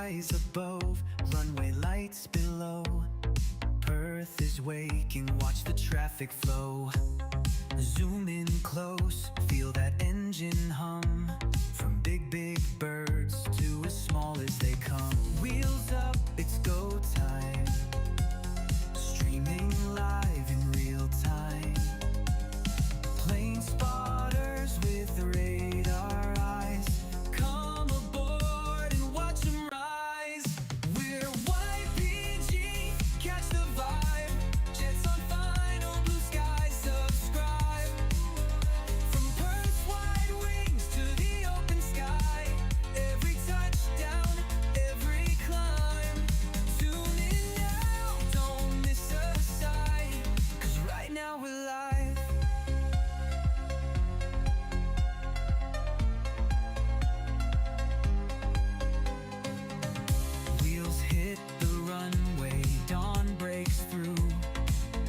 skies above, runway lights below. Perth is waking, watch the traffic flow. Zoom in close, feel that engine hum. From big birds to as small as they come. Wheels up, it's go time. Streaming live in real time. Plane spotters with radar eyes. Come aboard and watch them rise. We're YPG, catch the vibe. Jets on final blue sky, subscribe. From Perth's wide wings to the open sky. Every touchdown, every climb. Tune in now, don't miss a sight. 'Cause right now we're live. Wheels hit the runway, dawn breaks through.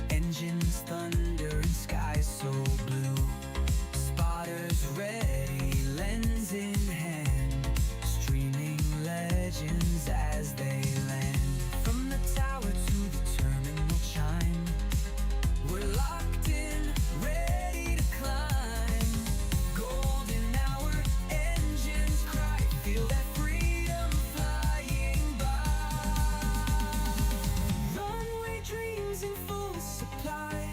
Engines thunder and skies so blue. Spotters ready, lens in hand. Streaming legends as they land. From the tower to the terminal chime. We're locked in, ready to climb. Golden hour, engines cry. Feel that freedom flying by. Runway dreams in full supply.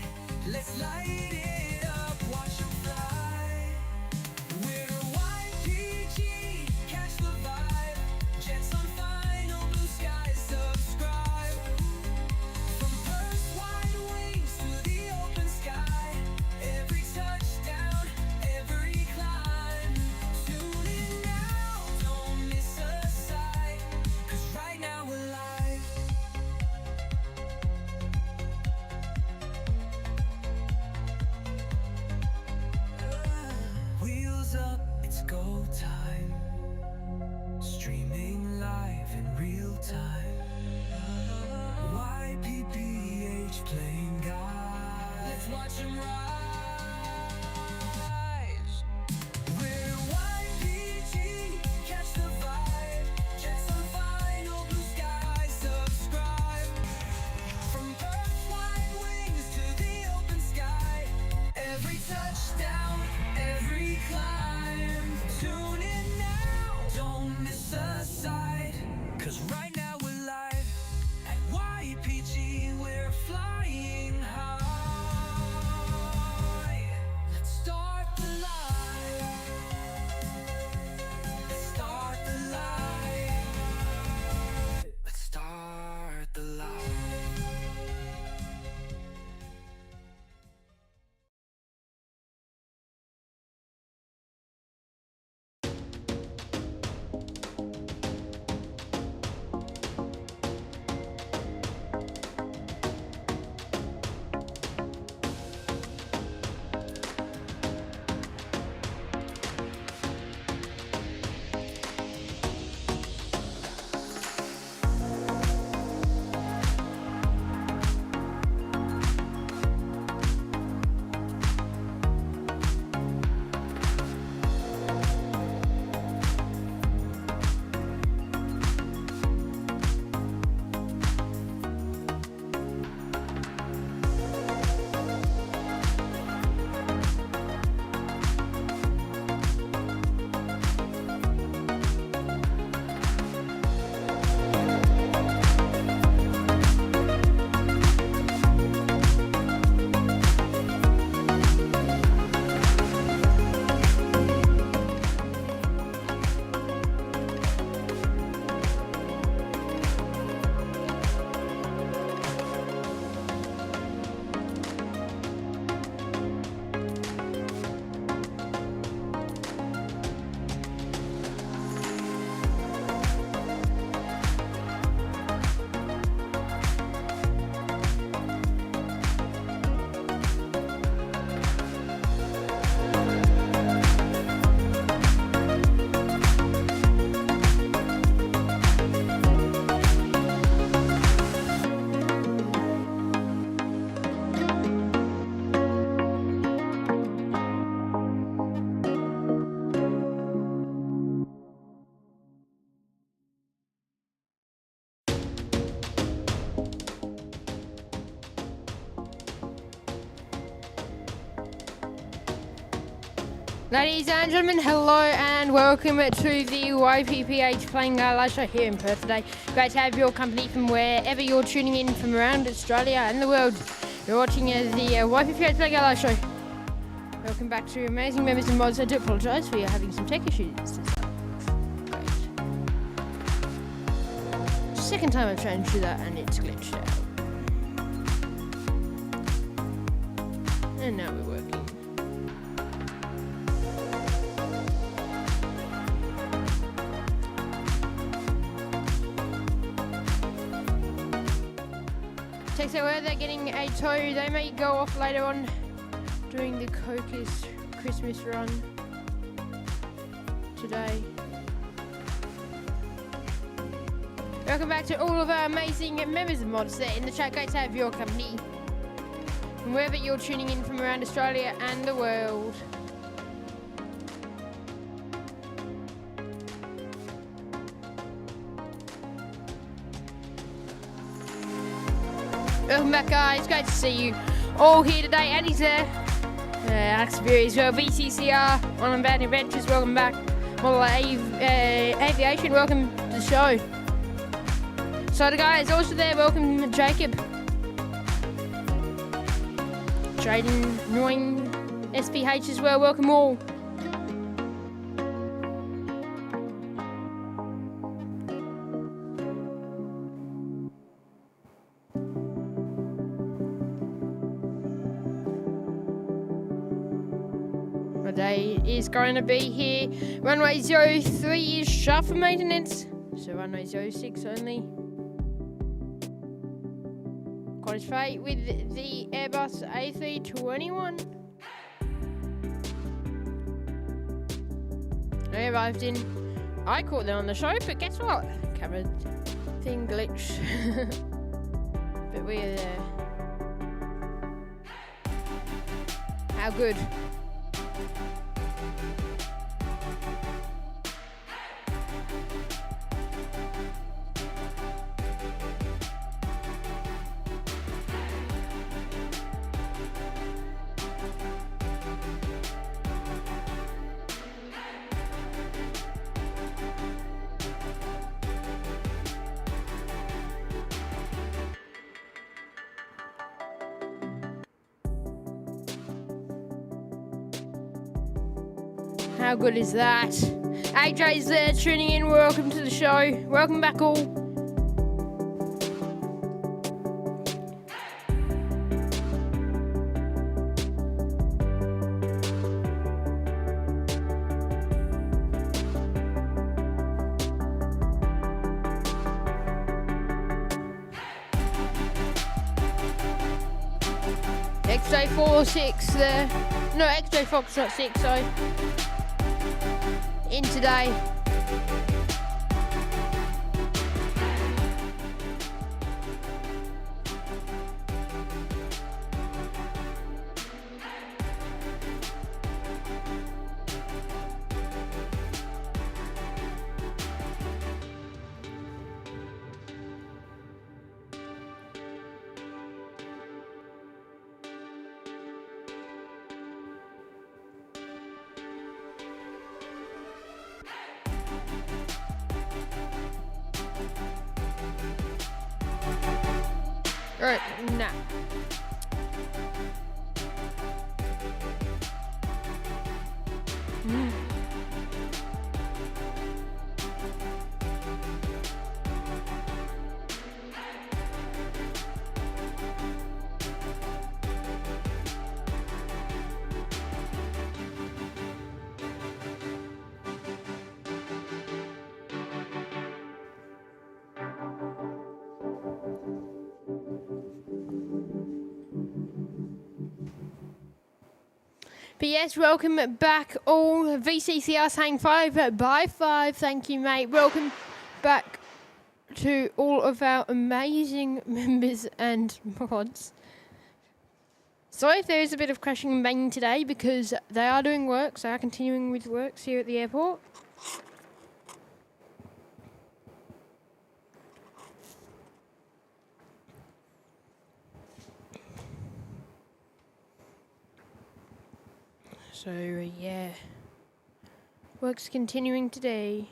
Let's light it up, watch them fly. We're YPG, catch the vibe. Jets on final blue skies, subscribe. From Perth's wide wings to the open sky. Every touchdown, every climb. Tune in now, don't miss a sight. 'Cause right now we're live. Wheels up, it's go time. Streaming live in real time. YPPH playing guide. Let's watch them rise. We're YPG, catch the vibe. Jets on final blue sky, subscribe. From Perth's wide wings to the open sky. Every touchdown, every climb. Tune in now, don't miss a sight. 'Cause right now we're Ladies and gentlemen, hello and welcome to the YPPH Flying Gala Show here in Perth today. Great to have your company from wherever you're tuning in from around Australia and the world. You're watching the YPPH Flying Gala Show. Welcome back to amazing members and mods. I do apologise, we are having some tech issues. Great. Second time I've tried to do that and it's glitched out. And now we're working. Takes away they're getting a tow. They may go off later on during the Cocos Christmas run today. Welcome back to all of our amazing members and mods there in the chat. Great to have your company from wherever you're tuning in from around Australia and the world. Welcome back, guys. Great to see you all here today. Andy's there. Alex Fury as well. VCCR, On and Bad Adventures, welcome back. Model Aviation, welcome to the show. So the guys also there, welcome Jacob. Jaden, Annoying, SPH as well, welcome all. Day is going to be here. Runway 03 is shut for maintenance, so runway 06 only. Cottage Fate with the Airbus A321. They arrived in. I caught them on the show, but guess what? Camera thing glitched. But we're there. How good? How good is that? AJ's there tuning in. Welcome to the show. Welcome back all. XJ46 there. No, XJ Fox, not 6, sorry. In today. Right, nah. But yes, welcome back all. VCCR saying 5 by 5. Thank you, mate. Welcome back to all of our amazing members and mods. Sorry if there is a bit of crashing and banging today because they are doing works. They are continuing with works here at the airport. So, yeah. Work's continuing today.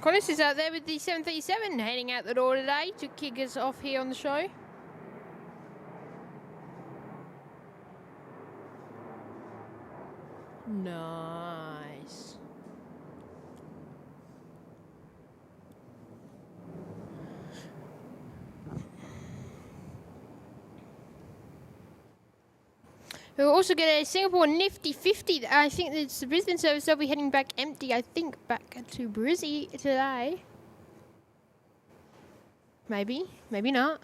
Qantas is out there with the 737 heading out the door today to kick us off here on the show. Nice. We'll also get a Singapore Nifty 50. I think it's the Brisbane service. They'll be heading back empty, I think, back to Brizzy today. Maybe, maybe not.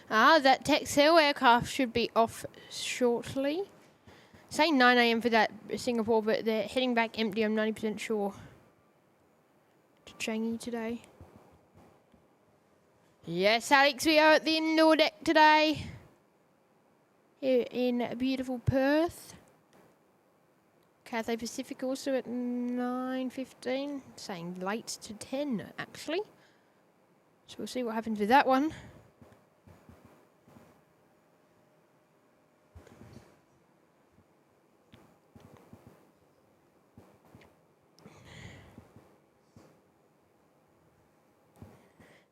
That Texel aircraft should be off shortly. Saying 9 AM for that Singapore, but they're heading back empty, I'm 90% sure. To Changi today. Yes, Alex, we are at the indoor deck today. Here in beautiful Perth. Cathay Pacific also at 9:15. Saying late to 10, actually. So we'll see what happens with that one.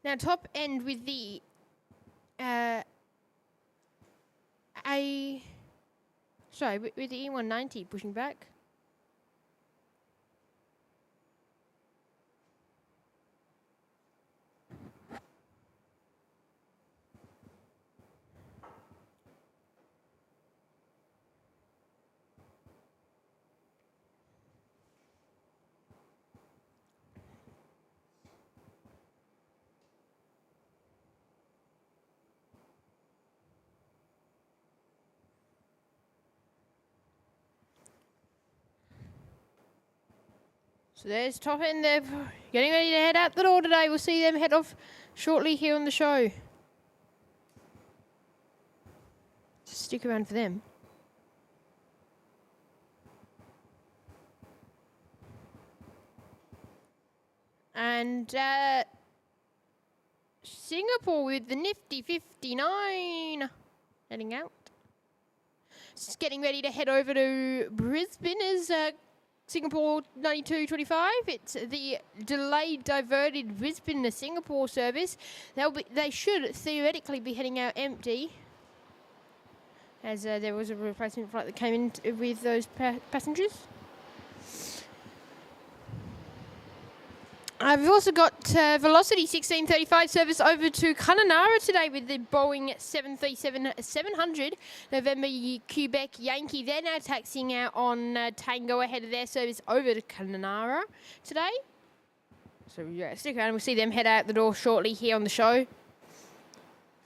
Now, top end with the with the E190 pushing back. So there's top end. They're getting ready to head out the door today. We'll see them head off shortly here on the show. Just stick around for them. And Singapore with the nifty 59 heading out. Just getting ready to head over to Brisbane as Singapore 9225. It's the delayed diverted Brisbane to Singapore service. They should theoretically be heading out empty, as there was a replacement flight that came in with those passengers. We've also got Velocity 1635 service over to Kununurra today with the Boeing 737-700 November Quebec Yankee. They're now taxiing out on Tango ahead of their service over to Kununurra today. So yeah, stick around. We'll see them head out the door shortly here on the show.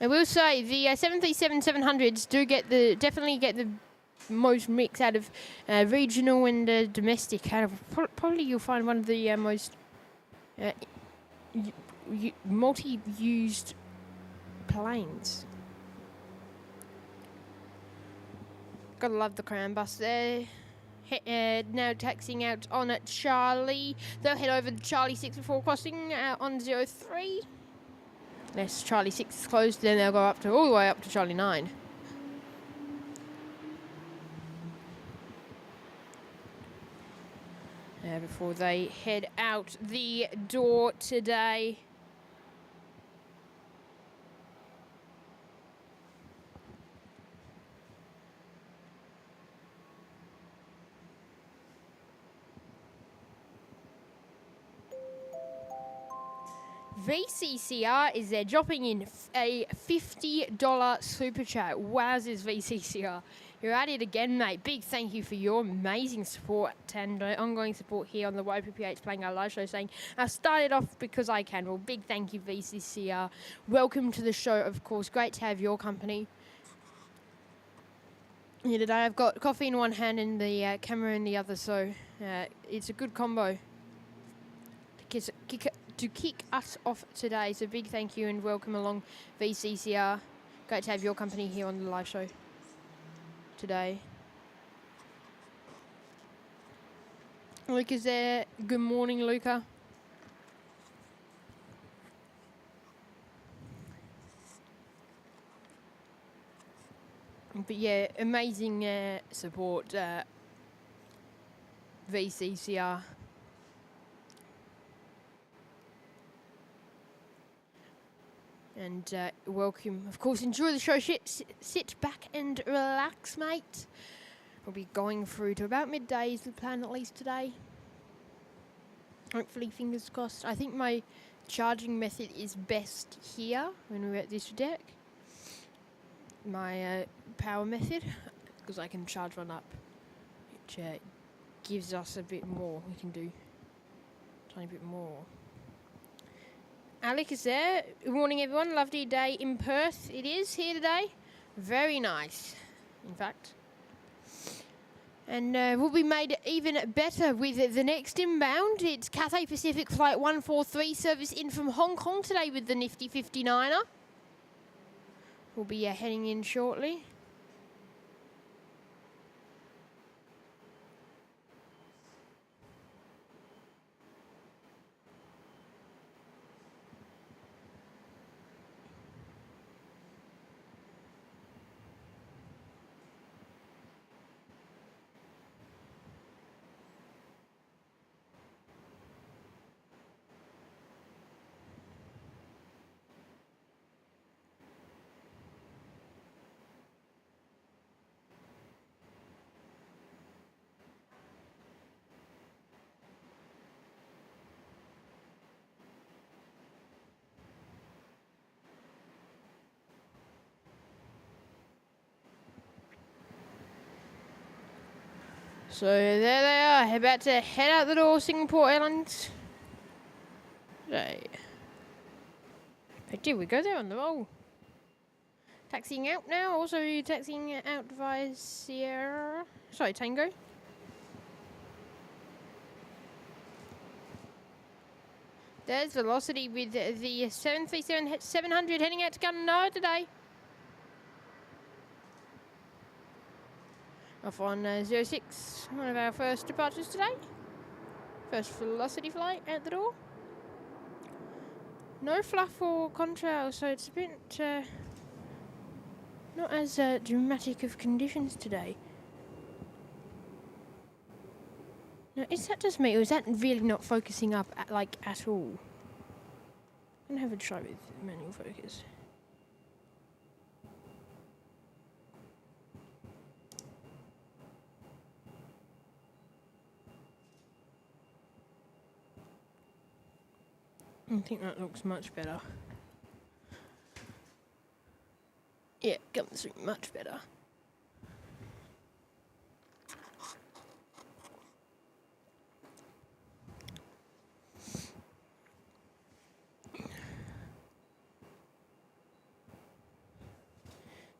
I will say the 737-700s do definitely get the most mix out of regional and domestic. Out of probably you'll find one of the most multi-used planes. Gotta love the Crown bus there. Now taxiing out on at Charlie. They'll head over to Charlie 6 before crossing on 03. Unless Charlie 6 is closed, then they'll go up to all the way up to Charlie 9. Before they head out the door today. VCCR is there dropping in a $50 super chat. Wowzers, VCCR. You're at it again, mate. Big thank you for your amazing support and ongoing support here on the YPPH Playing Our Live show, saying, I started off because I can. Well, big thank you, VCCR. Welcome to the show, of course. Great to have your company. Here today, I've got coffee in one hand and the camera in the other, so it's a good combo to kick us off today. So big thank you and welcome along, VCCR. Great to have your company here on the live show. today. Luca's there. Good morning, Luca. But yeah, amazing support, VCCR. And welcome. Of course, enjoy the show. Sit back and relax, mate. We'll be going through to about midday is the plan, at least today. Hopefully, fingers crossed. I think my charging method is best here when we're at this deck. My power method, because I can charge one up, which gives us a bit more. We can do a tiny bit more. Alec is there. Good morning, everyone. Lovely day in Perth. It is here today. Very nice, in fact. And will be made even better with the next inbound. It's Cathay Pacific Flight 143 service in from Hong Kong today with the nifty 59er. We'll be heading in shortly. So there they are, about to head out the door, Singapore Airlines. Right. But did we go there on the roll? Taxiing out now, also taxiing out via Sierra. Sorry, Tango. There's Velocity with the 737-700 heading out to Gunnar today. Off on 06, one of our first departures today. First Velocity flight out the door. No fluff or contrail, so it's a bit not as dramatic of conditions today. Now, is that just me, or is that really not focusing up at all? I'm gonna have a try with manual focus. I think that looks much better. Yeah, comes through much better.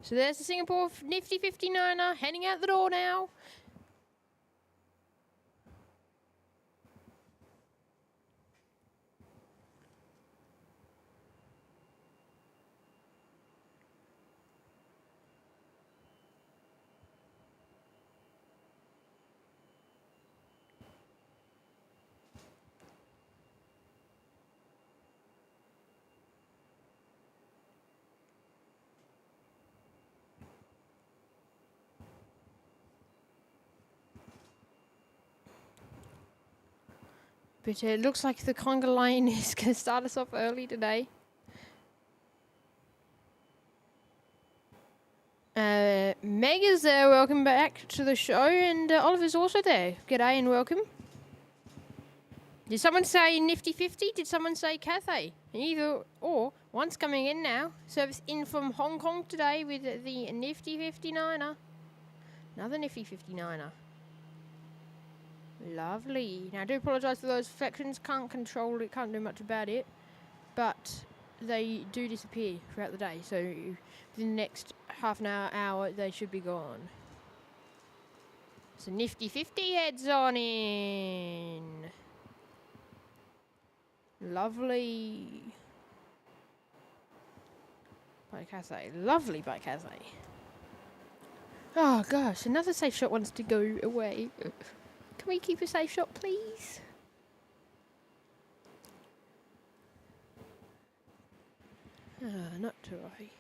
So there's the Singapore nifty 59er heading out the door now. But it looks like the conga line is going to start us off early today. Meg is there, welcome back to the show, and Oliver's also there. G'day and welcome. Did someone say nifty 50? Did someone say Cathay? Either or. One's coming in now. Service in from Hong Kong today with the nifty 59er. Another nifty 59er. Lovely. Now, I do apologise for those reflections. Can't control it, can't do much about it. But they do disappear throughout the day. So, within the next half an hour, they should be gone. So, nifty 50 heads on in. Lovely. By Cathay. Lovely by Cathay. Oh gosh, another safe shot wants to go away. Can we keep a safe shot, please? Not to worry.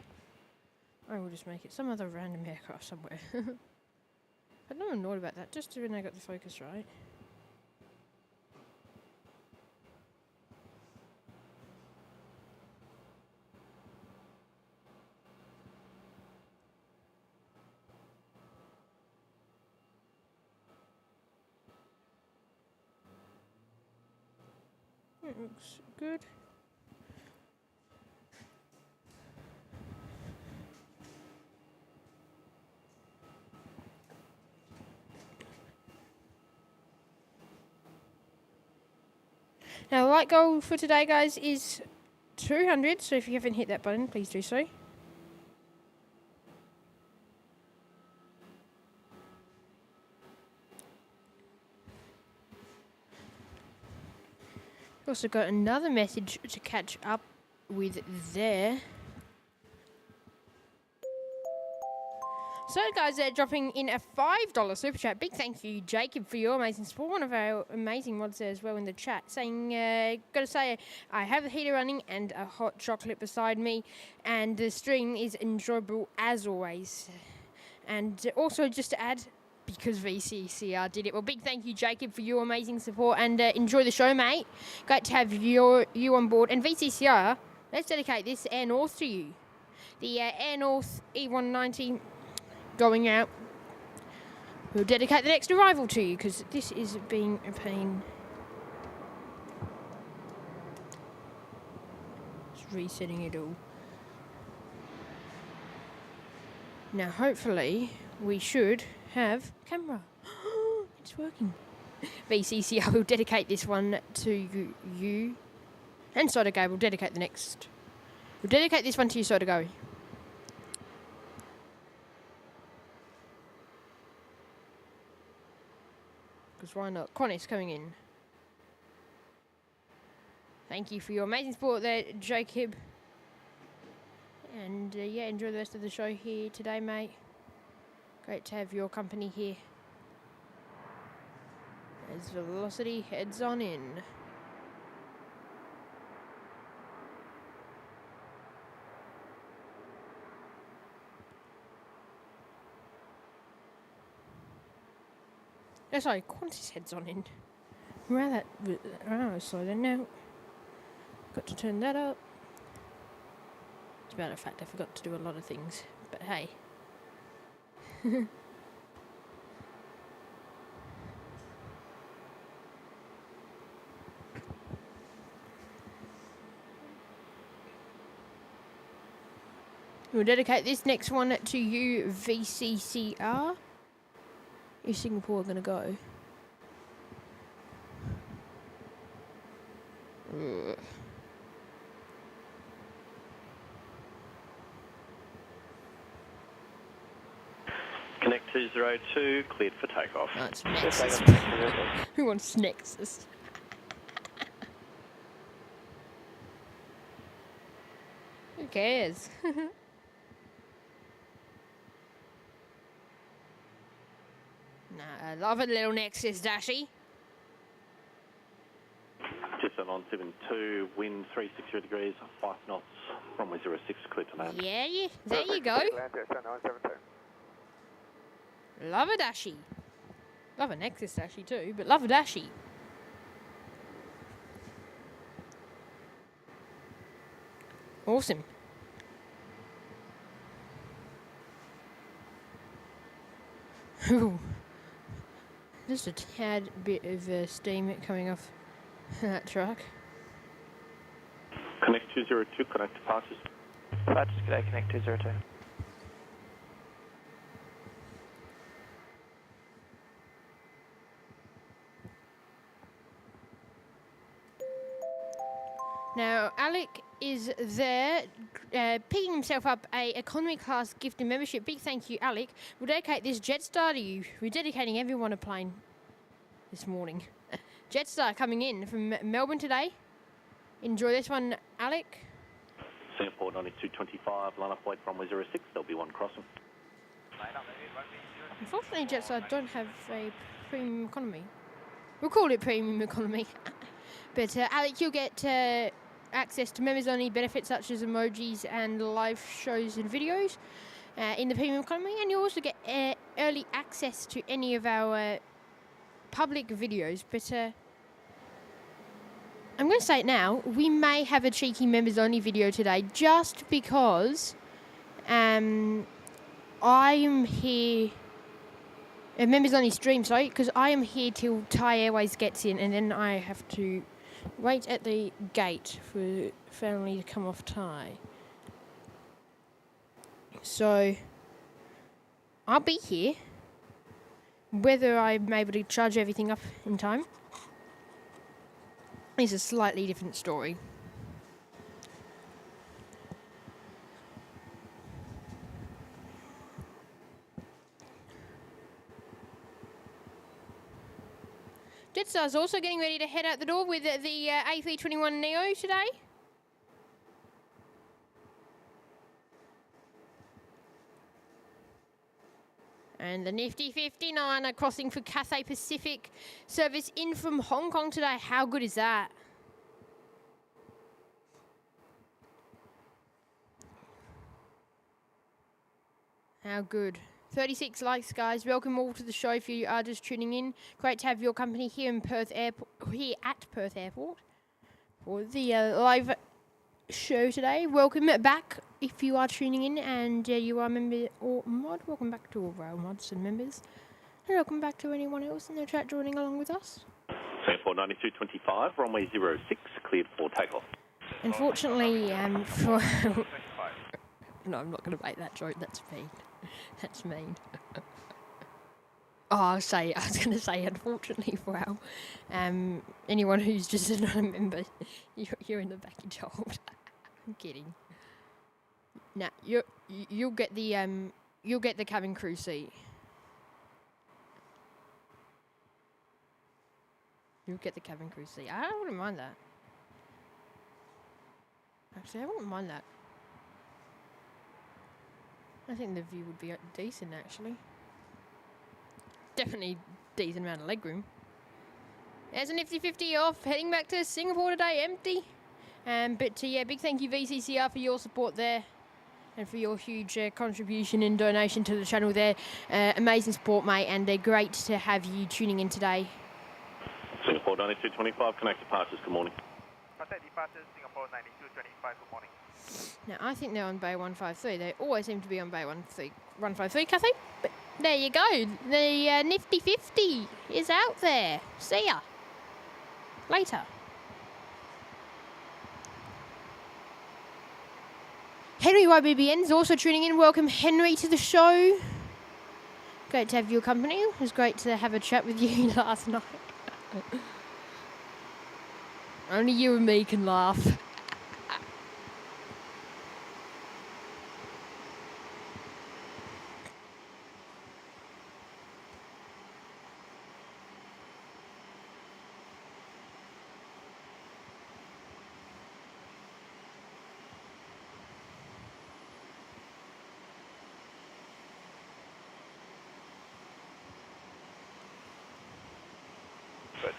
I will just make it some other random aircraft somewhere. But no, I'm annoyed about that, just when I got the focus right. It looks good. Now, the light goal for today, guys, is 200. So if you haven't hit that button, please do so. Also got another message to catch up with there. So guys, they're dropping in a $5 super chat. Big thank you, Jacob, for your amazing support. One of our amazing mods there as well in the chat, saying, gotta say, I have the heater running and a hot chocolate beside me, and the stream is enjoyable as always. And also just to add, because VCCR did it. Well, big thank you, Jacob, for your amazing support, and enjoy the show, mate. Great to have you on board. And VCCR, let's dedicate this Air North to you. The Air North E190 going out. We'll dedicate the next arrival to you, because this is being a pain. Just resetting it all. Now, hopefully, we should have camera. It's working. VCC, I will dedicate this one to you. And Soda Guy will dedicate the next. We'll dedicate this one to you, Soda Guy. Because why not? Qantas coming in. Thank you for your amazing support there, Jacob. And yeah, enjoy the rest of the show here today, mate. Great to have your company here. As Velocity heads on in. Oh, sorry, Qantas heads on in. Wow, that. Oh, slow down now. Got to turn that up. As a matter of fact, I forgot to do a lot of things. But hey. We'll dedicate this next one to you, VCCR. Is Singapore going to go? Connect 202, cleared for takeoff. Oh, it's Nexus. Who wants Nexus? Who cares? Nah, I love a little Nexus, Dashy. Just on 72, wind 360 degrees, 5 knots, runway 06, clear to land. Yeah, there you go. Love a Dashy. Love a Nexus Dashy too, but love a Dashy. Awesome. Ooh. Just a tad bit of steam coming off that truck. Connect 202, connect departures. Departures, g'day, connect 202. Now, Alec is there, picking himself up a economy class gift and membership. Big thank you, Alec. We'll dedicate this Jetstar to you. We're dedicating everyone a plane this morning. Jetstar coming in from Melbourne today. Enjoy this one, Alec. Singapore 9225, line up, wait for runway 06, there'll be one crossing. Unfortunately, Jetstar don't have a premium economy. We'll call it premium economy. But Alec, you'll get access to members only benefits such as emojis and live shows and videos in the premium economy, and you'll also get early access to any of our public videos. But I'm going to say it now, we may have a cheeky members only video today just because I am here. A members only stream, sorry, because I am here till Thai Airways gets in, and then I have to wait at the gate for family to come off Thai. So I'll be here. Whether I'm able to charge everything up in time is a slightly different story. Jetstar's also getting ready to head out the door with the A321neo today. And the Nifty 59 are crossing for Cathay Pacific service in from Hong Kong today. How good is that? How good. 36 likes, guys. Welcome all to the show if you are just tuning in. Great to have your company here in Perth Airport, here at Perth Airport for the live show today. Welcome back if you are tuning in and you are a member or mod. Welcome back to all of our mods and members. And welcome back to anyone else in the chat joining along with us. Singapore 9225, runway 06, cleared for takeoff. Unfortunately, for... No, I'm not going to make that joke. That's mean. That's mean. I was going to say, unfortunately for our anyone who's just not a member, you're in the back of job. I'm kidding. Nah, you'll get the cabin crew seat. You'll get the cabin crew seat. I wouldn't mind that. Actually, I wouldn't mind that. I think the view would be decent, actually. Definitely decent amount of legroom. There's a Nifty 50 off, heading back to Singapore today, empty. But yeah, big thank you VCCR for your support there and for your huge contribution and donation to the channel there. Amazing support, mate, and great to have you tuning in today. Singapore 9225, connect departures, good morning. Contact departures, Singapore 9225, good morning. Now, I think they're on Bay 153. They always seem to be on Bay 153, Cathay. But there you go. The Nifty 50 is out there. See ya. Later. Henry YBBN is also tuning in. Welcome, Henry, to the show. Great to have your company. It was great to have a chat with you last night. Only you and me can laugh.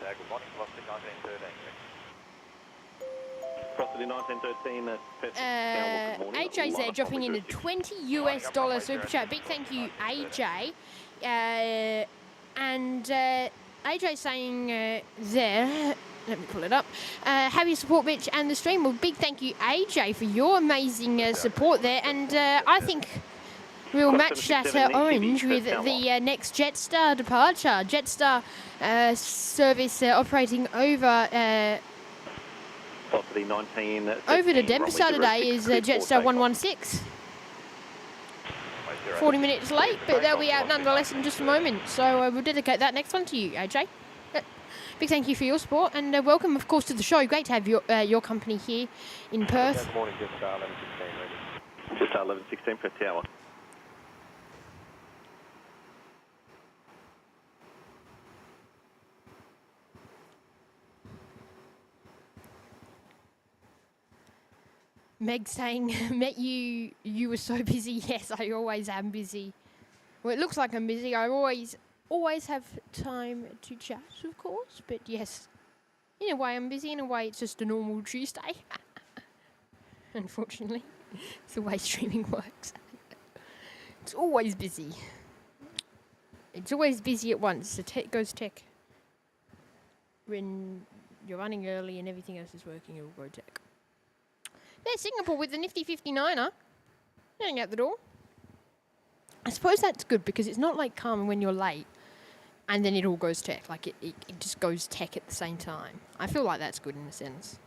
Good morning, Velocity 1913. Velocity 1913, Perth, good morning. AJ's there dropping in a $20 super chat. Big thank you, AJ. And AJ saying there, let me pull it up. Have your support, bitch, and the stream. Well, big thank you, AJ, for your amazing support there. And I think we'll match that orange with the next Jetstar departure. Jetstar service operating over Velocity 19. over to Denpasar today is Jetstar 116. 40 minutes late, but they'll be out nonetheless in just a moment. So we'll dedicate that next one to you, AJ. Big thank you for your support and welcome, of course, to the show. Great to have your company here in Perth. Good morning, Jetstar 1116 ready. Jetstar 1116 per tower. Meg saying, met you were so busy. Yes, I always am busy. Well, it looks like I'm busy. I always have time to chat, of course. But yes, in a way I'm busy. In a way it's just a normal Tuesday. Unfortunately, it's the way streaming works. It's always busy. It's always busy at once. The tech goes tech. When you're running early and everything else is working, it will go tech. There's Singapore with the nifty 59er. Heading out the door. I suppose that's good because it's not like calm when you're late and then it all goes tech. Like it just goes tech at the same time. I feel like that's good in a sense.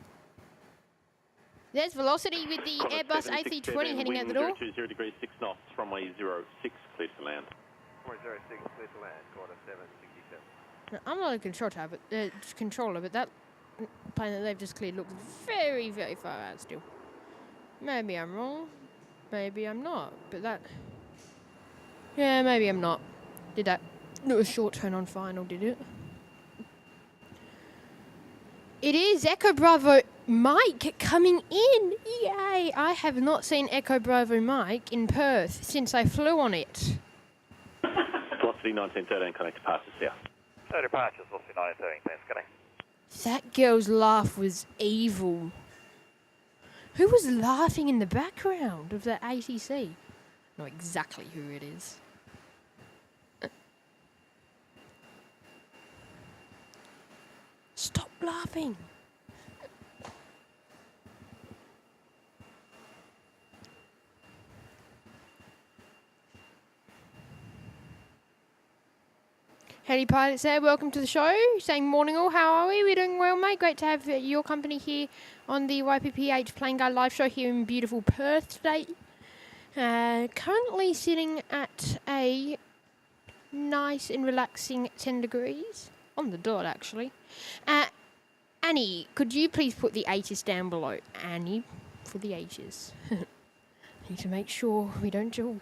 There's Velocity with the Airbus A320 heading out the door. 020 degrees 6 knots, runway 06, clear to land. Runway 06, clear to land, quarter 767. Now, I'm not a controller, but that plane that they've just cleared looks very, very far out still. Maybe I'm wrong. Maybe I'm not. But that... Yeah, maybe I'm not. Did that do a short turn on final, did it? It is Echo Bravo Mike coming in. Yay! I have not seen Echo Bravo Mike in Perth since I flew on it. Velocity 1913, connect to passes south. So departures, Velocity 1913, thanks, connect. That girl's laugh was evil. Who was laughing in the background of that ATC? Not exactly who it is. Stop laughing. Howdy pilots there, welcome to the show. Saying morning all, how are we? We're doing well, mate. Great to have your company here on the YPPH Plane Guide live show here in beautiful Perth today. Currently sitting at a nice and relaxing 10 degrees. On the dot, actually. Annie, could you please put the H's down below? Annie, for the H's. Need to make sure we don't do...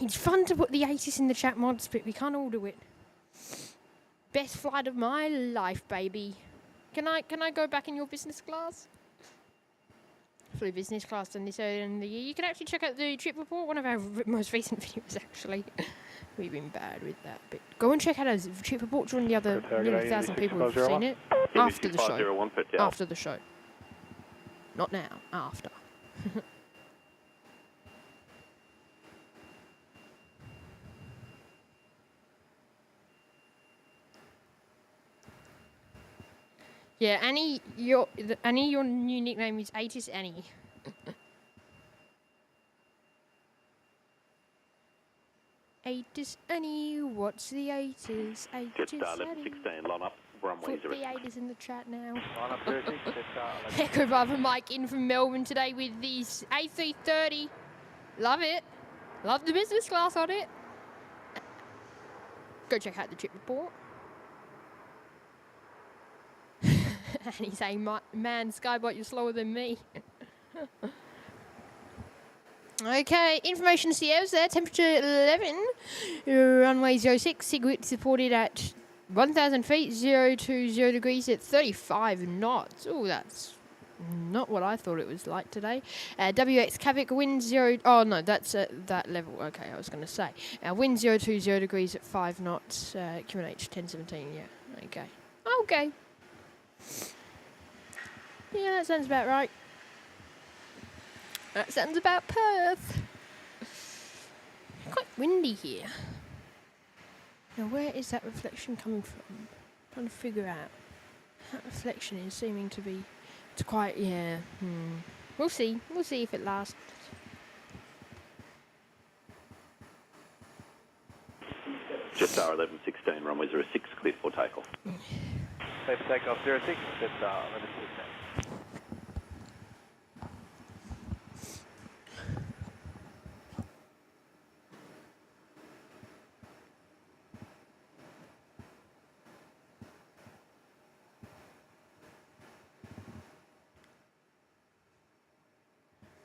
It's fun to put the H's in the chat mods, but we can't all do it. Best flight of my life, baby. Can I go back in your business class? Flew business class on this earlier in the year. You can actually check out the trip report, one of our most recent videos, actually. We've been bad with that, but go and check out our trip report during the other nearly 1,000 people who've seen it. After the show. After the show. Not now, after. Yeah, Annie, your new nickname is Atis Annie. Atis Annie, what's the Atis? Atis Jet star 1116, line up, runway Put 06. the Atis in the chat now. Line up 36, jet star 11. Echo Bravo Mike in from Melbourne today with the A330. Love it. Love the business class on it. Go check out the trip report. And he's saying, man, Skybot, you're slower than me. Okay, information Sierra's there, temperature 11, runway 06, SIGWIT supported at 1,000 feet, 020 degrees at 35 knots. Oh, that's not what I thought it was like today. WX Cavic, wind 0, oh no, that's at that level, okay, I was going to say. Wind 020 degrees at 5 knots, QNH 1017, yeah, okay. Okay. Yeah, that sounds about right. That sounds about Perth. Quite windy here. Now, where is that reflection coming from? I'm trying to figure out. That reflection is seeming to be... It's quite... Yeah. We'll see. We'll see if it lasts. Jet star 1116, runway 06, clear for takeoff. Safe takeoff 06, jet star 1116.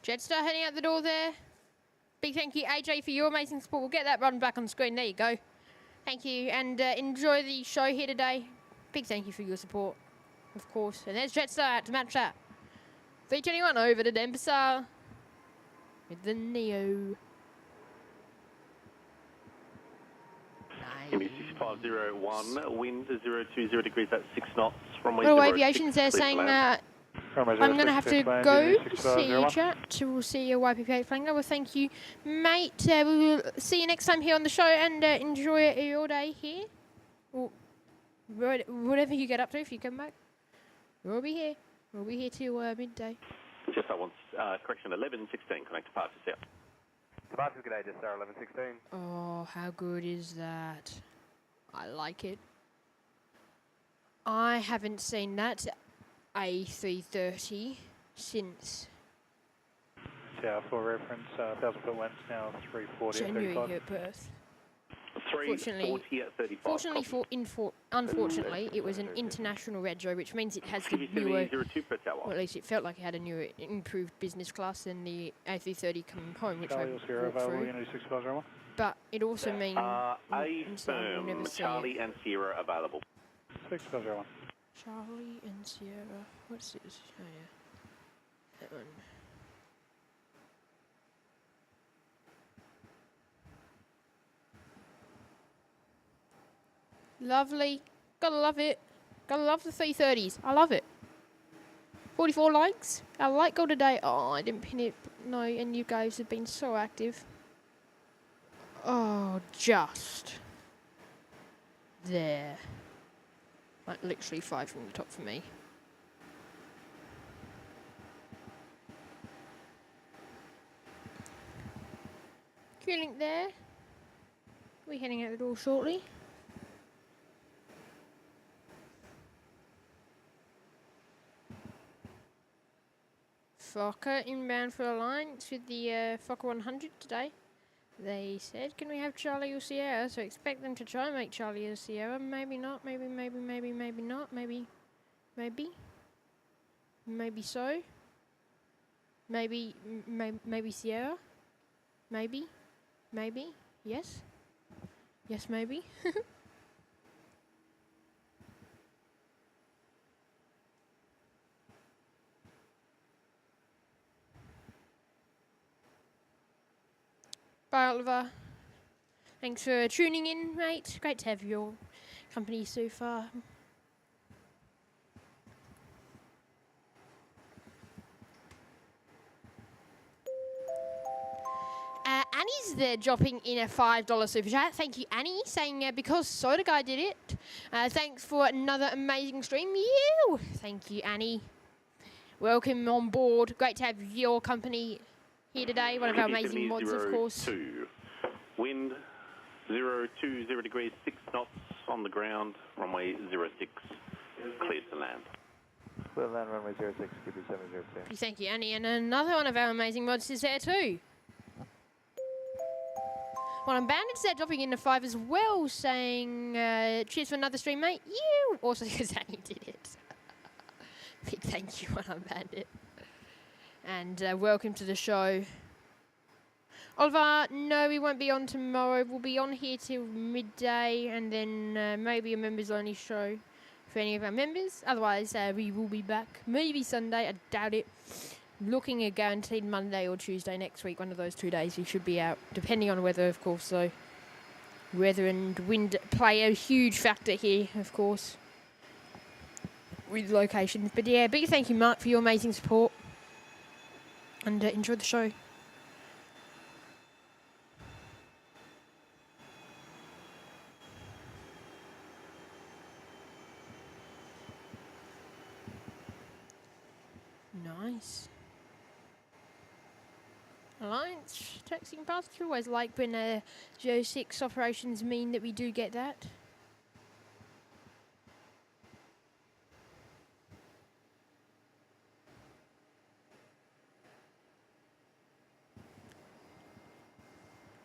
Jetstar heading out the door there. Big thank you, AJ, for your amazing support. We'll get that run back on screen. There you go. Thank you, and enjoy the show here today. Big thank you for your support, of course. And there's Jetstar out to match that. 321 over to Denpasar with the Neo. Give me 6501, wind 020 degrees at 6 knots, runway Well, 06, Aviation's there clear to saying land. I'm going to have to go. See you, chat. We'll see you, YPPH Flanger. Well, thank you, mate. We will see you next time here on the show, and enjoy your day here. Or whatever you get up to, if you come back. We'll be here. We'll be here till midday. Just I want correction 1116, connect departure south. Departures, good day, just Sarah 1116. Oh, how good is that? I like it. I haven't seen that A330 since Yeah, for reference, 1,000 foot winds now 340 at January 35. here at Perth. 340 at 35. Unfortunately, it was an international retro, which means it has the newer, 02 per tower. or at least it felt like it had a newer, improved business class than the A330 coming home, which I Charlie, Sierra walked available, through. Unity 6501. But it also means A we'll never firm, see Charlie it. and Sierra available. 6501. Charlie and Sierra. What's this? Oh yeah, that one. Lovely. Gotta love it. Gotta love the 330s. I love it. 44 likes. I like go today. Oh, I didn't pin it. No, and you guys have been so active. Oh, just there. Like literally 5 from the top for me. Q-Link there. We're heading out the door shortly. Fokker inbound for Alliance with the Fokker 100 today. They said, can we have Charlie or Sierra? So expect them to try and make Charlie or Sierra. Maybe not. Maybe not. Maybe so. Maybe Sierra. Maybe. Yes. Yes, maybe. Bye, Oliver. Thanks for tuning in, mate. Great to have your company so far. Annie's there dropping in a $5 super chat. Thank you, Annie, saying because Soda Guy did it. Thanks for another amazing stream. You. Thank you, Annie. Welcome on board. Great to have your company here today. One of our amazing mods, of course. Wind 020 degrees, 6 knots on the ground, runway 06, cleared to land. Clear land, runway 06, give me 702. Thank you, Annie. And another one of our amazing mods is there too. Well, I'm Bandit's there dropping in a 5 as well, saying cheers for another stream, mate. You! Also because Annie did it. Big thank you, One I'm Bandit. And welcome to the show. Oliver, no, we won't be on tomorrow. We'll be on here till midday, and then maybe a members-only show for any of our members. Otherwise, we will be back. Maybe Sunday, I doubt it. Looking at guaranteed Monday or Tuesday next week. One of those 2 days we should be out, depending on weather, of course. So weather and wind play a huge factor here, of course, with locations. But yeah, big thank you, Mark, for your amazing support, and enjoy the show. Nice. Alliance taxiing past. You always like when 06 operations mean that we do get that.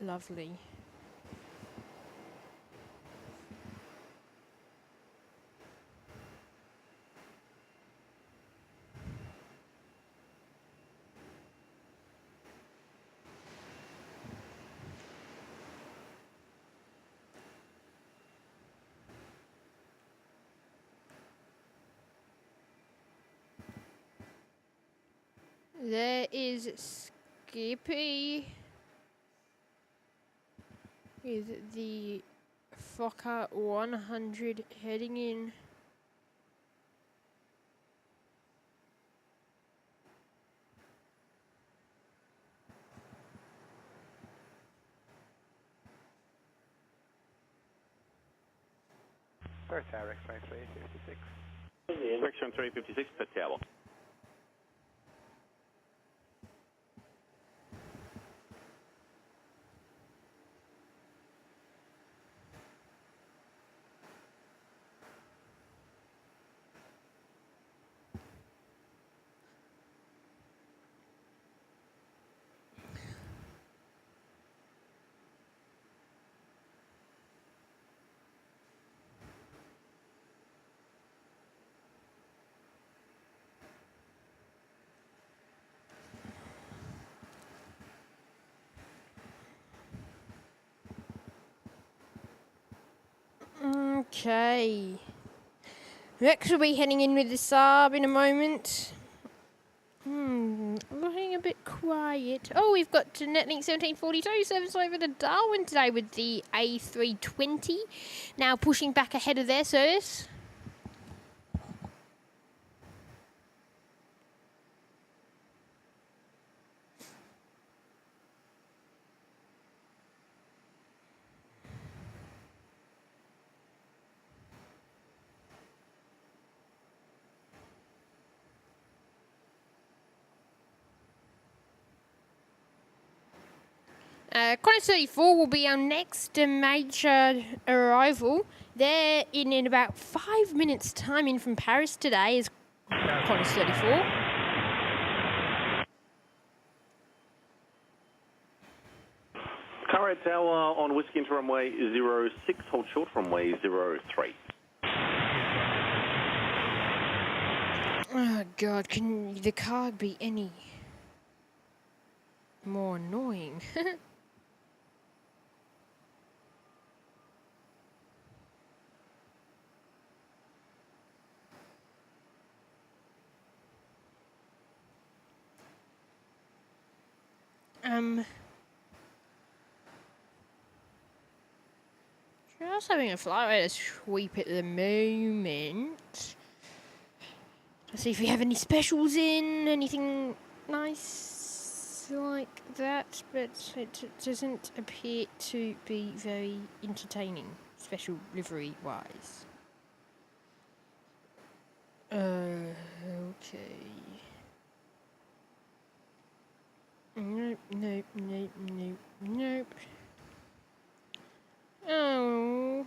Lovely. There is Skippy with the Fokker 100 heading in. Perth Tower, X-ray 356. Direction 356 per tower. Okay. Rex will be heading in with the Saab in a moment. Looking a bit quiet. Oh, we've got Netlink 1742 service over to Darwin today with the A320. Now pushing back ahead of their service. Qantas 34 will be our next major arrival. They're in about 5 minutes' time in from Paris today is Qantas 34. Carrot Tower on Whiskey into runway 06, hold short runway 03. Oh God, can the car be any more annoying? Just having a flight sweep at the moment. Let's see if we have any specials in, anything nice like that, but it doesn't appear to be very entertaining, special livery wise. Okay. Nope, nope, nope, nope, nope. Oh,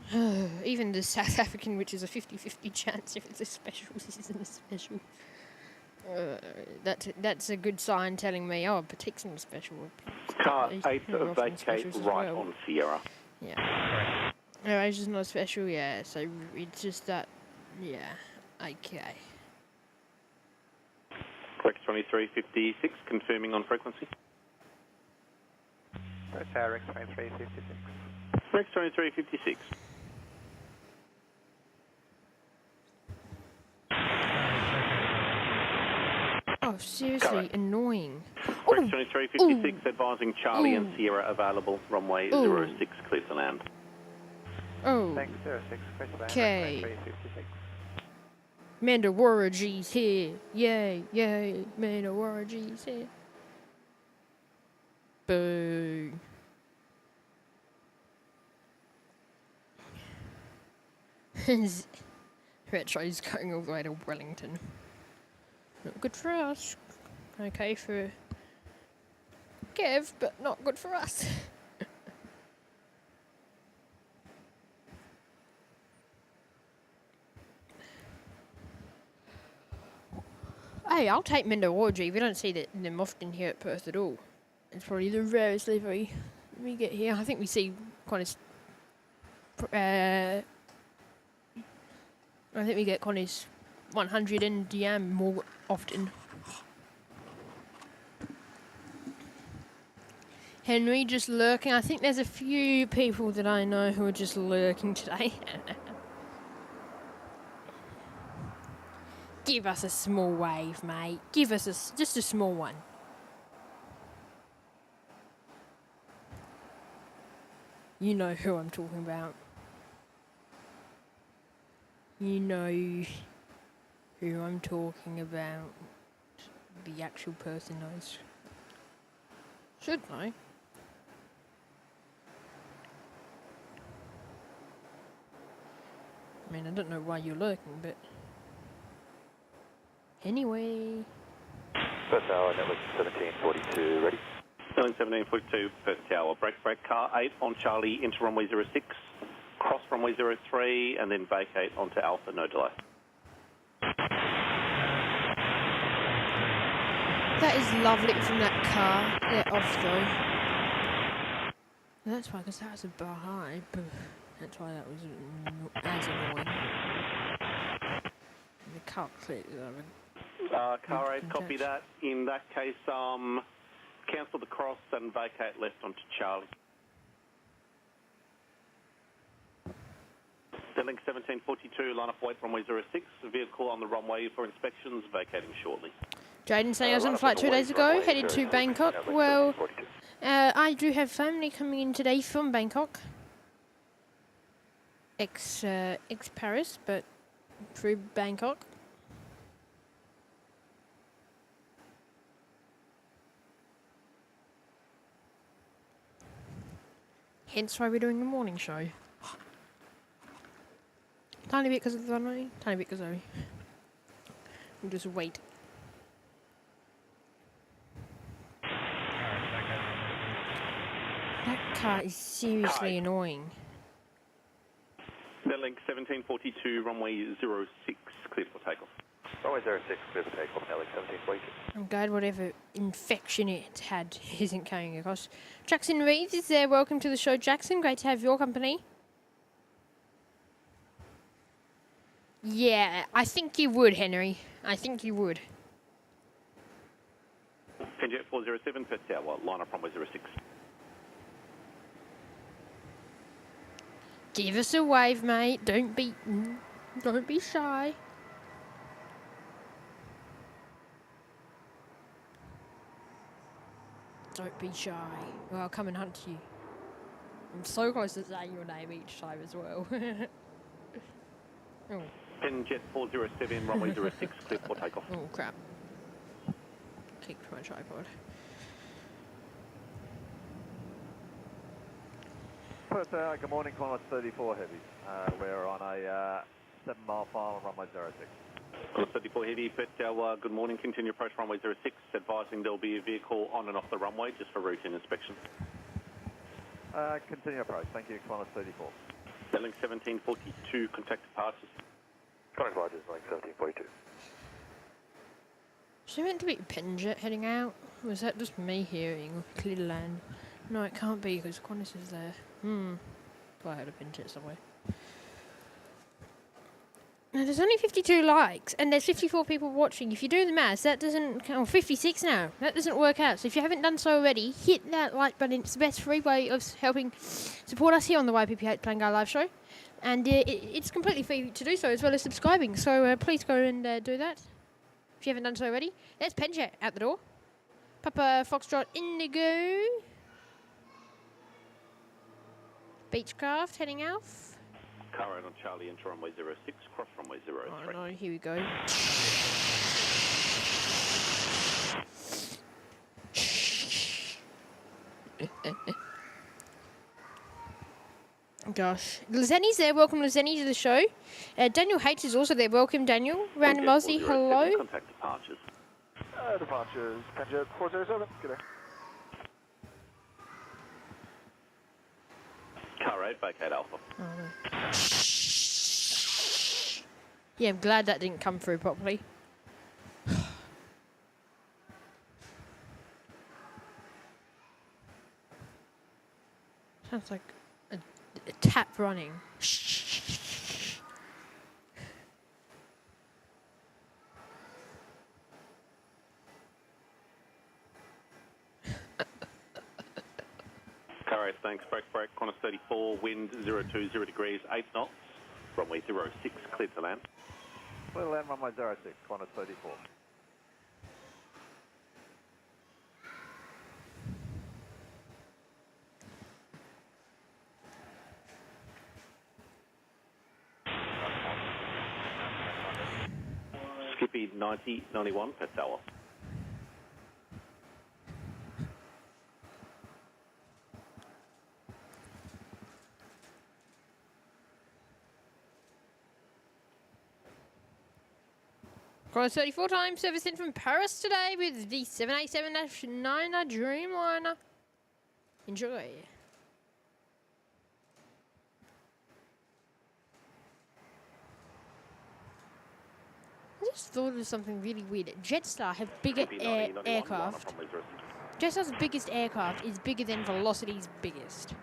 even the South African, which is a 50-50 chance if it's a special, isn't a special. That's a good sign telling me, oh, Patek's not a special. Car 8 vacate right on Sierra. Yeah. Asia's not a special, yeah, so it's just that, yeah, okay. Rex 2356, confirming on frequency. Perth Tower, X-ray 356. Rex 2356. Oh, seriously, Correct. annoying. Rex 2356, advising Charlie and Ooh. Sierra available, runway Ooh. 06, clear to land. Oh, Thanks, 06, clear to land, Okay. X-ray 356. Mandawaraji's here. Yay, yay, Mandawaraji's here. Boo. Retro's going all the way to Wellington. Not good for us. Okay for Kev, but not good for us. Hey, I'll take Mandawaraji. We don't see them often here at Perth at all. It's probably the rarest livery we get here. I think we see Qantas. I think we get Qantas 100 and DM more often. Henry just lurking. I think there's a few people that I know who are just lurking today. Give us a small wave, mate. Give us just a small one. You know who I'm talking about. You know who I'm talking about. The actual person knows. Should know. I mean, I don't know why you're lurking, but... Anyway... Perth Tower, network 1742, ready? Sterling 1742, Perth Tower. Break, car 8 on Charlie into runway 06. Cross runway 03 and then vacate onto Alpha, no delay. That is lovely from that car. They're off though. That's why, because that was a bar high. That's why that was as annoying. And the car clearly Car 8, copy that. In that case, cancel the cross and vacate left onto Charlie. Sterling 1742, line up weight runway 06. Vehicle on the runway for inspections, vacating shortly. Jaden saying I was on a flight 2 days ago, headed to Bangkok. Well, I do have family coming in today from Bangkok. Ex-Paris, but through Bangkok. Hence why we're doing a morning show. Tiny bit because of the runway, tiny bit because of... We'll just wait. That car is seriously annoying. Sterling 1742, runway 06, cleared for takeoff. Runway 06, clear for takeoff, Sterling 1742. I'm glad whatever infection it had isn't carrying across. Jackson Reeves is there. Welcome to the show, Jackson. Great to have your company. Yeah, I think you would, Henry. I think you would. Penjet 407, Perth Tower, line up runway 06. Give us a wave, mate. Don't be shy. Don't be shy. Or I'll come and hunt you. I'm so close to saying your name each time as well. Oh. Penjet 407, runway 06, clear for takeoff. Oh, crap. Kicked my tripod. Perth, good morning, Qantas 34 Heavy. We're on a 7-mile file on runway 06. Qantas 34 Heavy, Perth Tower, good morning. Continue approach runway 06. Advising there'll be a vehicle on and off the runway just for routine inspection. Continue approach. Thank you, Qantas 34. Sterling 1742, contact departures. Contact departures, Sterling 1742. Was there meant to be a Penjet heading out? Or was that just me hearing clear land? No, it can't be because Qantas is there. Well, I had a Penjet somewhere. Now, there's only 52 likes, and there's 54 people watching. If you do the maths, that doesn't... Oh, 56 now. That doesn't work out. So if you haven't done so already, hit that like button. It's the best free way of helping support us here on the YPPH Playing Guy live show. And it's completely free to do so, as well as subscribing. So please go and do that. If you haven't done so already. There's Penjet out the door. Papa Foxtrot Indigo. Beechcraft heading out. Car 8 on Charlie into runway 06, cross runway 03. Oh no, here we go. Gosh. Lizeni's there. Welcome, Lizeni, to the show. Daniel H is also there. Welcome, Daniel. Random Aussie, hello. Contact departures. Departures, Penjet 407. G'day. Car 8, vacate Alpha. Oh, no. Yeah, I'm glad that didn't come through properly. Sounds like a tap running. Car 8, thanks. Break, Qantas 34, wind 020 degrees, 8 knots. Runway 06, cleared to land. Clear to land runway 06, Qantas 34. Skippy 9091 per tower. Got a 34 times service in from Paris today with the 787-9 Dreamliner. Enjoy. I just thought of something really weird. Jetstar have bigger Skippy 9091 aircraft. from Weezer 06. Jetstar's biggest aircraft is bigger than Velocity's biggest.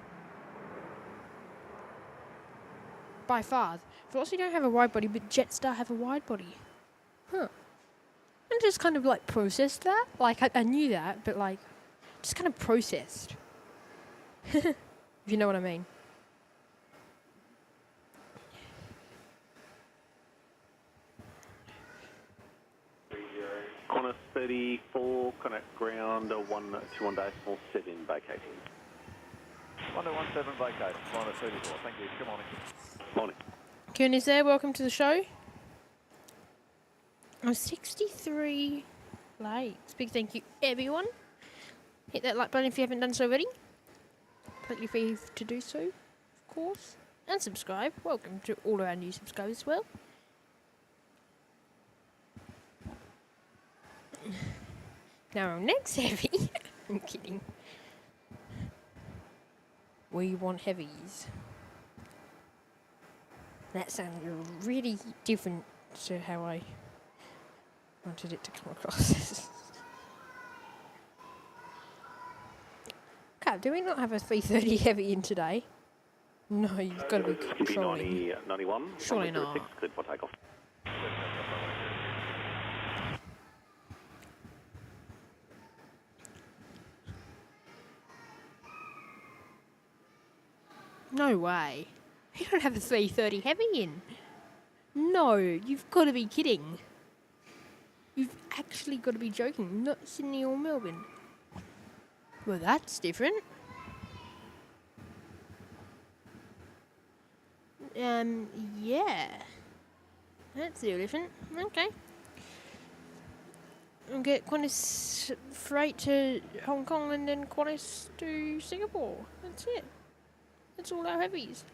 By far. Velocity don't have a wide body, but Jetstar have a wide body. Huh. I just kind of like processed that. Like I knew that, but like just kind of processed. If you know what I mean. Qantas 34, connect ground 121 decimal, set in vacating. 1217 vacate, Qantas 34. Thank you. Good morning. Morning. Kuhn is there. Welcome to the show. I'm 63 likes. Big thank you, everyone. Hit that like button if you haven't done so already. Completely free to do so, of course. And subscribe. Welcome to all of our new subscribers as well. Now our next heavy. I'm kidding. We want heavies. That sounded really different to how I wanted it to come across. Okay, do we not have a 330 heavy in today? No, you've got to be Skippy controlling. 9091 Surely from Weezer not. 06, cleared for takeoff. No way. You don't have a 330 heavy in. No, you've got to be kidding. You've actually got to be joking. Not Sydney or Melbourne. Well, that's different. Yeah. That's a little different. Okay. I'll get Qantas freight to Hong Kong and then Qantas to Singapore. That's it. That's all our heavies.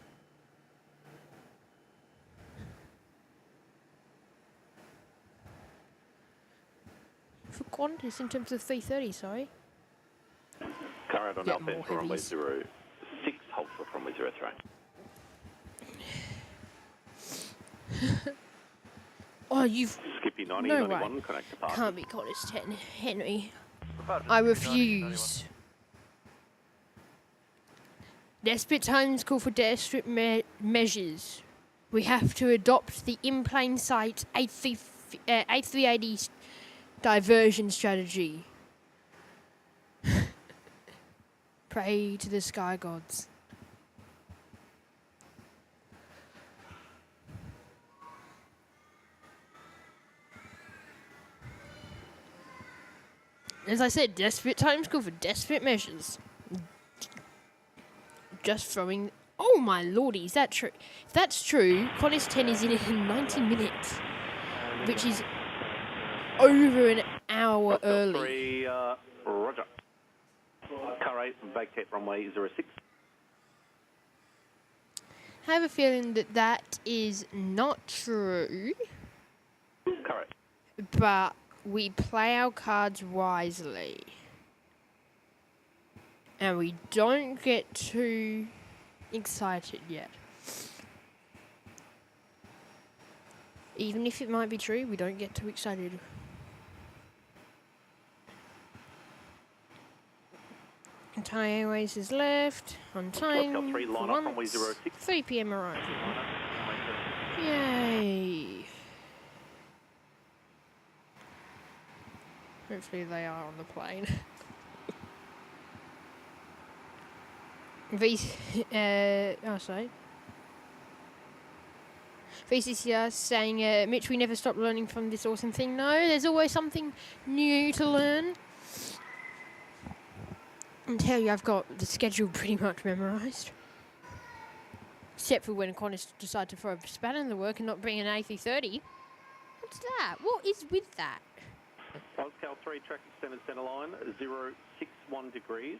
For Qantas in terms of 330, sorry. Current on Get Alpha more for runway heavies. 06, hold for runway 03. Oh, you've... Skippy No 9091, way. connect to park. Can't be Qantas 10, Henry. Departure I Skippy 9091. refuse. Desperate times call for desperate measures. We have to adopt the in plain sight A380 diversion strategy. Pray to the sky gods. As I said, desperate times call for desperate measures. Just throwing... Oh my lordy, is that true? If that's true, Qantas 10 is in 90 minutes. Which is over an hour early. 3, roger. Car 8, vacate runway 06. I have a feeling that that is not true, Correct. but we play our cards wisely. And we don't get too excited yet. Even if it might be true, we don't get too excited. Thai Airways is left on time. Hotel 3, line for up runway once. 06. 3 p.m. arrival. Yay! Hopefully they are on the plane. Sorry. VCCR saying, Mitch, we never stop learning from this awesome thing. No, there's always something new to learn. I tell you, I've got the schedule pretty much memorised. Except for when Qantas decide to throw a spanner in the work and not bring an A330. What's that? What is with that? Oscal 3, track extended centre line, 061 degrees,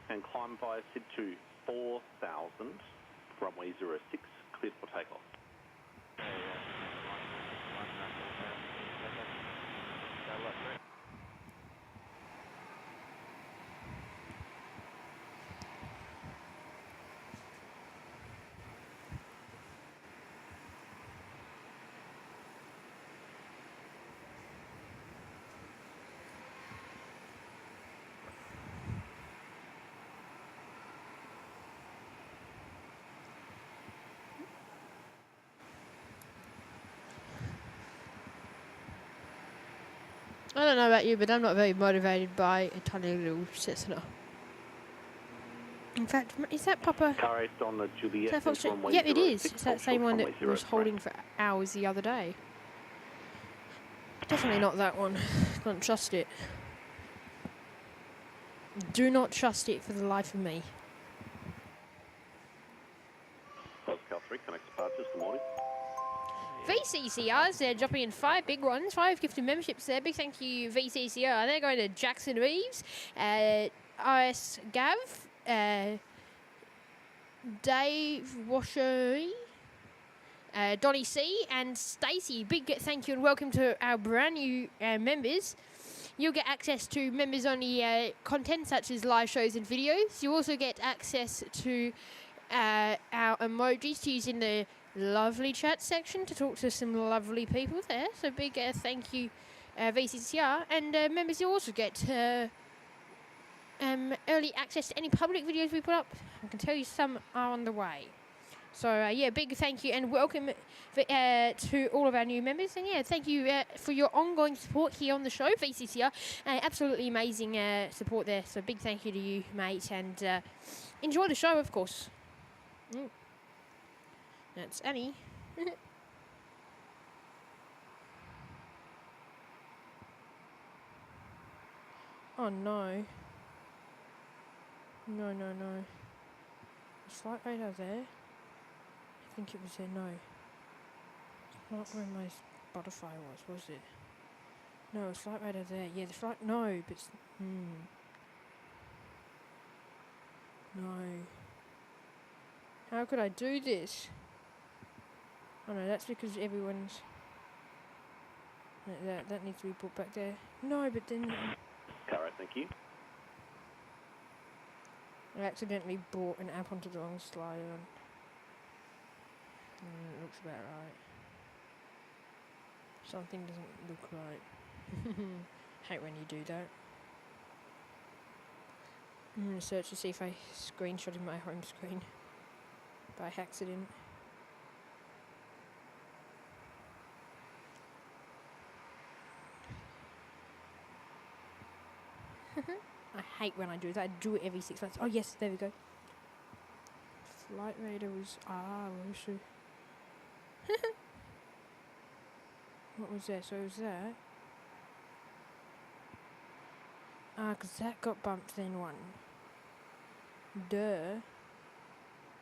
and climb via SID to 4,000, runway 06, cleared for takeoff. I don't know about you, but I'm not very motivated by a tiny little Cessna. In fact, is that Papa? Car 8 on the Is Juliet, that Fox? runway Yep, it 06, is. It's that hold same short one runway that was 03. holding for hours the other day. Definitely not that one. Can't trust it. Do not trust it for the life of me. Oscal 3, connect departures, good morning. VCCRs, they're dropping in 5 big ones, 5 gifted memberships there. Big thank you, VCCR. They're going to Jackson Reeves, RS Gav, Dave Washery, Donnie C, and Stacey. Big thank you and welcome to our brand new members. You'll get access to members-only content such as live shows and videos. You also get access to our emojis to use in the lovely chat section to talk to some lovely people there. So big thank you, VCCR. And members, you also get early access to any public videos we put up. I can tell you some are on the way. So yeah, big thank you and welcome to all of our new members. And yeah, thank you for your ongoing support here on the show, VCCR. Absolutely amazing support there. So big thank you to you, mate. And enjoy the show, of course. That's Annie. Oh no. No. Is flight radar there? I think it was there, no. It's not where my butterfly was it? No, it's flight radar there. Yeah, the flight, no, but no. How could I do this? Oh no, that's because everyone's... That needs to be put back there. No, but then... Car 8, thank you. I accidentally brought an app onto the wrong slider. It looks about right. Something doesn't look right. Hate when you do that. I'm going to search to see if I screenshotted my home screen by accident. I hate when I do that. I do it every 6 months. Oh yes, there we go. Flight radar was... where is she? What was that? So it was that. Because that got bumped then one. Duh.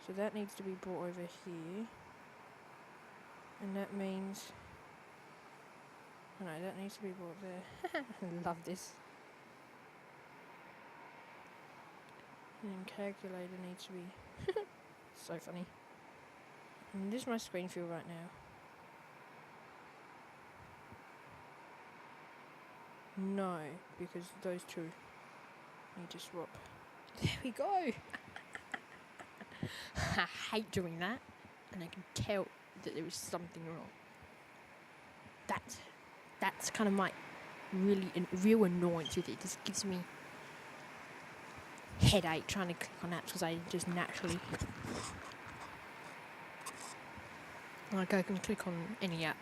So that needs to be brought over here. And that means... Oh no, that needs to be brought there. I love this. And then calculator needs to be... So funny. And this is my screen feel right now. No, because those two need to swap. There we go! I hate doing that, and I can tell that there is something wrong. That's kind of my real annoyance with it. It just gives me headache trying to click on apps because I just naturally... Like I can click on any app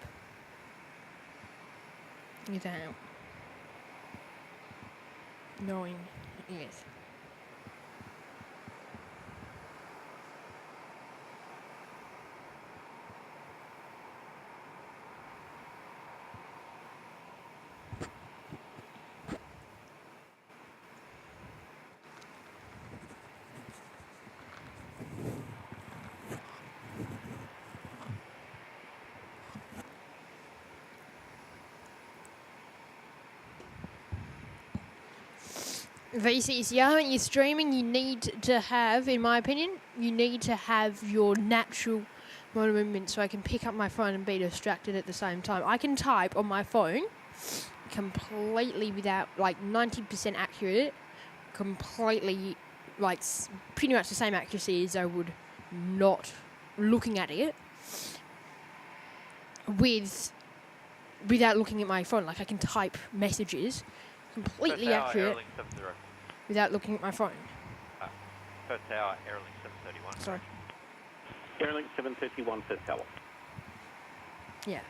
without knowing it is. VCs, yeah, when you're streaming, you need to have, in my opinion, you need to have your natural motor movement so I can pick up my phone and be distracted at the same time. I can type on my phone completely without, like, 90% accurate, completely, like, pretty much the same accuracy as I would not looking at it without looking at my phone. Like, I can type messages completely accurate without looking at my phone. Perth Tower, Airlink 731. Sorry. Airlink 731 Perth Tower. Yeah.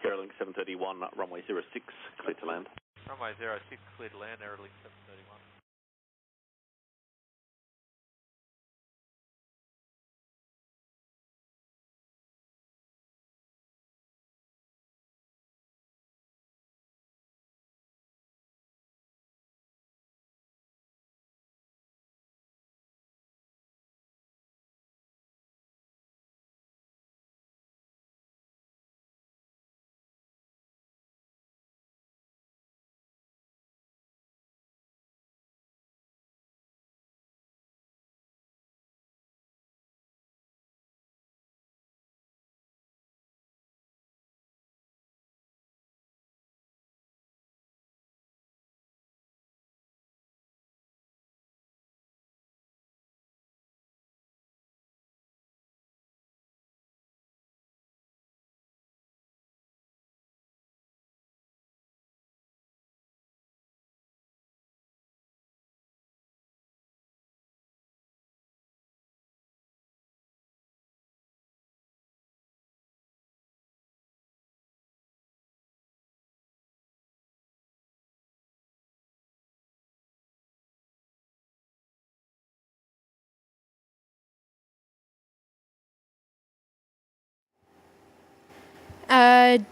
Airlink 731, runway 06, clear to land. Runway 06, clear to land, Airlink 731.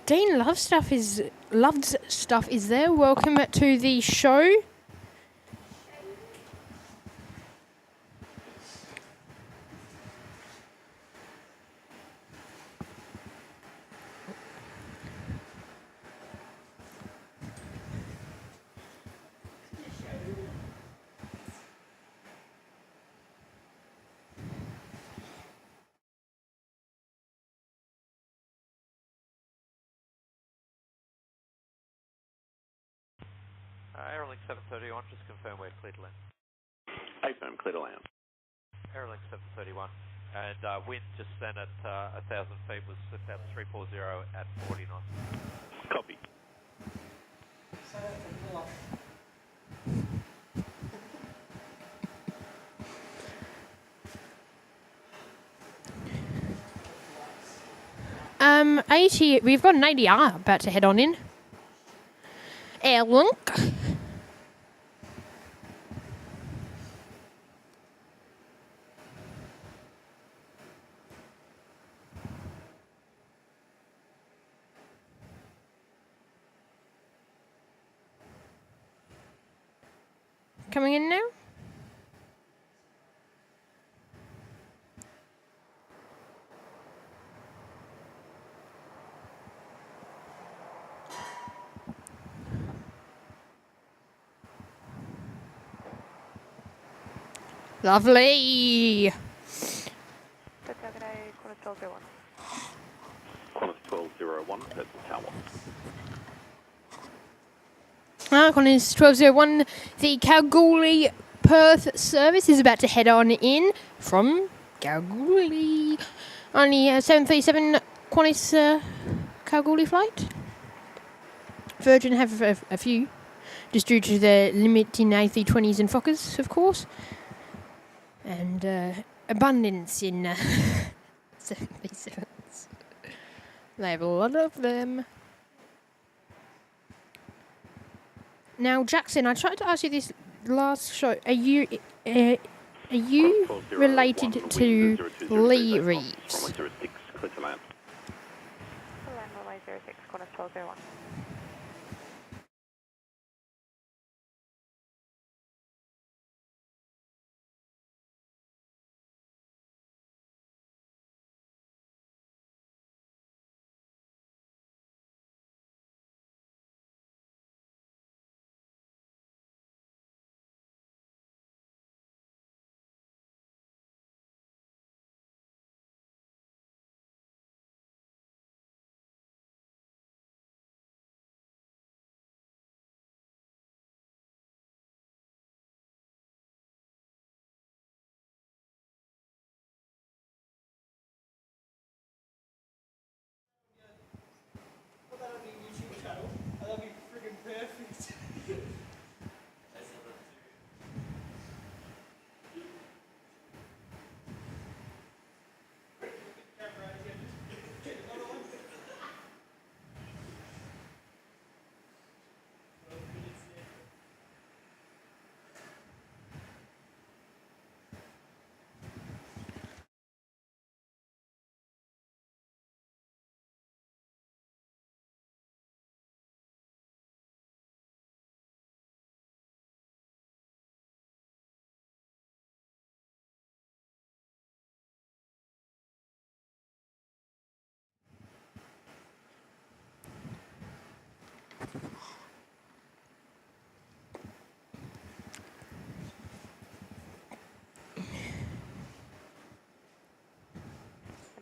Dean Love's stuff is there. Welcome to the show. Airlink 731, just confirm we're clear to land. Affirm, clear to land. Airlink 731. And wind just then at 1,000 feet was about 340 at 40 knots. Copy. We've got an ADR about to head on in. Airlink. coming in now. Lovely. Qantas 1201, that's the tower. Qantas 1201, the Kalgoorlie Perth service is about to head on in from Kalgoorlie on the 737 Qantas Kalgoorlie flight. Virgin have a few, just due to the limit in A320s and Fokkers, of course, and abundance in 737s. They have a lot of them. Now, Jackson, I tried to ask you this last show. Are you related to Lee Reeves? Runway 06, clear to land. Runway 06, Qantas 1201.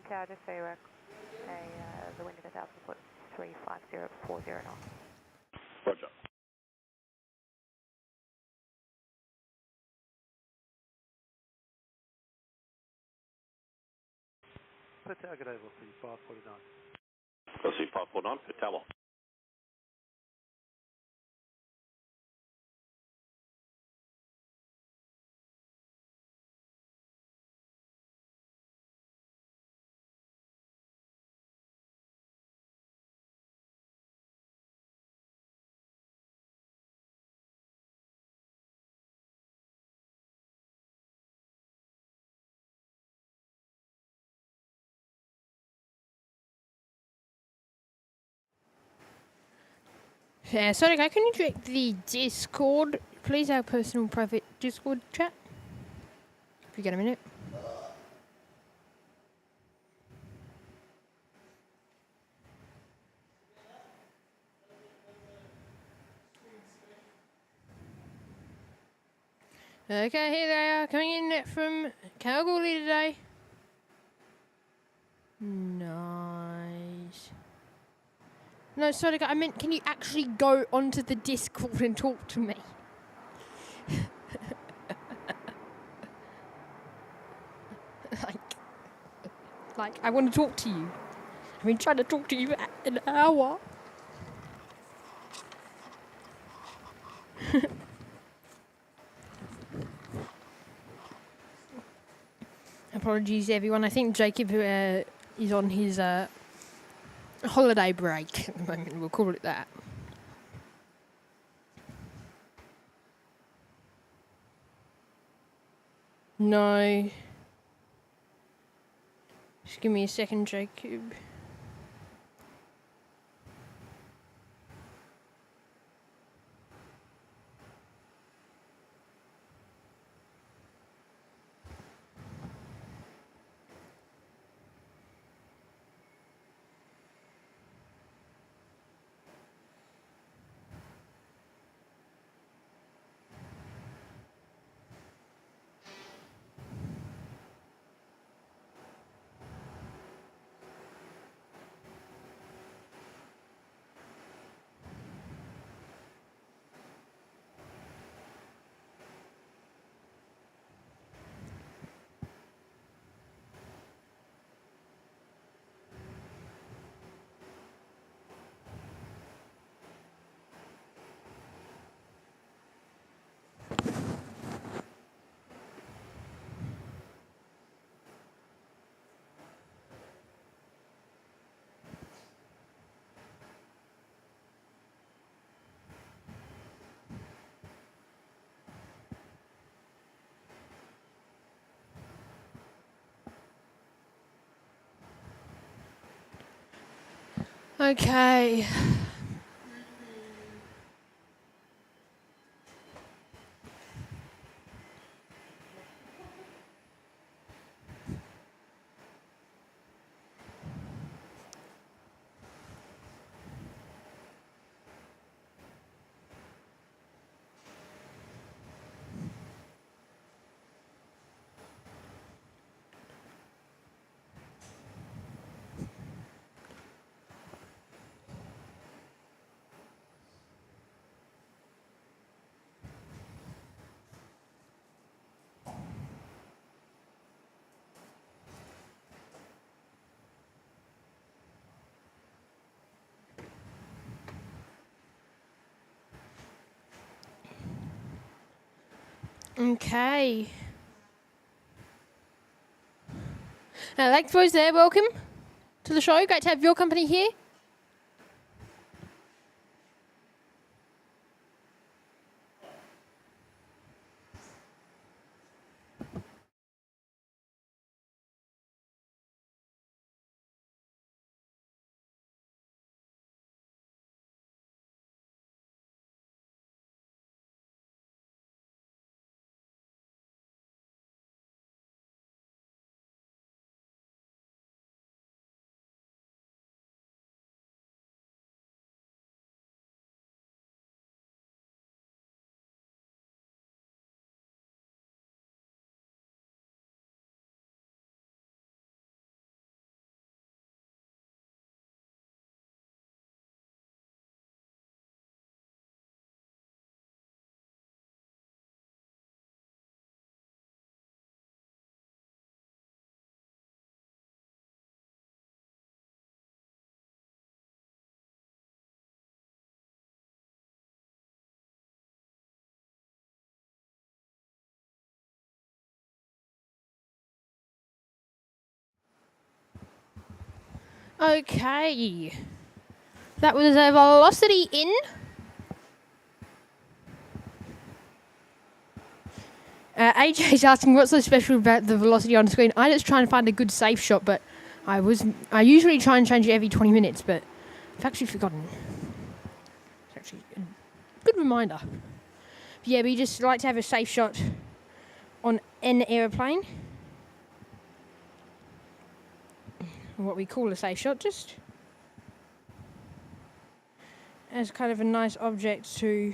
Tower, just so you work, the wind at 1,000 foot, 35040 knots. Roger. The target over for 549. I'll see 549 per tower. Yeah, sorry, guy, can you check the Discord, please, our personal private Discord chat? If you get a minute. Okay, here they are, coming in from Kalgoorlie today. Nice. No, sorry, I meant, can you actually go onto the Discord and talk to me? like, I want to talk to you. I've been trying to talk to you for an hour. Apologies, everyone. I think Jacob is on his holiday break at the moment. We'll call it that. No. Just give me a second, Jacob. Okay. Okay. Thanks, boys. There. Welcome to the show. Great to have your company here. Okay. That was a velocity in. AJ's asking what's so special about the velocity on screen. I just try and find a good safe shot, but I usually try and change it every 20 minutes, but I've actually forgotten. It's actually a good reminder. Yeah, we just like to have a safe shot on an aeroplane. What we call a safe shot, just as kind of a nice object to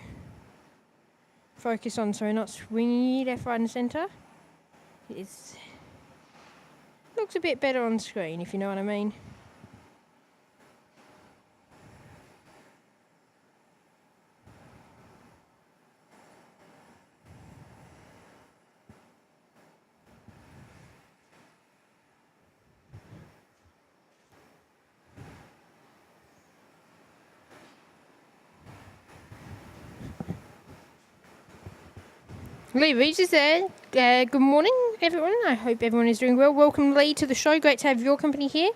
focus on, so we're not swinging left, right and centre. It looks a bit better on screen, if you know what I mean. Lee Reach is there. Good morning, everyone. I hope everyone is doing well. Welcome, Lee, to the show. Great to have your company here.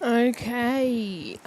Okay.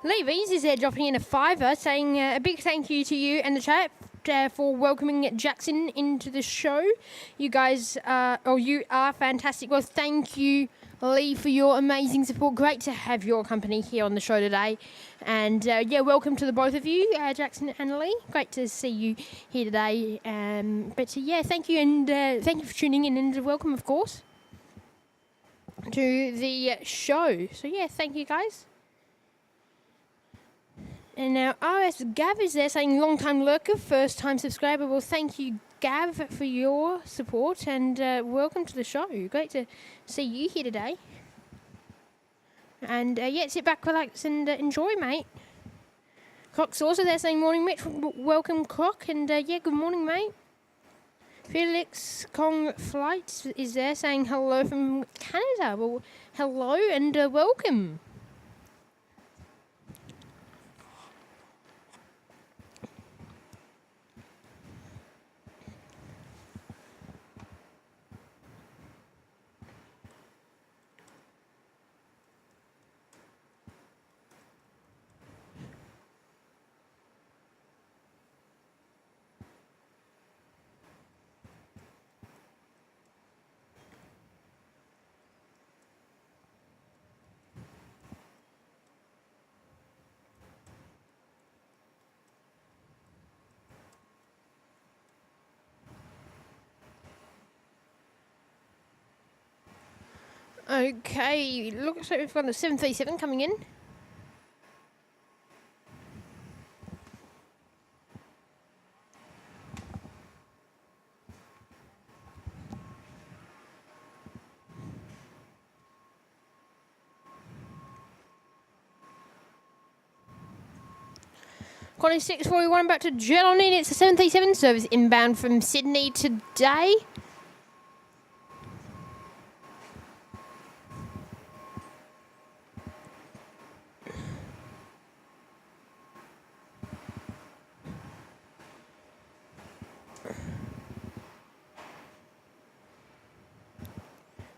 Lee Beans is there dropping in a $5, saying a big thank you to you and the chat for welcoming Jackson into the show. You guys, you are fantastic. Well, thank you, Lee, for your amazing support. Great to have your company here on the show today. And welcome to the both of you, Jackson and Lee. Great to see you here today. Thank you, and thank you for tuning in, and welcome, of course, to the show. So, thank you, guys. And now RS Gav is there saying long-time lurker, first-time subscriber. Well, thank you, Gav, for your support, and welcome to the show. Great to see you here today. And sit back, relax, and enjoy, mate. Croc's also there saying morning, Mitch. Welcome, Croc, and good morning, mate. Felix Kong Flight is there saying hello from Canada. Well, hello and welcome. Okay, looks like we've got the 737 coming in. Quality 641 back to jet on in. It's a 737 service inbound from Sydney today.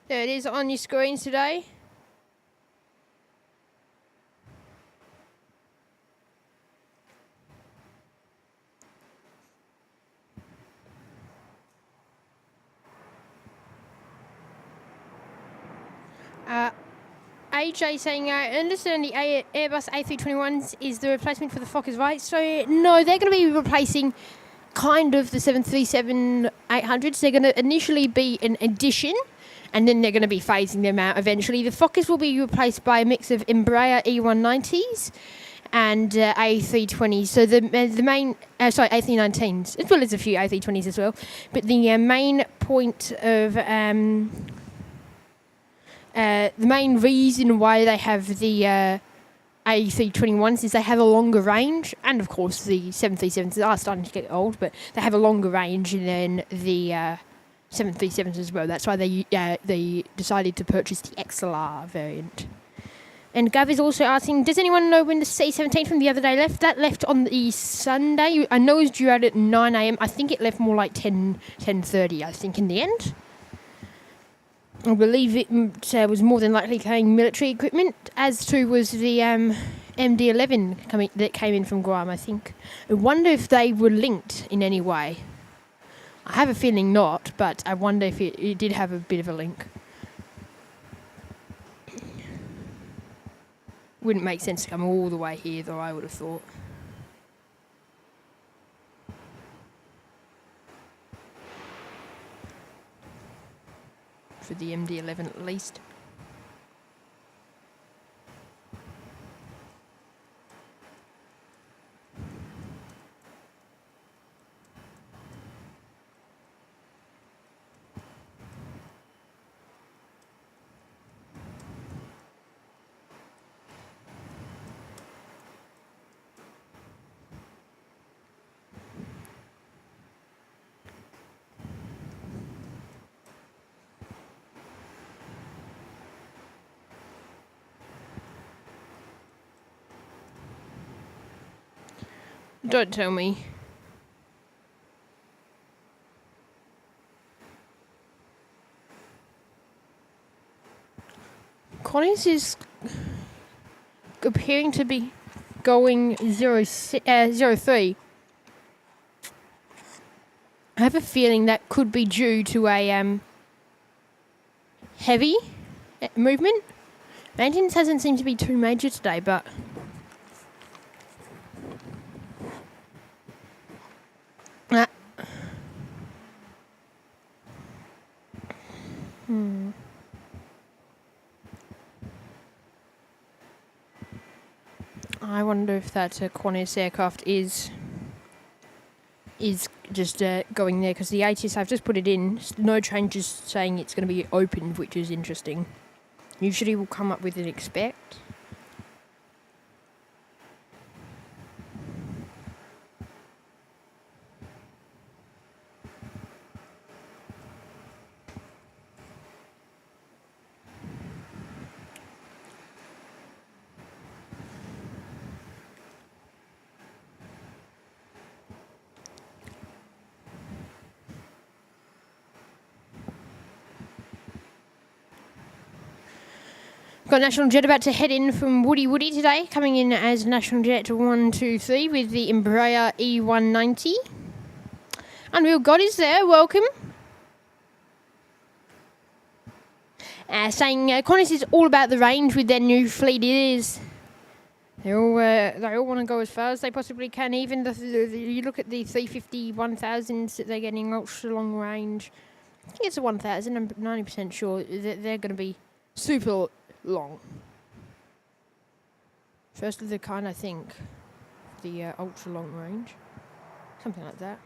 There it is on your screens today. AJ saying, I understand the Airbus A321s is the replacement for the Fokkers, right? So, no, they're going to be replacing kind of the 737-800s. They're going to initially be an addition, and then they're going to be phasing them out eventually. The Fokkers will be replaced by a mix of Embraer E190s and A320s. So the main, A319s, as well as a few A320s as well. But the main point of the main reason why they have the A321s is they have a longer range, and of course the 737s are starting to get old, but they have a longer range than the 737s as well. That's why they decided to purchase the XLR variant. And Gav is also asking, does anyone know when the C-17 from the other day left? That left on the Sunday. I know it was due out at 9 a.m. I think it left more like 10:30, I think, in the end. I believe it was more than likely carrying military equipment, as too was the MD-11 that came in from Guam, I think. I wonder if they were linked in any way. I have a feeling not, but I wonder if it did have a bit of a link. Wouldn't make sense to come all the way here, though, I would have thought. For the MD-11 at least. Don't tell me. Collins is appearing to be going 03. I have a feeling that could be due to a heavy movement. Maintenance hasn't seemed to be too major today, but I wonder if that Qantas aircraft is just going there, because the ATS, I've just put it in, no changes saying it's going to be opened, which is interesting. Usually we'll come up with an expect. Got National Jet about to head in from Woody today, coming in as National Jet 123 with the Embraer E190. Unreal God is there, welcome. Saying Qantas is all about the range with their new fleet. It is. They all want to go as far as they possibly can. Even you look at the 350 1000s that they're getting ultra long range. I think it's a 1000. I'm 90% sure that they're going to be super long. First of the kind, I think. The ultra long range. Something like that.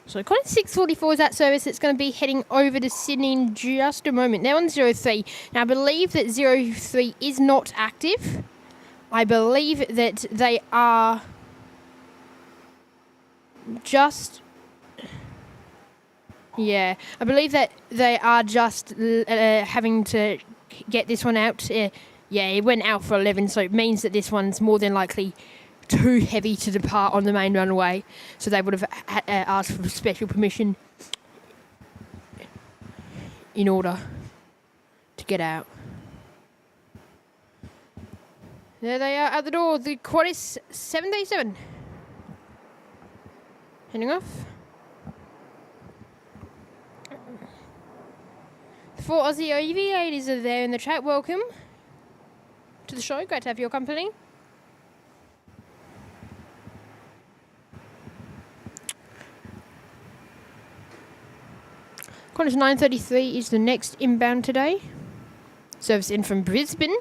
So Qantas 644 is that service that's going to be heading over to Sydney in just a moment. They're on 03. Now I believe that 03 is not active. I believe that they are just... Yeah, I believe that they are just having to get this one out. Yeah, it went out for 11, so it means that this one's more than likely too heavy to depart on the main runway, so they would have asked for special permission in order to get out. There they are at the door, the Qantas 737. Heading off. 4 Aussie aviators are there in the chat, welcome to the show, great to have your company. Qantas 933 is the next inbound today. Service in from Brisbane.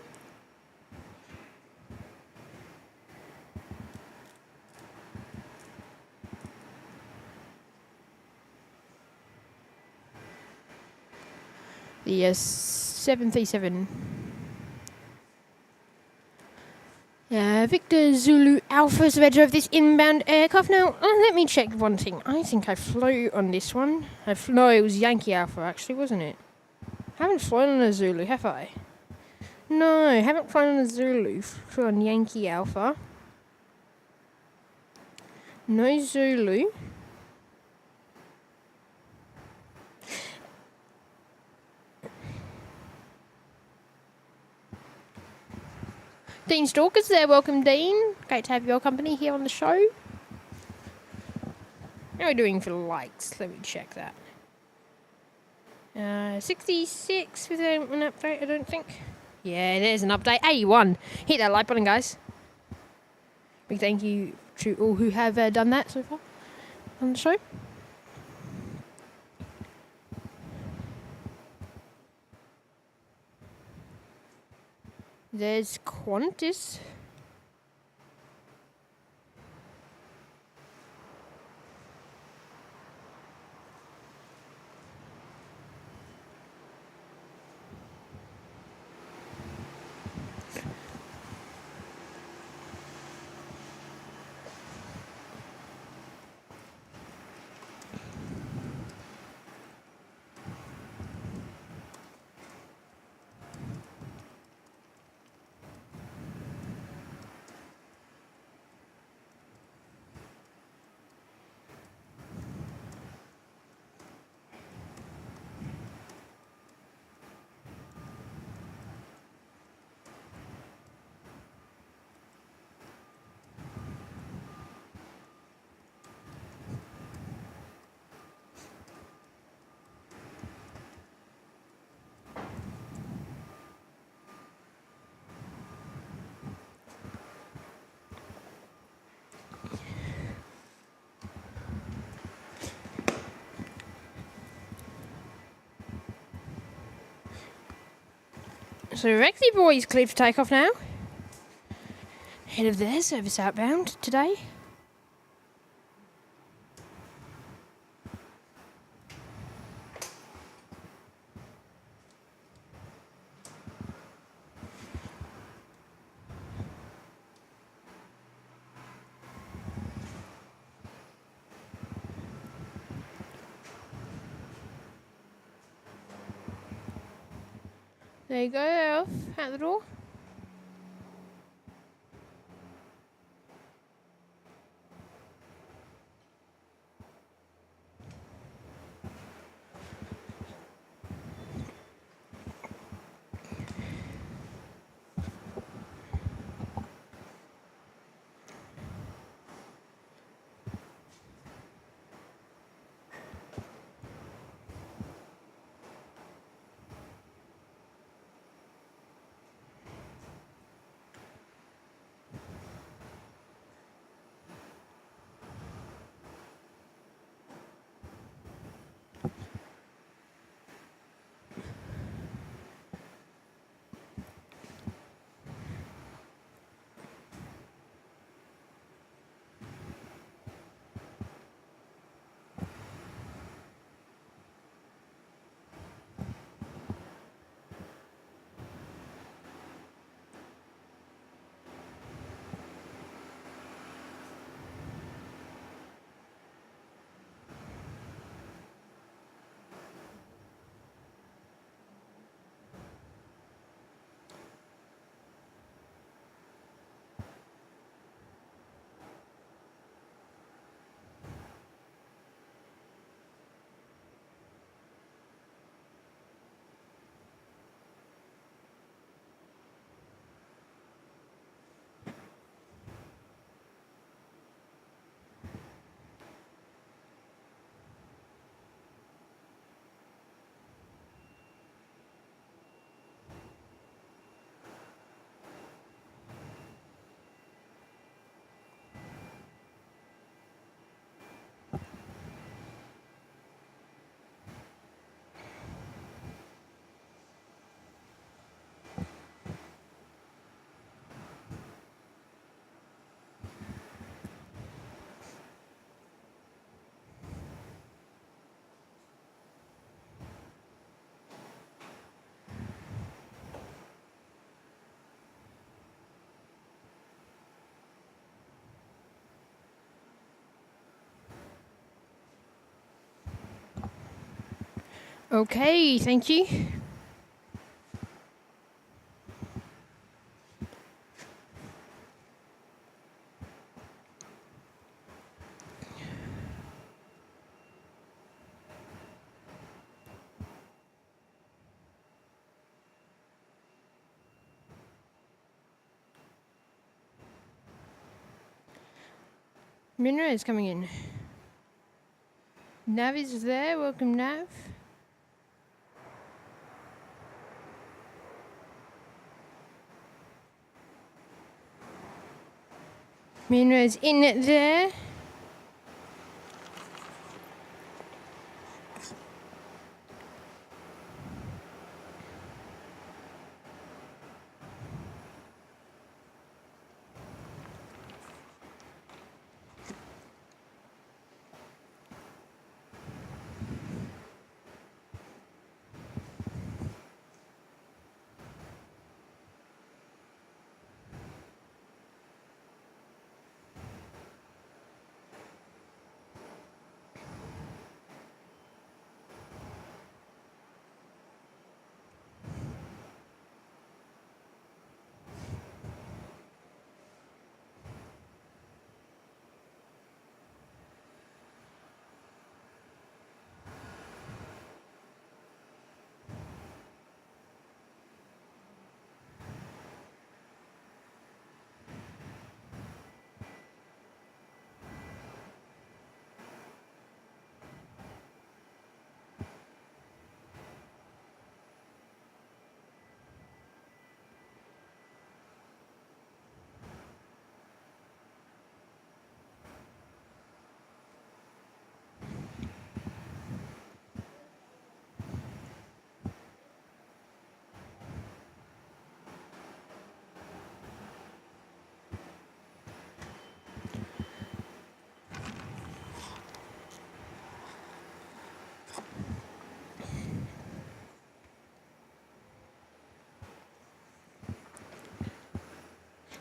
The 737. Victor Zulu Alpha is the edge of this inbound aircraft. Now, let me check one thing. I think I flew on this one. No, it was Yankee Alpha, actually, wasn't it? I haven't flown on a Zulu, have I? No, I haven't flown on a Zulu. Flew on Yankee Alpha. No Zulu. Dean Stalker's there, welcome Dean. Great to have your company here on the show. How are we doing for likes? Let me check that. 66 without an update, I don't think. Yeah, there's an update. 81. Hit that like button, guys. Big thank you to all who have done that so far on the show. There's Qantas. So Rexy boys cleared for takeoff now. Head of their service outbound today. There you go, they're off out the door. Okay, thank you. Minra is coming in. Nav is there. Welcome, Nav. Minra is in it there.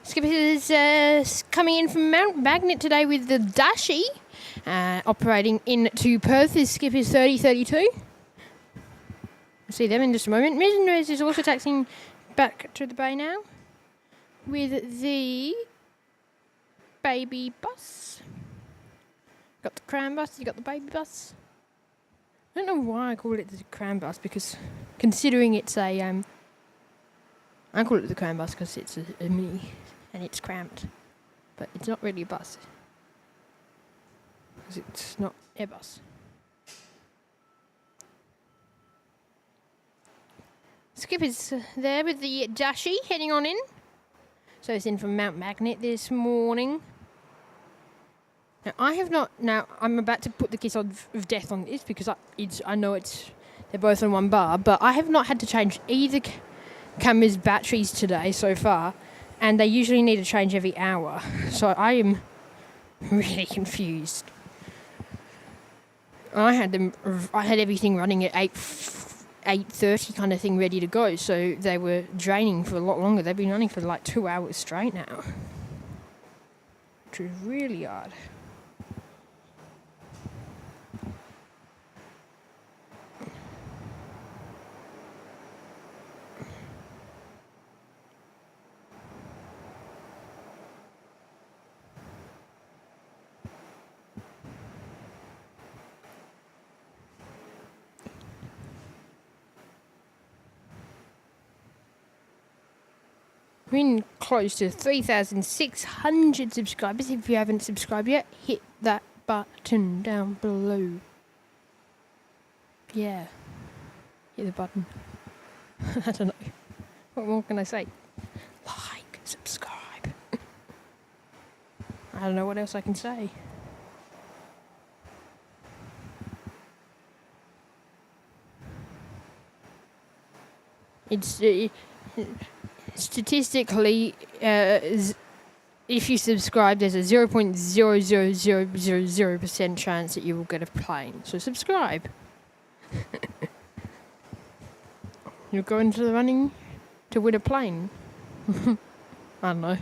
Skipper is coming in from Mount Magnet today with the Dashi. Operating into Perth is Skipper 3032. We'll see them in just a moment. Missionaries is also taxiing back to the bay now with the baby bus. Got the cram bus, you got the baby bus. I don't know why I call it the cram bus, because considering it's a I call it the cram bus because it's a mini and it's cramped, but it's not really a bus because it's not Airbus. Skip is there with the Dashi heading on in. So it's in from Mount Magnet this morning. Now I have not. Now I'm about to put the kiss of death on this because I know they're both on one bar, but I have not had to change either camera's batteries today so far, and they usually need to change every hour. So I am really confused. I had everything running at 8:30 kind of thing ready to go, so they were draining for a lot longer. They've been running for like 2 hours straight now, which is really odd. We're in close to 3,600 subscribers. If you haven't subscribed yet, hit that button down below. Yeah. Hit the button. I don't know. What more can I say? Like, subscribe. I don't know what else I can say. It's... statistically, if you subscribe, there's a 0.00000% chance that you will get a plane. So subscribe. You'll go into the running to win a plane. I don't know.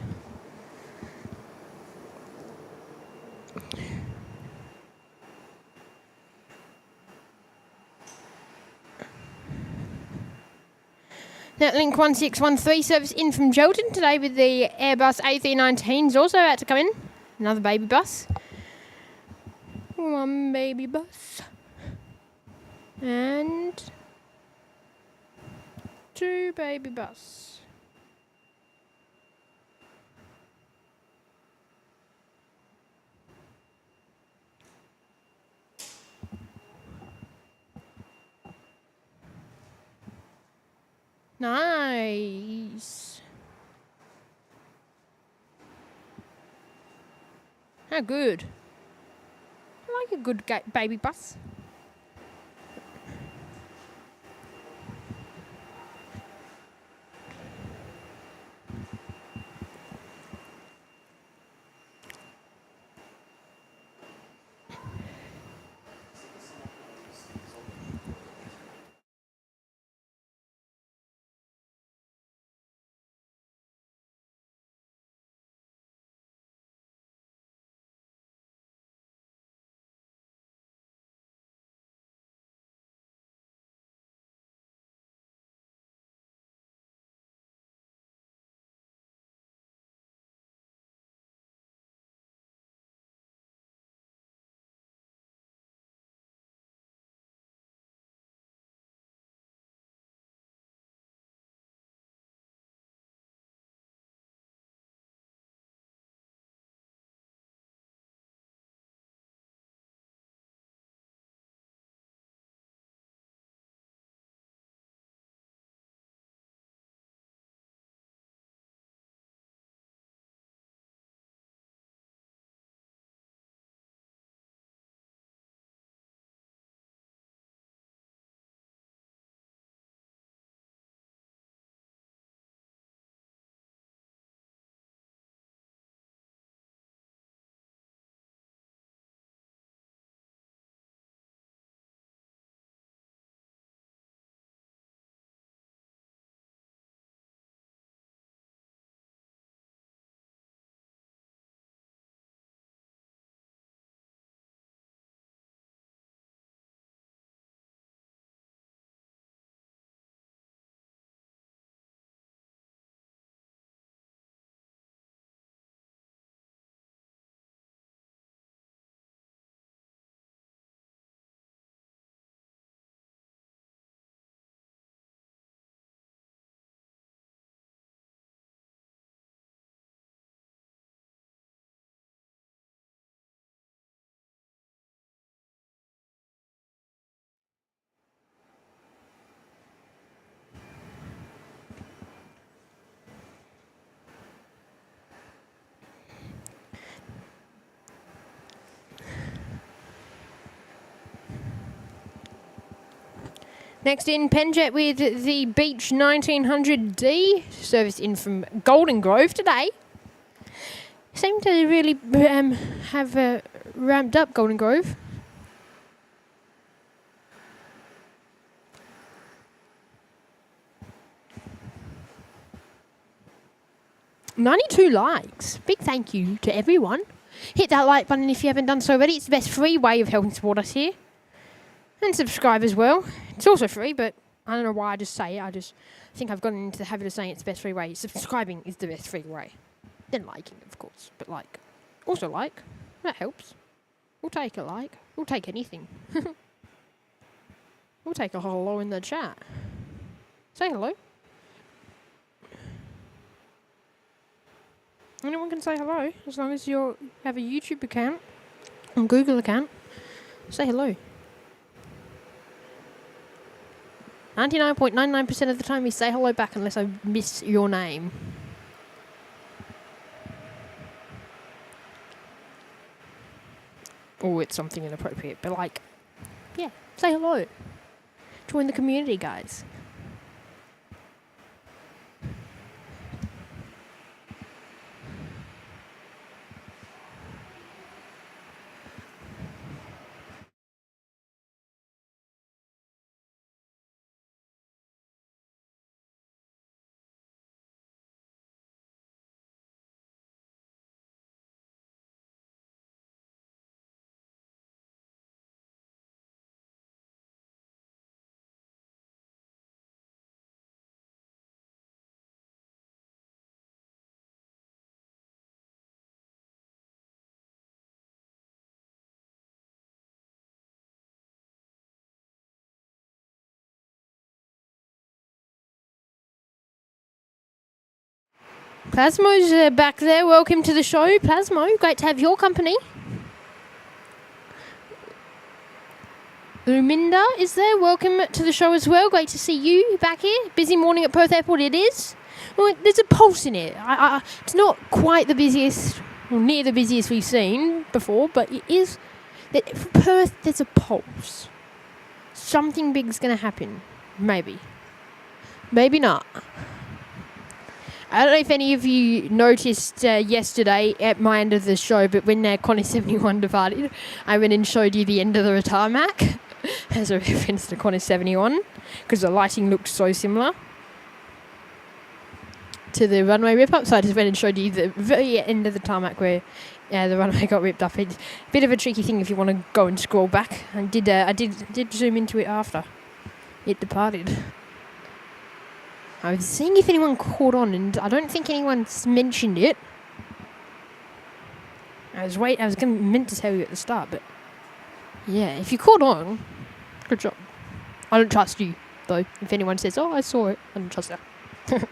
That Link 1613 service in from Gelton today with the Airbus A319s also about to come in. Another baby bus. One baby bus. And 2 baby bus. Nice. How good. I like a good baby bus. Next in, Penjet with the Beach 1900D, serviced in from Golden Grove today. Seem to really have ramped up Golden Grove. $92 likes. Big thank you to everyone. Hit that like button if you haven't done so already. It's the best free way of helping support us here. And subscribe as well. It's also free, but I don't know why I just say it. I just think I've gotten into the habit of saying it's the best free way. Subscribing is the best free way. Then liking, of course. But like. Also like. That helps. We'll take a like. We'll take anything. We'll take a hello in the chat. Say hello. Anyone can say hello, as long as you have a YouTube account, and Google account. Say hello. 99.99% of the time we say hello back unless I miss your name. Or it's something inappropriate, but like, yeah, say hello. Join the community, guys. Plasmo's back there. Welcome to the show, Plasmo. Great to have your company. Luminda is there. Welcome to the show as well. Great to see you back here. Busy morning at Perth Airport it is. Well, there's a pulse in it. It's not quite the busiest, or near the busiest we've seen before, but it is. For Perth, there's a pulse. Something big's going to happen. Maybe. Maybe not. I don't know if any of you noticed yesterday at my end of the show, but when Connie 71 departed, I went and showed you the end of the tarmac as a reference to Connie 71, because the lighting looked so similar to the runway rip-up. So I just went and showed you the very end of the tarmac where the runway got ripped up. It's a bit of a tricky thing if you want to go and scroll back. I did zoom into it after it departed. I was seeing if anyone caught on, and I don't think anyone's mentioned it. I was meant to tell you at the start, but yeah, if you caught on, good job. I don't trust you, though. If anyone says, "Oh, I saw it," I don't trust that.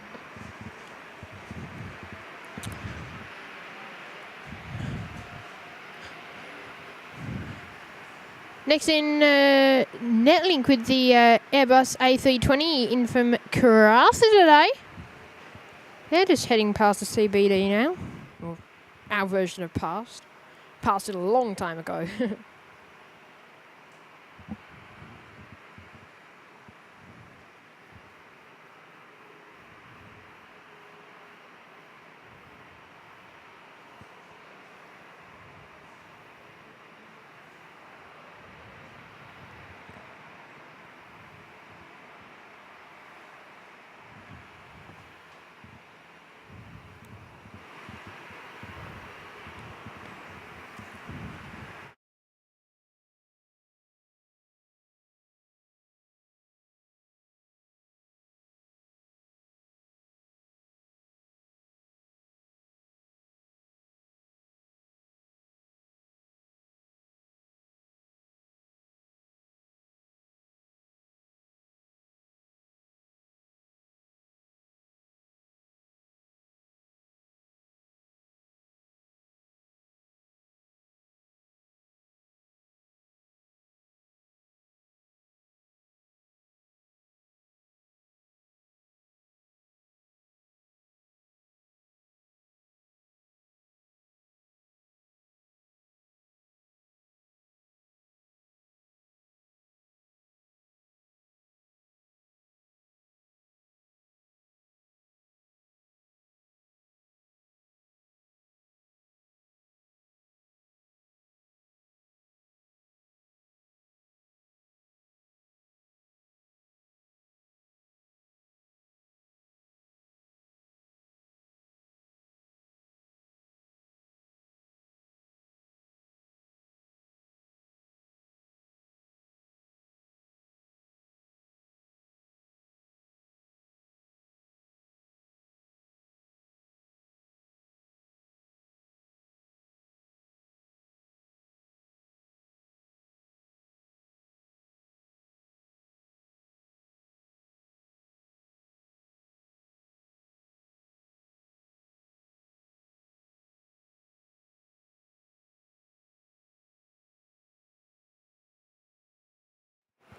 Next in, Netlink with the Airbus A320 in from Karratha today. They're just heading past the CBD now. Well, our version of past. Passed it a long time ago.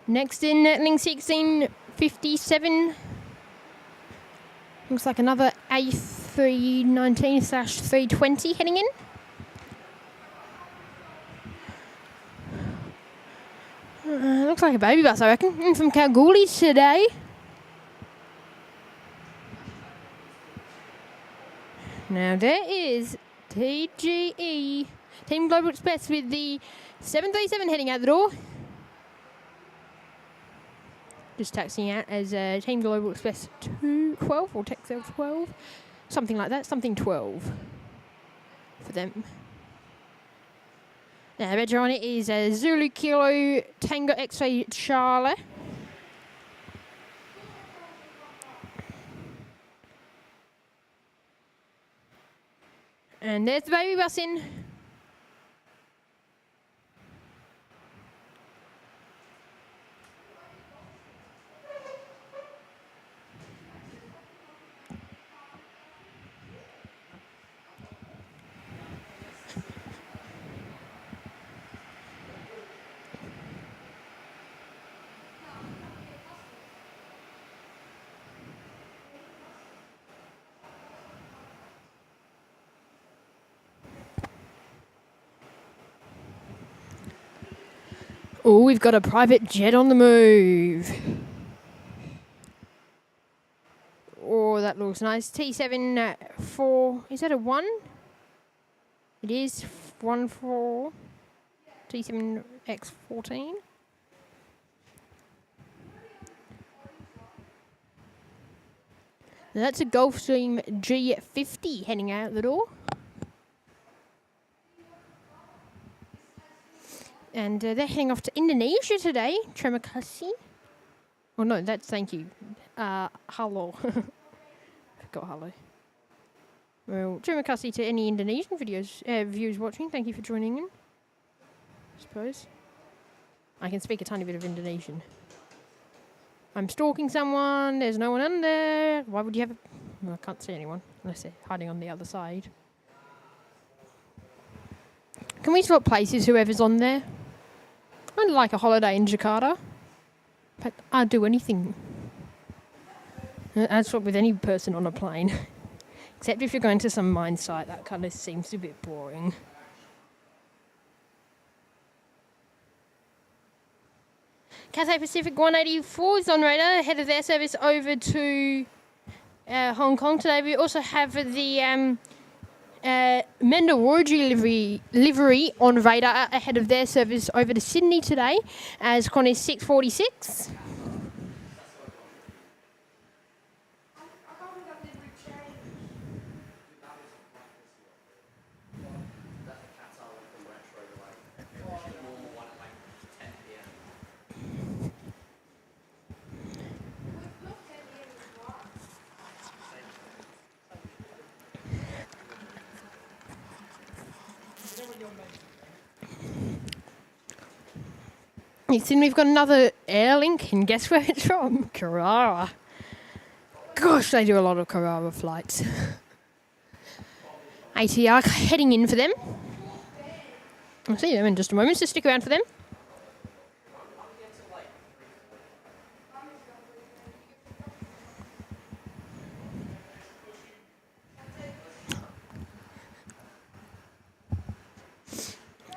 Next in, Link 1657. Looks like another A319/320 heading in. Looks like a baby bus, I reckon. In from Kalgoorlie today. Now there is TGE, Team Global Express, with the 737 heading out the door. Just taxiing out as Team Global Express 212 or Texel 12, something like that, something 12 for them. Now the badge on it is Zulu Kilo Tango X-Ray Charlie. And there's the baby bus in. Oh, we've got a private jet on the move. Oh, that looks nice. T74, is that a 1? It is 14. T7X14. Now that's a Gulfstream G50 heading out the door. And they're heading off to Indonesia today. Terima kasih. Oh no, that's thank you. Hello. Forgot hello. Well, terima kasih to any Indonesian viewers watching. Thank you for joining in. I suppose. I can speak a tiny bit of Indonesian. I'm stalking someone. There's no one under. Why would you have a... Well, I can't see anyone unless they're hiding on the other side. Can we swap places, whoever's on there? I'd like a holiday in Jakarta. But I'd do anything. I'd swap with any person on a plane. Except if you're going to some mine site, that kind of seems a bit boring. Cathay Pacific 184 is on radar, ahead of their service over to Hong Kong today. We also have the Mendawarji livery on radar ahead of their service over to Sydney today, as con is 646. Then we've got another Airlink, and guess where it's from? Carrara. Gosh, they do a lot of Carrara flights. ATR heading in for them. I'll see them in just a moment, so stick around for them.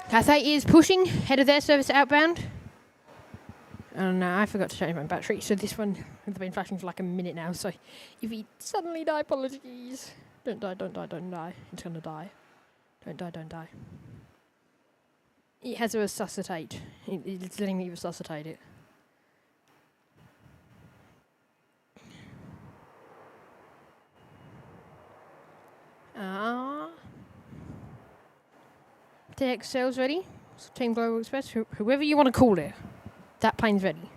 Cathay is pushing, head of their service outbound. Oh no, I forgot to change my battery, so this one has been flashing for like a minute now, so if we suddenly die, apologies. Don't die, don't die, don't die. It's gonna die. Don't die, don't die. It has to resuscitate. It's letting me resuscitate it. TXL's ready. So Team Global Express, whoever you want to call it. That plane's ready.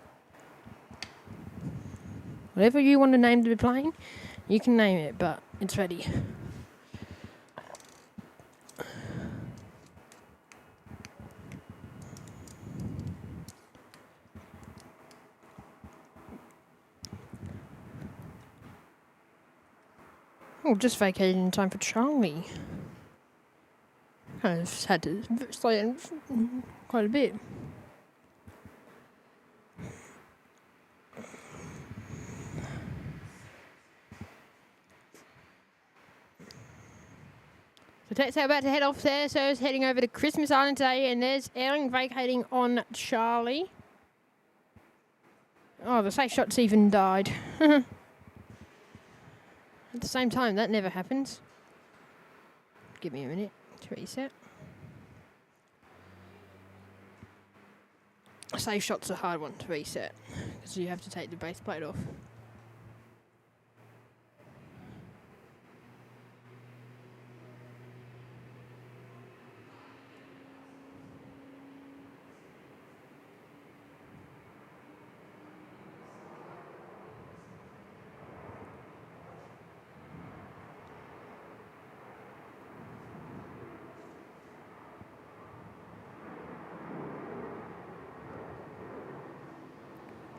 Whatever you want to name the plane, you can name it, but it's ready. Oh, just vacated in time for Charlie. I've had to slow down quite a bit. That's about to head off there, so it's heading over to Christmas Island today, and there's airing vacating on Charlie. Oh, the safe shot's even died. At the same time, that never happens. Give me a minute to reset. Safe shot's a hard one to reset, because you have to take the base plate off.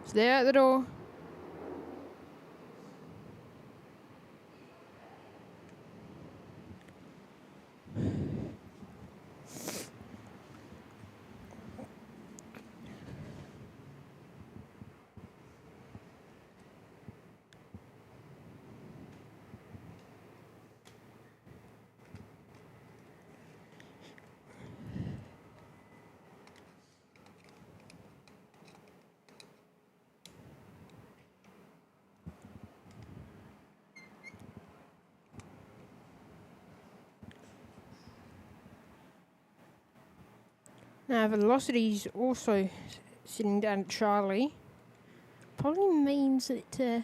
It's there at the door. Now, velocity's also sitting down at Charlie. Probably means that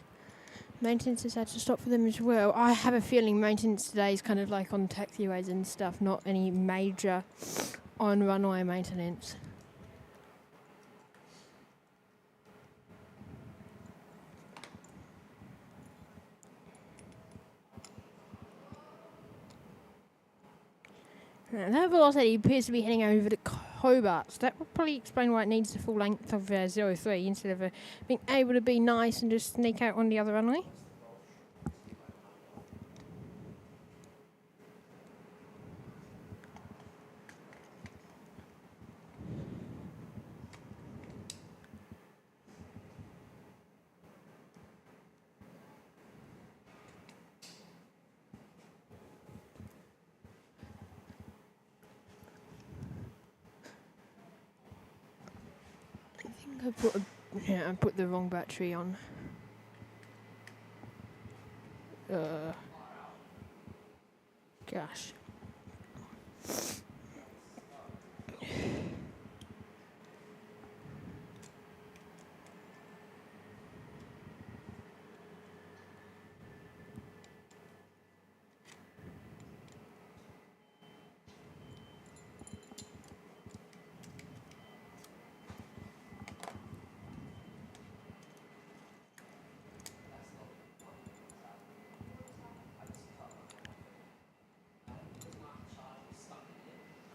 maintenance has had to stop for them as well. I have a feeling maintenance today is kind of like on taxiways and stuff, not any major on-runway maintenance. Now, that velocity appears to be heading over to Hobart, so that will probably explain why it needs the full length of 03 instead of being able to be nice and just sneak out on the other runway. I put the wrong battery on. Gosh.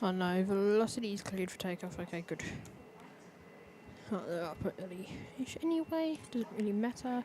Oh no, velocity is cleared for takeoff. Okay, good. Oh, they're up early-ish anyway. Doesn't really matter.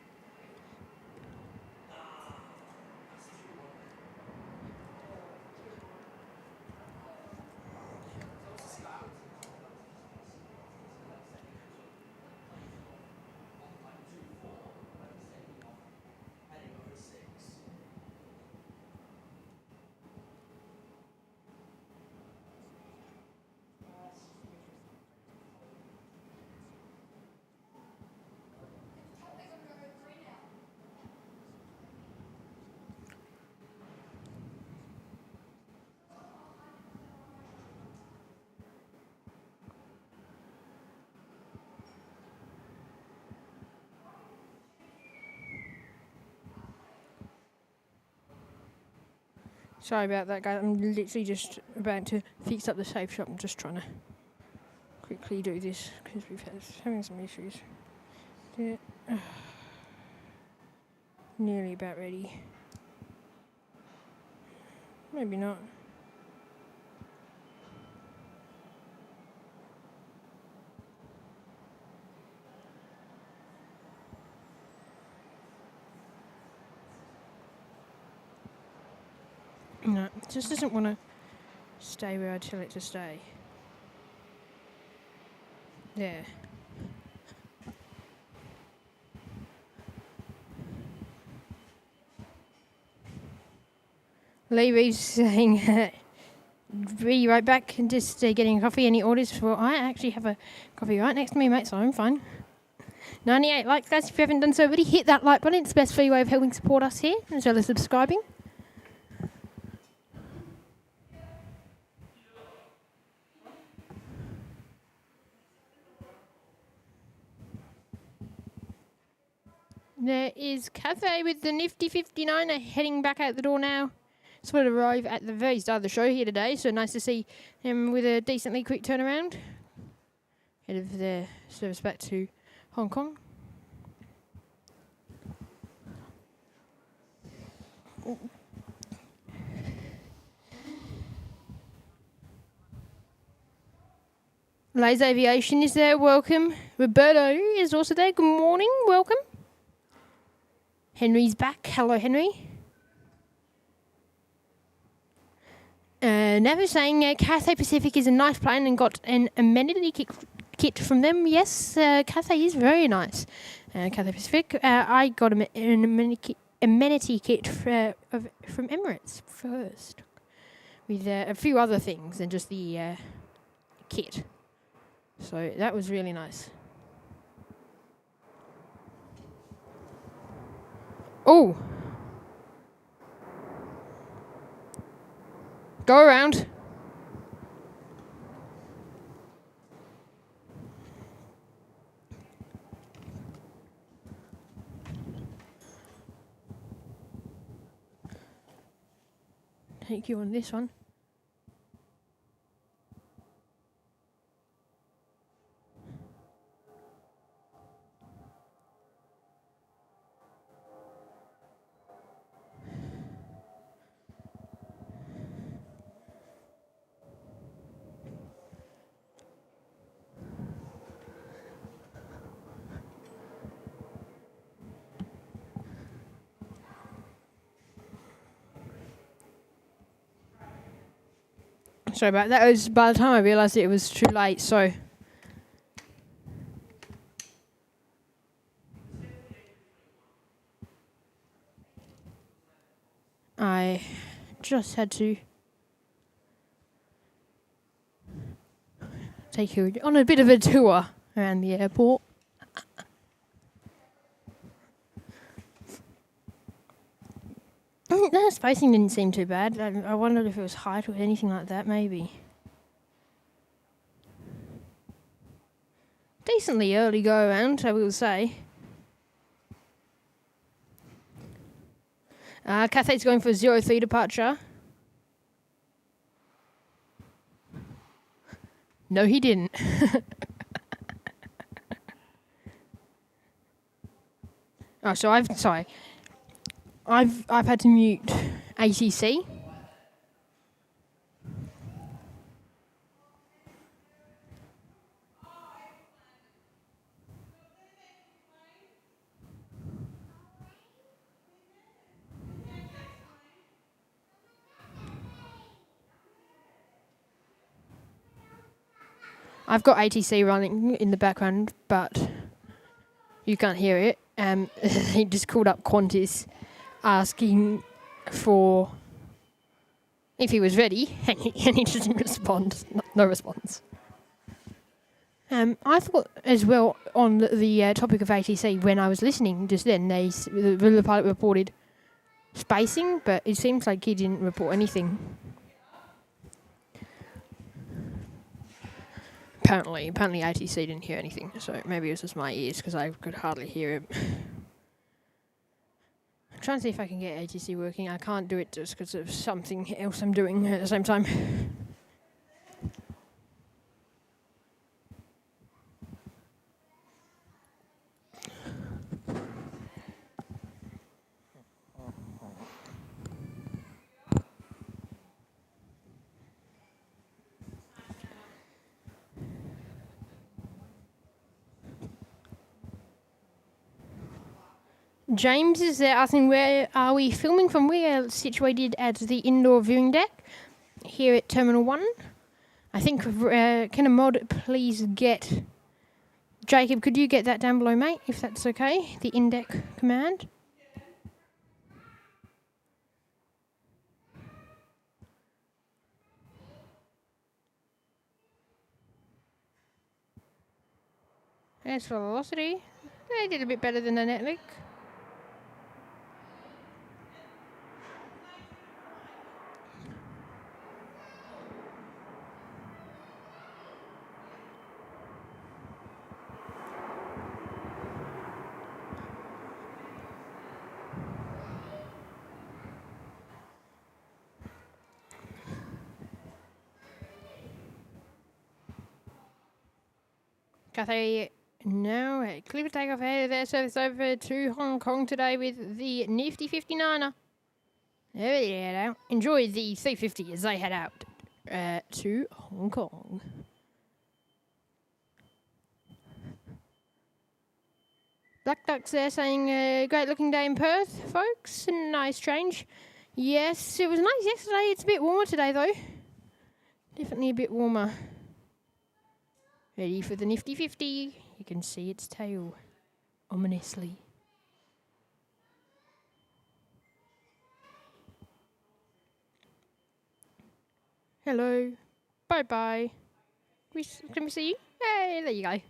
Sorry about that, guys. I'm literally just about to fix up the safe shop. I'm just trying to quickly do this because we've having some issues. Yeah. Nearly about ready. Maybe not. No, it just doesn't want to stay where I tell it to stay. There. Levy's saying be right back and just getting a coffee. Any orders for... I actually have a coffee right next to me, mate, so I'm fine. 98 likes, guys. If you haven't done so already, hit that like button. It's the best free way of helping support us here, as well as subscribing. There is Cathay with the nifty 59er heading back out the door now. Sort of arrive at the very start of the show here today, so nice to see him with a decently quick turnaround. Head of the service back to Hong Kong. Lays Aviation is there, welcome. Roberto is also there, good morning, welcome. Henry's back, hello Henry. Never saying Cathay Pacific is a nice plane and got an amenity kit from them. Yes, Cathay is very nice. Cathay Pacific, I got an amenity kit from Emirates first. With a few other things than just the kit. So that was really nice. Oh! Go around. Take you on this one. Sorry about that. It was by the time I realised it was too late, so I just had to take you on a bit of a tour around the airport. The spacing didn't seem too bad. I wondered if it was height or anything like that, maybe. Decently early go around, I will say. Cathay's going for a 03 departure. No, he didn't. Oh, so I've had to mute ATC. I've got ATC running in the background, but you can't hear it. He just called up Qantas asking for if he was ready, and he didn't respond. No response. I thought as well on the topic of ATC, when I was listening just then, the pilot reported spacing, but it seems like he didn't report anything. Apparently ATC didn't hear anything, so maybe it was just my ears because I could hardly hear it. I'm trying to see if I can get ATC working. I can't do it just because of something else I'm doing at the same time. James is there asking where are we filming from. We are situated at the indoor viewing deck here at Terminal 1. I think, can a mod please get... Jacob, could you get that down below, mate, if that's okay? The in-deck command. As for velocity, they did a bit better than the Netlink. Cathay now clear for takeoff ahead of their service over to Hong Kong today with the nifty 59er. There they head out. Enjoy the 350 as they head out to Hong Kong. Black Duck's there saying, great looking day in Perth, folks. Nice change. Yes, it was nice yesterday. It's a bit warmer today, though. Definitely a bit warmer. Ready for the nifty 50. You can see its tail ominously. Hello. Bye-bye. Can we see you? Hey, there you go.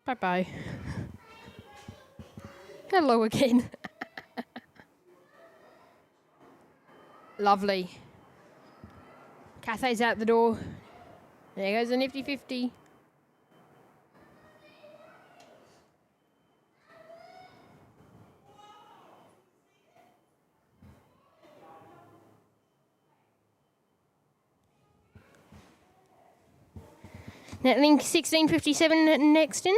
Bye-bye. Hello again. Lovely. Cathay's out the door. There goes the nifty 50. Netlink 1657 next in.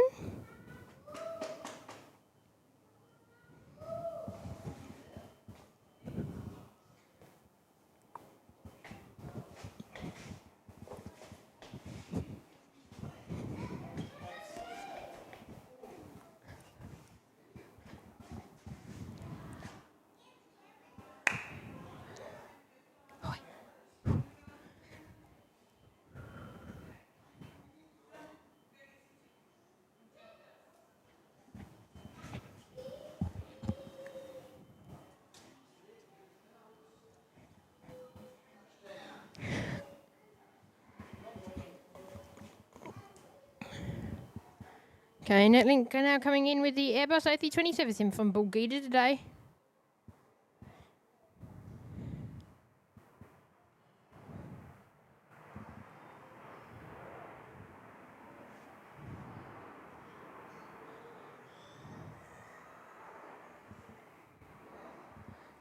Okay, Netlink are now coming in with the Airbus A320 in from Bulgaria today.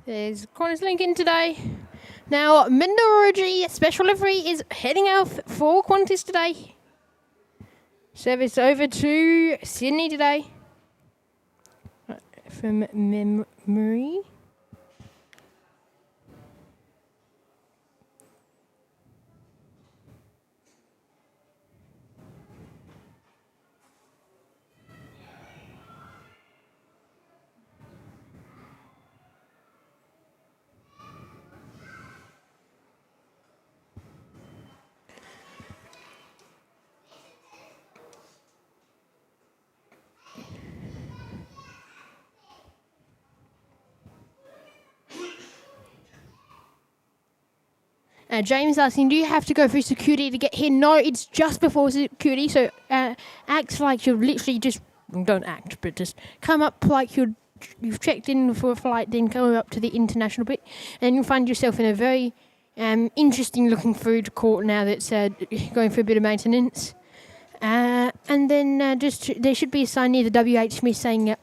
There's Qantas Lincoln today. Now, Mindoroji Special Livery is heading out for Qantas today. Service over to Sydney today. From memory. James asking, do you have to go through security to get here? No, it's just before security, so act like you're literally just, don't act, but just come up like you've checked in for a flight, then go up to the international bit, and you'll find yourself in a very interesting looking food court now that's going for a bit of maintenance. And then there should be a sign near the WH Smith saying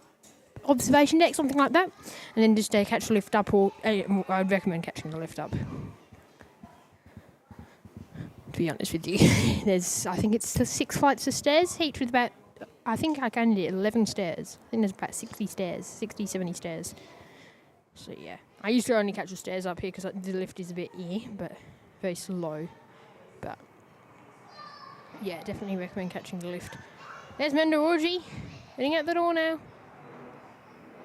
observation deck, something like that, and then just catch the lift up, or I'd recommend catching the lift up. To be honest with you, I think it's 6 flights of stairs, each with about, I think I counted it 11 stairs. I think there's about 60 stairs, 60, 70 stairs. So yeah, I used to only catch the stairs up here because the lift is a bit but very slow. But yeah, definitely recommend catching the lift. There's Mandoroji, heading out the door now.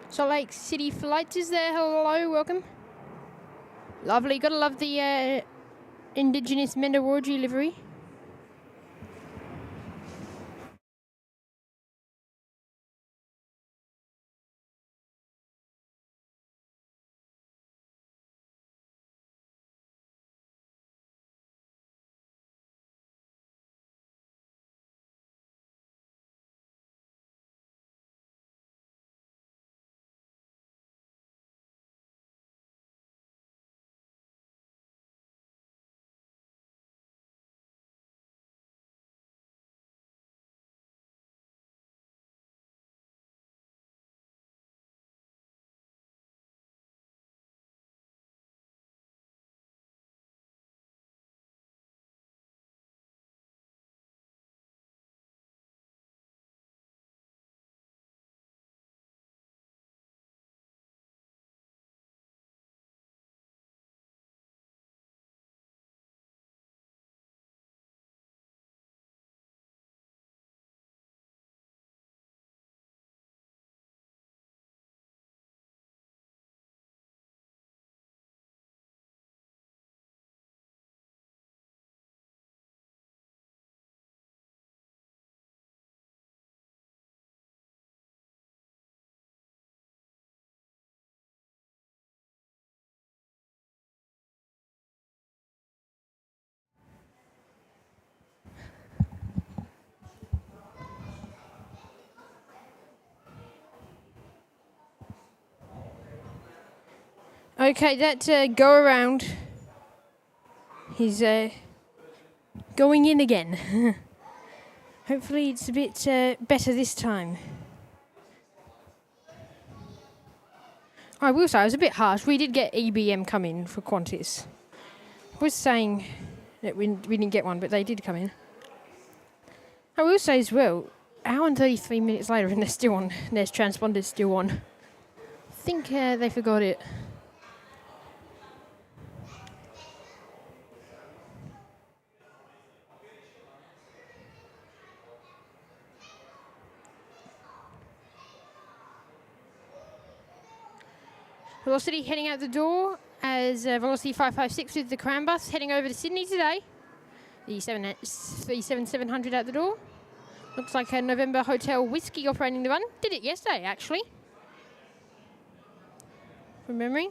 Salt Lake City Flights is there, hello, welcome. Lovely, gotta love the Indigenous Mandoroji livery. Okay, that go around is going in again. Hopefully it's a bit better this time. I will say I was a bit harsh. We did get EBM come in for Qantas. I was saying that we didn't get one, but they did come in. I will say as well, hour and 33 minutes later and they're still on. Their transponder's still on. I think they forgot it. Velocity heading out the door as Velocity 556 with the Crown bus heading over to Sydney today. The 700 out the door. Looks like a November Hotel Whiskey operating the run. Did it yesterday, actually. From memory.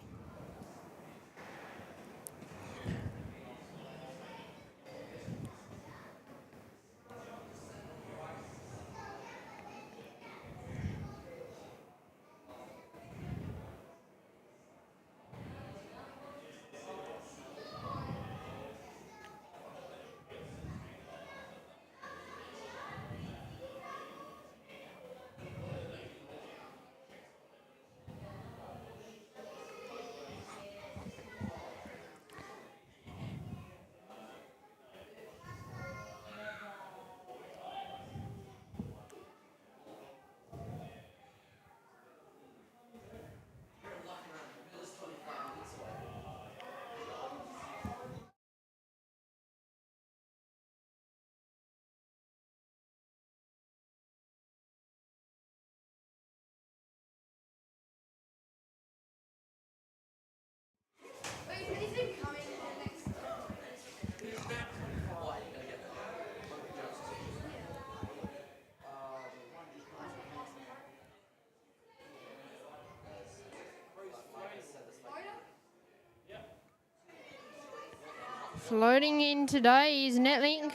Floating in today is Netlink,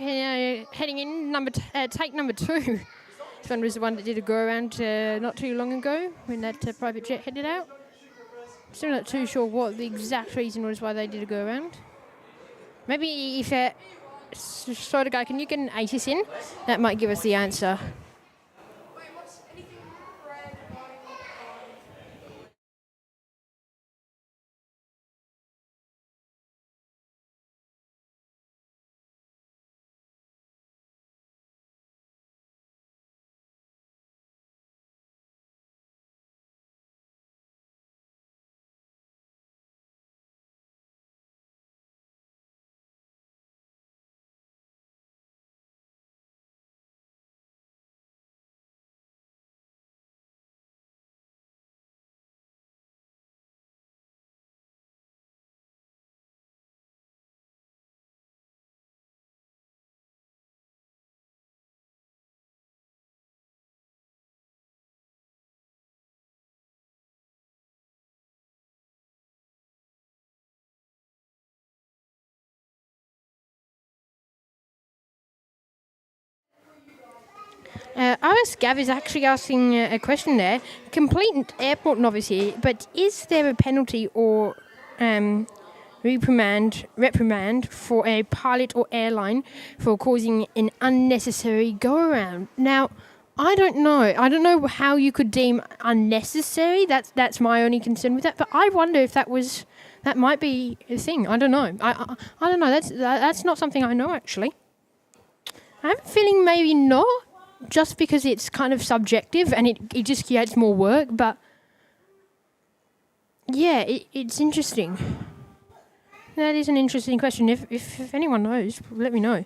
heading in take number 2. This one was the one that did a go around not too long ago when that private jet headed out. Still not too sure what the exact reason was why they did a go around. Maybe if sort of guy, can you get an ATIS in? That might give us the answer. RS Gav is actually asking a question there. Complete airport novice here, but is there a penalty or reprimand for a pilot or airline for causing an unnecessary go-around? Now, I don't know. I don't know how you could deem unnecessary. That's my only concern with that. But I wonder if that might be a thing. I don't know. I don't know. That's not something I know, actually. I have a feeling maybe not, just because it's kind of subjective and it just creates more work. But yeah, it's interesting. That is an interesting question. If anyone knows, let me know.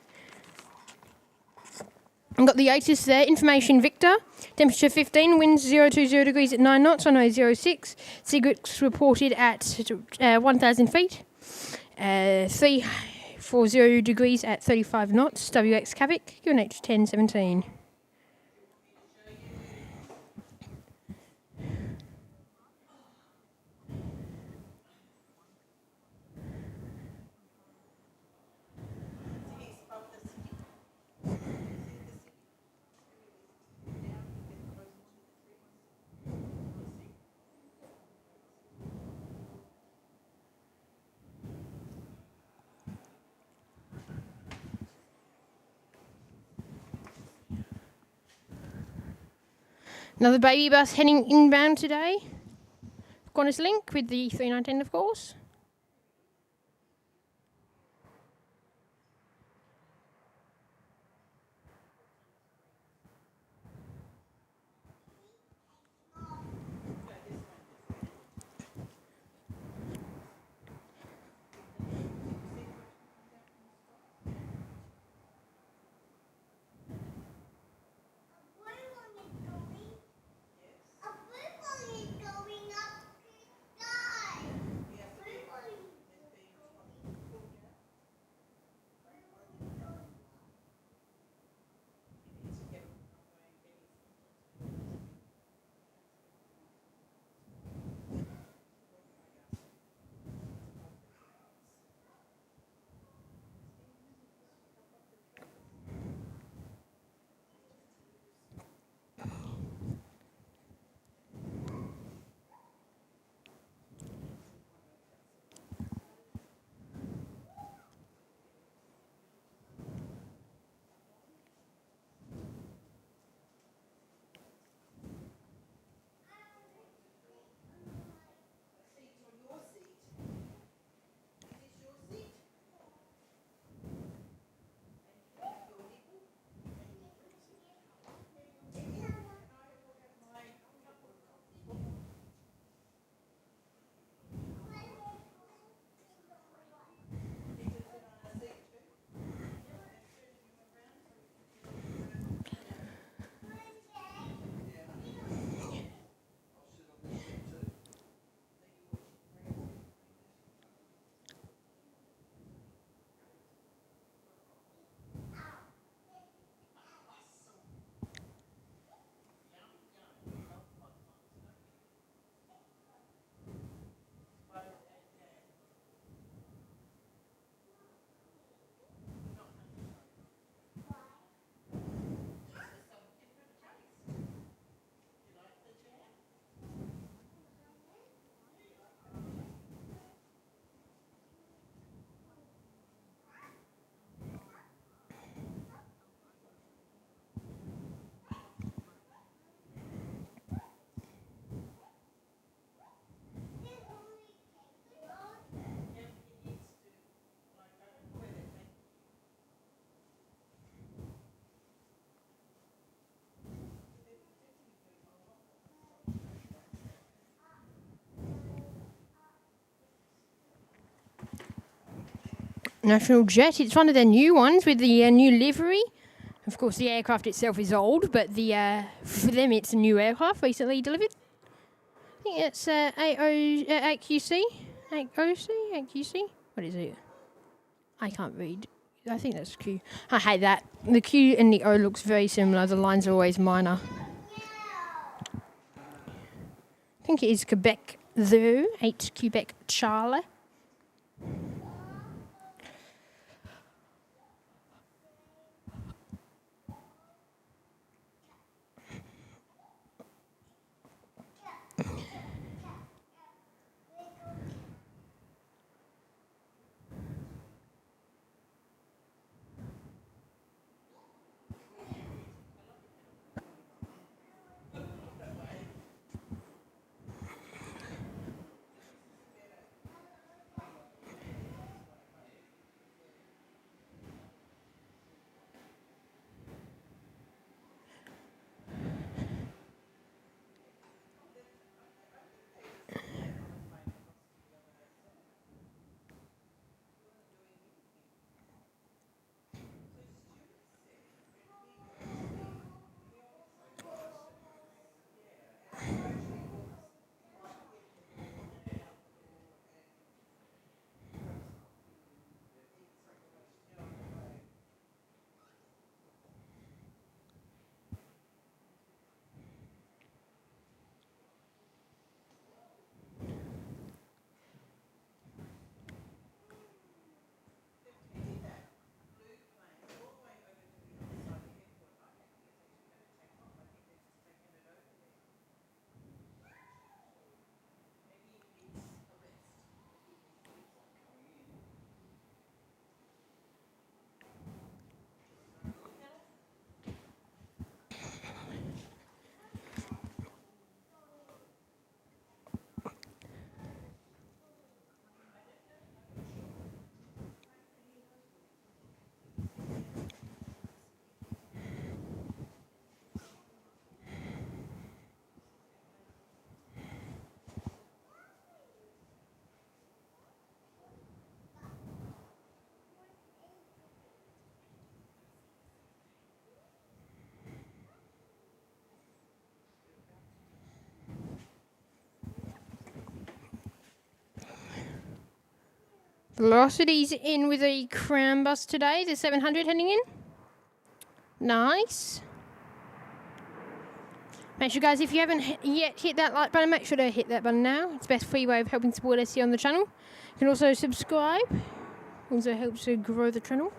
I've got the ATIS there. Information Victor. Temperature 15. Winds 020 degrees at 9 knots. Runway 06. Secrets reported at 1,000 feet. 340 degrees at 35 knots. WX Kavik. UNH 1017. Another baby bus heading inbound today. Qantas Link with the 319, of course. National Jet. It's one of the new ones with the new livery. Of course, the aircraft itself is old, but for them it's a new aircraft recently delivered. I think it's AQC? AQC? What is it? I can't read. I think that's Q. I hate that. The Q and the O looks very similar. The lines are always minor. I think it is Quebec, though. 8 Quebec Charlie. Velocity's in with a crown bus today. The 700 heading in. Nice. Make sure, guys, if you haven't yet hit that like button, make sure to hit that button now. It's the best free way of helping support us here on the channel. You can also subscribe. Also helps to grow the channel.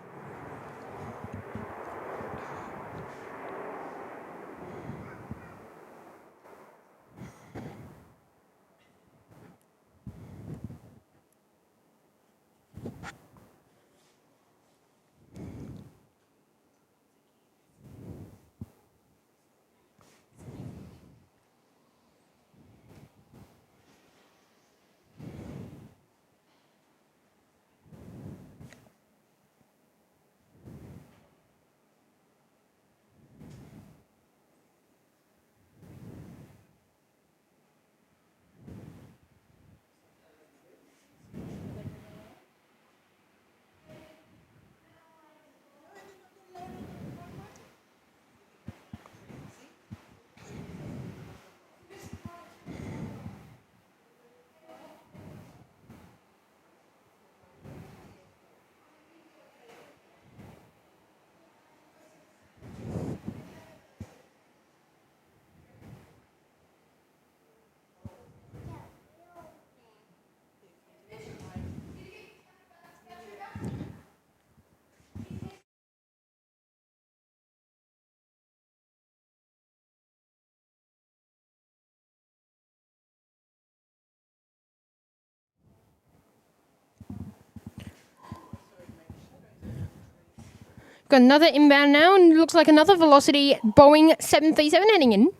Got another inbound now, and looks like another Velocity Boeing 737 heading in.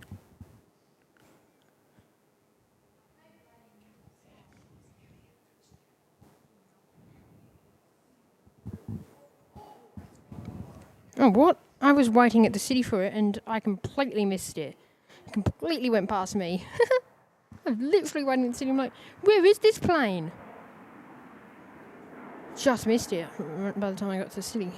Oh, what? I was waiting at the city for it, and I completely missed it. Completely went past me. I was literally waiting at the city. I'm like, where is this plane? Just missed it by the time I got to the city.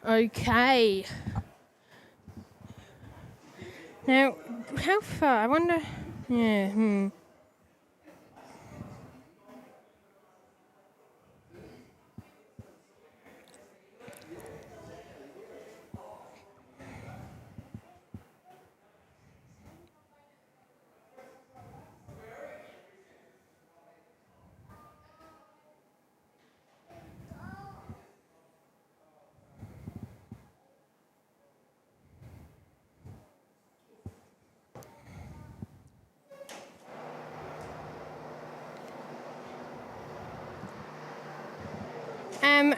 Okay. Now, how far? I wonder. Yeah.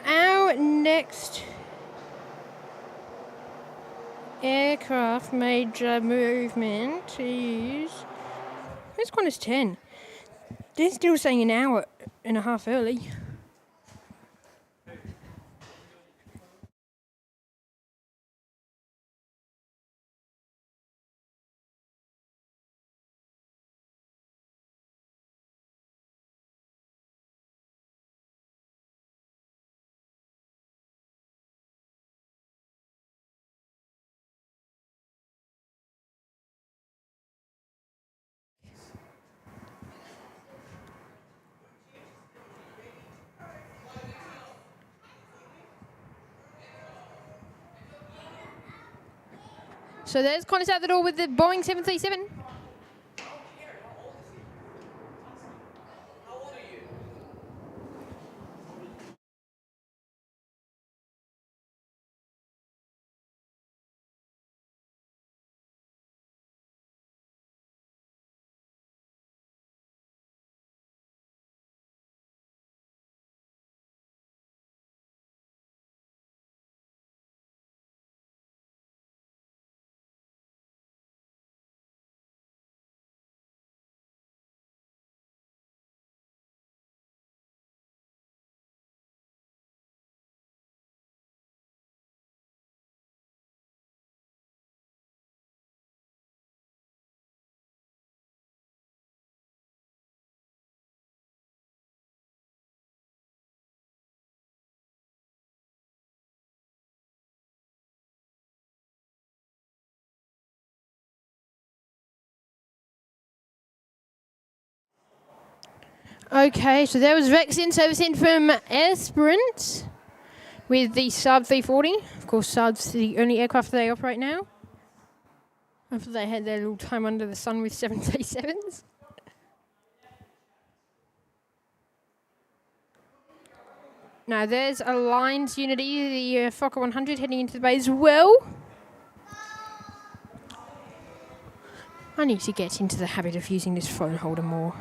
Our next aircraft major movement is. This one is 10. They're still saying an hour and a half early. So there's Qantas out the door with the Boeing 737. Okay, so there was Rex in service in from Esperance with the Saab 340. Of course, Saab's the only aircraft they operate now, after they had their little time under the sun with 737s. Now there's a Lines Unity, the Fokker 100 heading into the bay as well. I need to get into the habit of using this phone holder more.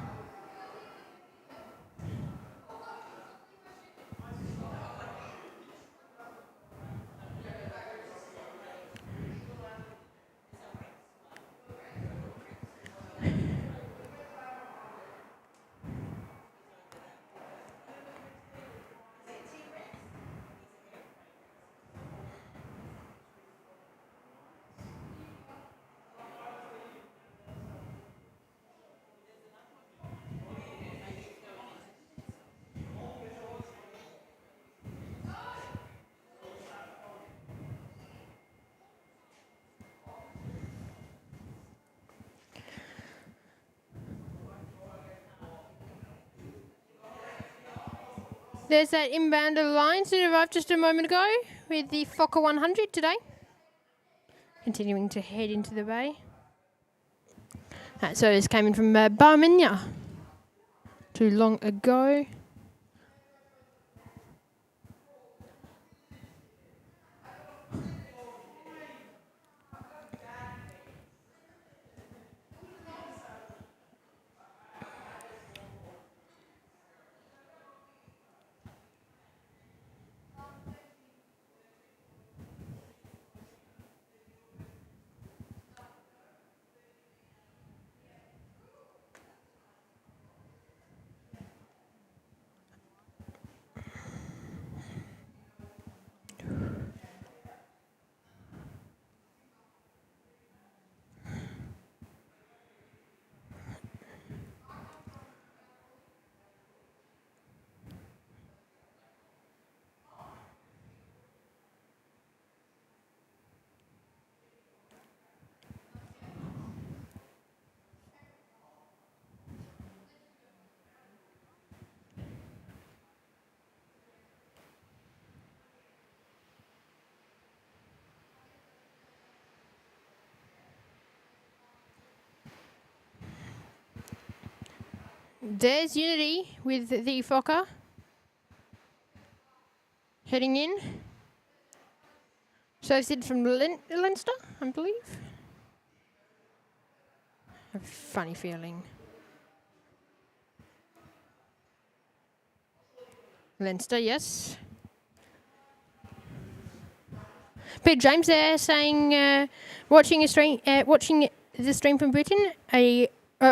There's that inbound Alliance that arrived just a moment ago with the Fokker 100 today. Continuing to head into the bay. That service came in from Barminya too long ago. There's Unity with the Fokker heading in. So it's from Leinster, I believe. I have a funny feeling. Leinster, yes. But James there saying, watching the stream from Britain,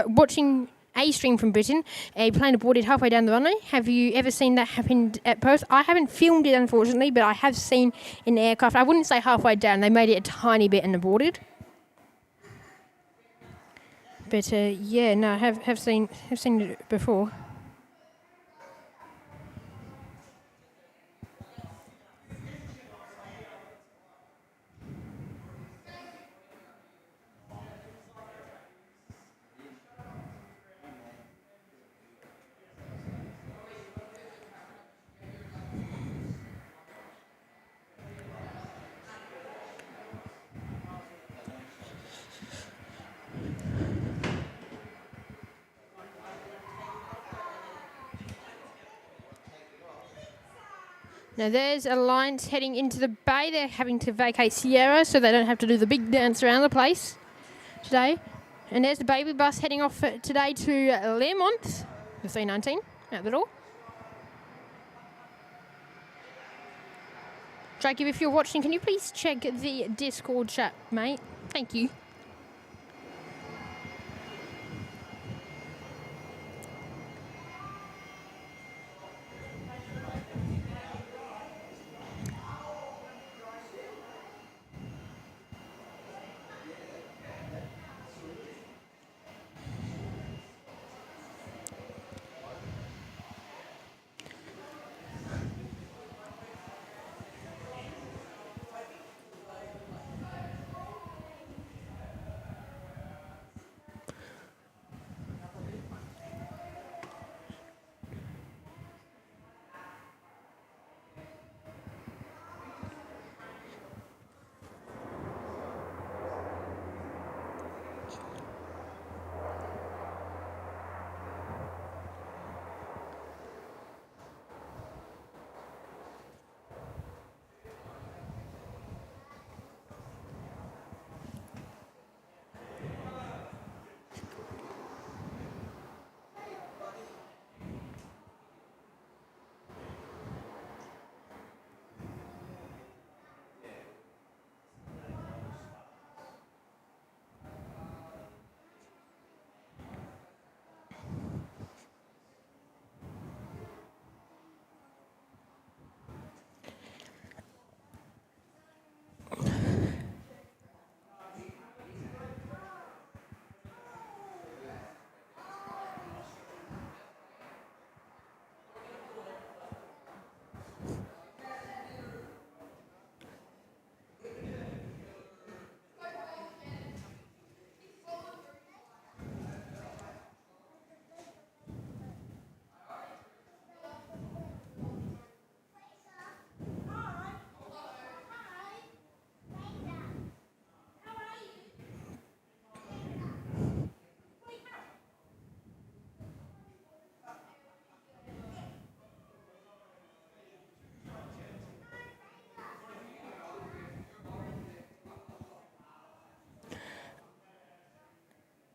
watching a stream from Britain, a plane aborted halfway down the runway. Have you ever seen that happen at Perth? I haven't filmed it, unfortunately, but I have seen an aircraft. I wouldn't say halfway down. They made it a tiny bit and aborted. But yeah, no, I have seen it before. Now there's Alliance heading into the bay. They're having to vacate Sierra so they don't have to do the big dance around the place today. And there's the baby bus heading off today to Learmont, the C19, out the door. Jacob, if you're watching, can you please check the Discord chat, mate? Thank you.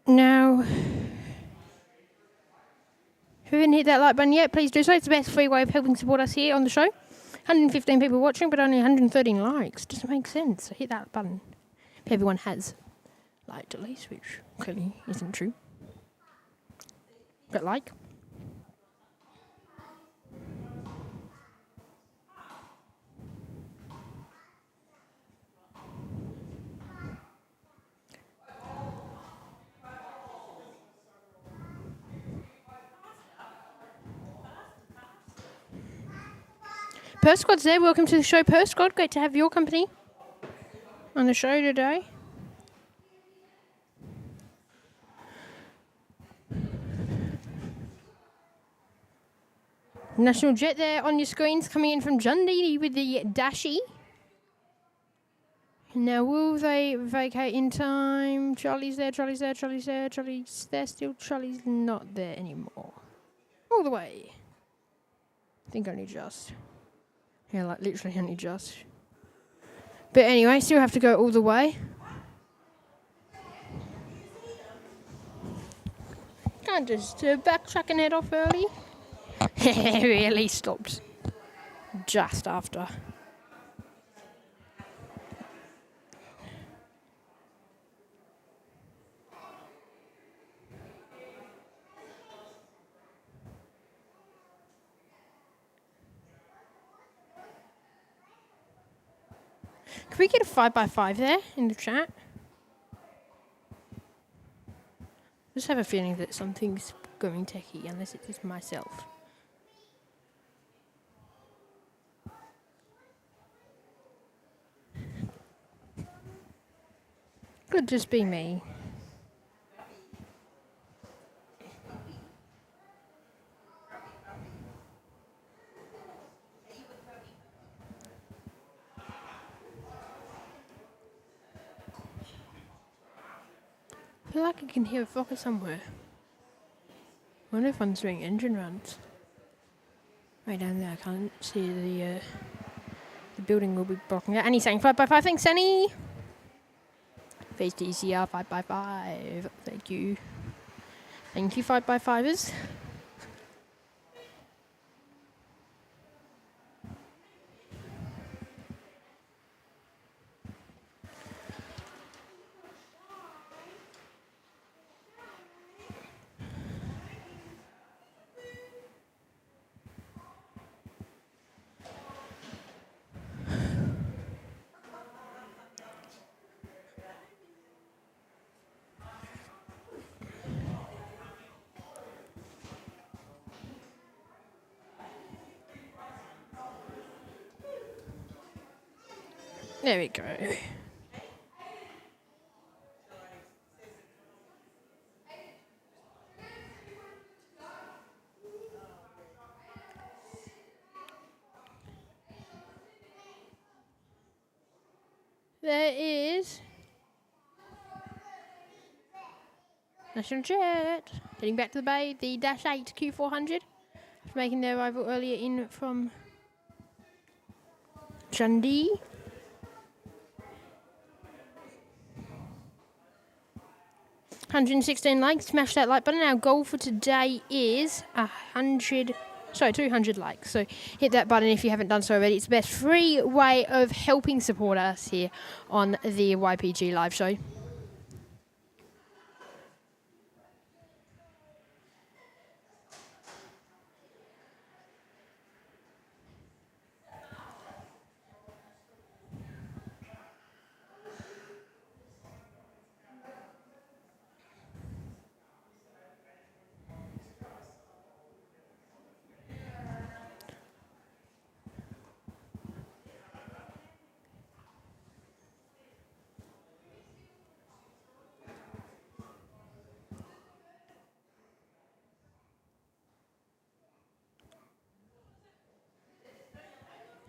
Now, if you haven't hit that like button yet, please do so. It's the best free way of helping support us here on the show. 115 people watching, but only 113 likes. Doesn't make sense. So hit that button. If everyone has liked at least, which clearly isn't true. But like. Perth Squad's there. Welcome to the show, Perth Squad. Great to have your company on the show today. National Jet there on your screens coming in from Jundee with the Dashi. Now, will they vacate in time? Charlie's there, Charlie's there, Charlie's there, Charlie's there still. Charlie's not there anymore. all the way. I think only just. Yeah, like literally only just. But anyway, still have to go all the way. Can't just backtrack and head off early. Really stopped just after. Can we get a 5x5 there in the chat? I just have a feeling that something's going techie, unless it's just myself. Could just be me. I feel like I can hear a Fokker somewhere. I wonder if one's doing engine runs. Right down there, I can't see the building will be blocking that. Annie's saying 5x5, thanks Annie! Face DCR 5x5, thank you. Thank you 5x5ers. There we go. There is National Jet heading back to the bay, the Dash 8 Q400, making their arrival earlier in from Dundee. $116 likes. Smash that like button. Our goal for today is 200 likes. So hit that button if you haven't done so already. It's the best free way of helping support us here on the YPG live show.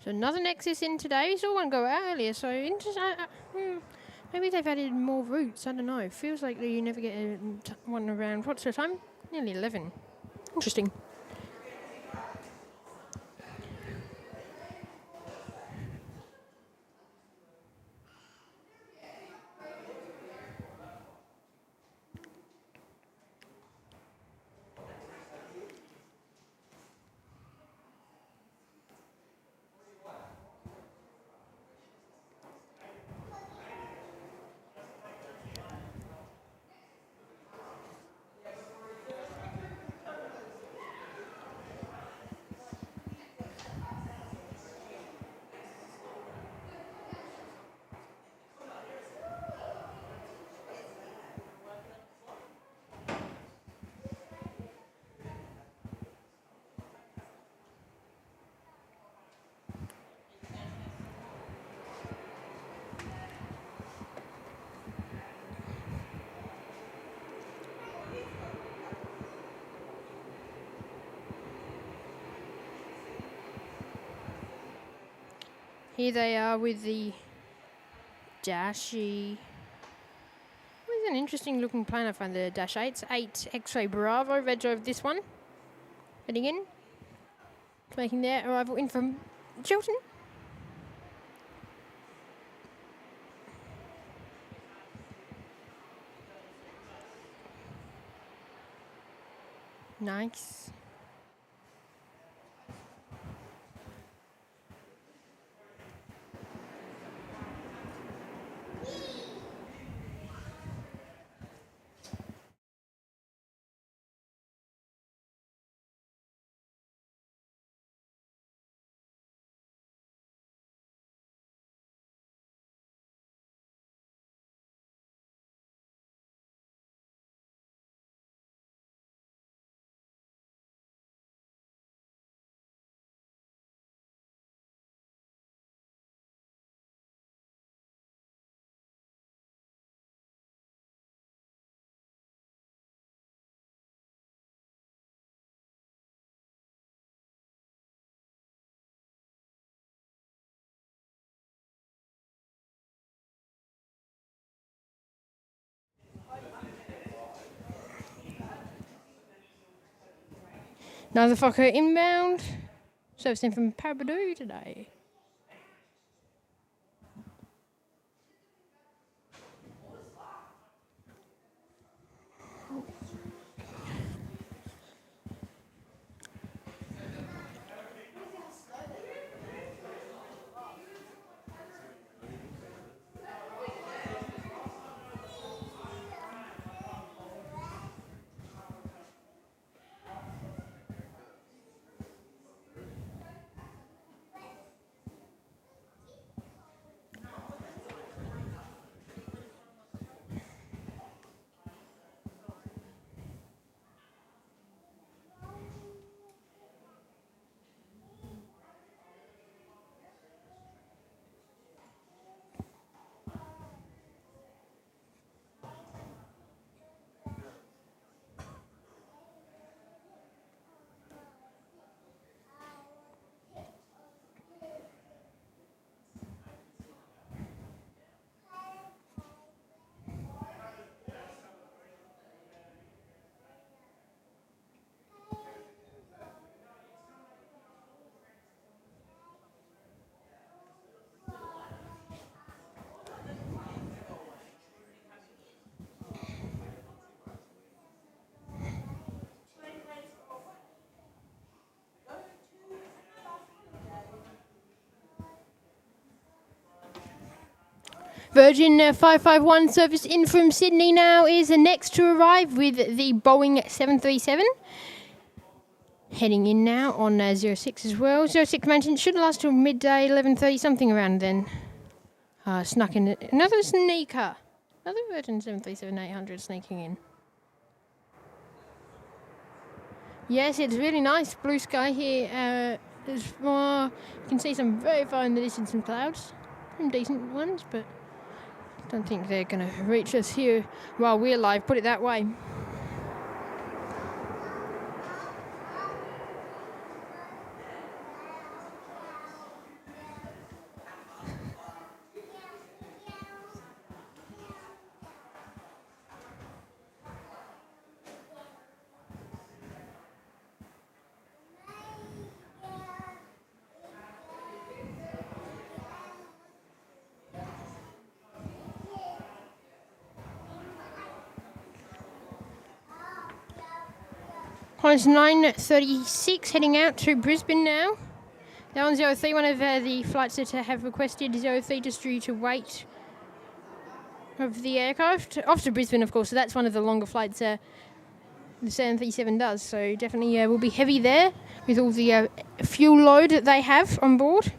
So another Nexus in today. We saw one go out earlier, so maybe they've added more routes. I don't know. Feels like you never get one around. What's the time? Nearly 11. Interesting. Here they are with the Dashy. It's an interesting looking plane I find, the Dash 8. 8 X-Ray Bravo, red drove this one. heading in, making their arrival in from Chilton. Nice. Another Fokker inbound, servicing from Parabadoo today. Virgin 551 service in from Sydney now is next to arrive with the Boeing 737. Heading in now on 06 as well. 06 mentioned should last till midday, 11:30, something around then. Snuck in another sneaker. Another Virgin 737-800 sneaking in. Yes, it's really nice. Blue sky here. There's more. You can see some very far in the distance some clouds. Some decent ones, but don't think they're going to reach us here while we're live, put it that way. It's 9:36, heading out to Brisbane now. They're on 03, one of the flights that have requested 03 just due to weight of the aircraft. Off to Brisbane, of course, so that's one of the longer flights the 737 does. So definitely will be heavy there with all the fuel load that they have on board.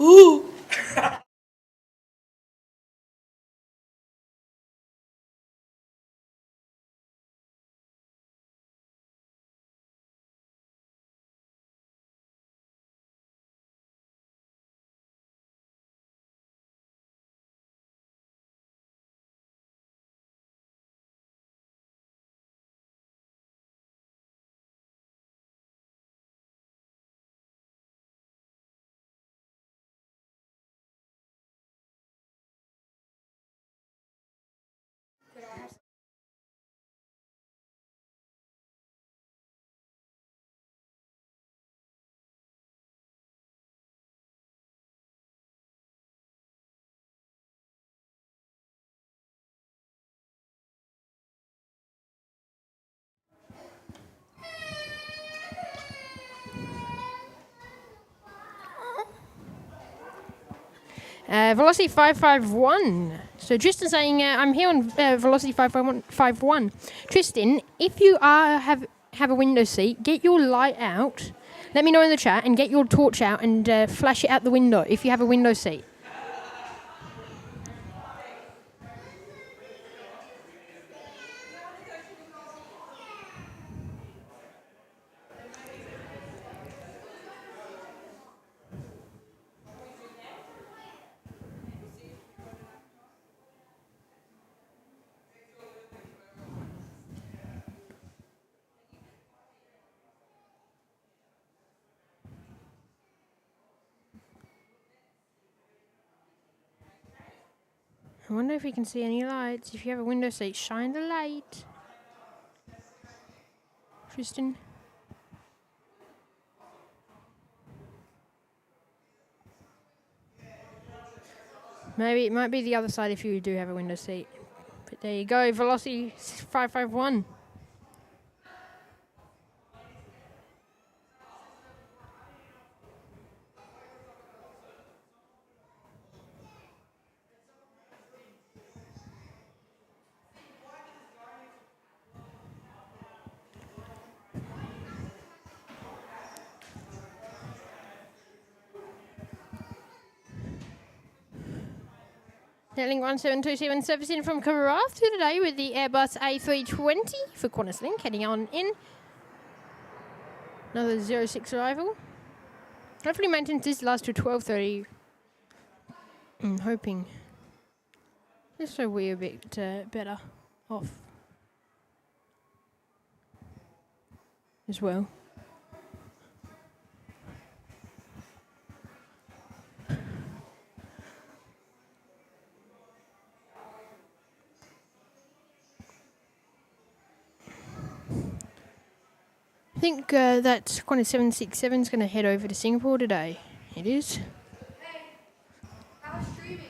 Ooh. Velocity 551. So Tristan saying, I'm here on Velocity 551. Tristan, if you have a window seat, get your light out. Let me know in the chat and get your torch out and flash it out the window if you have a window seat. I wonder if you can see any lights. If you have a window seat, shine the light. Tristan. Maybe it might be the other side if you do have a window seat. But there you go, Velocity 551. Netlink 1727 servicing from Karratha today with the Airbus A320 for Qantas Link, heading on in. Another 06 arrival. Hopefully maintenance this lasts to 12:30. I'm hoping. Just so we're a bit better off as well. I think that Qantas 767 is going to head over to Singapore today. It is. Hey, how's streaming?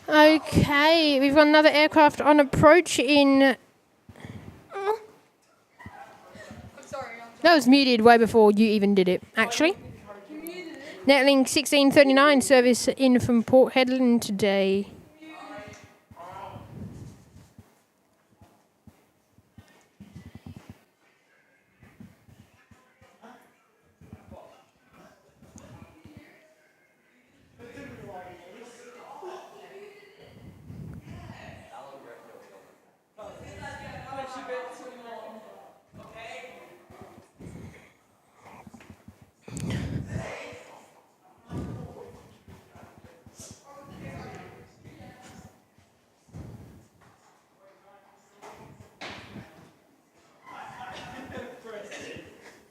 Okay, we've got another aircraft on approach in. I'm sorry. That was muted way before you even did it, actually. Netlink 1639 service in from Port Hedland today.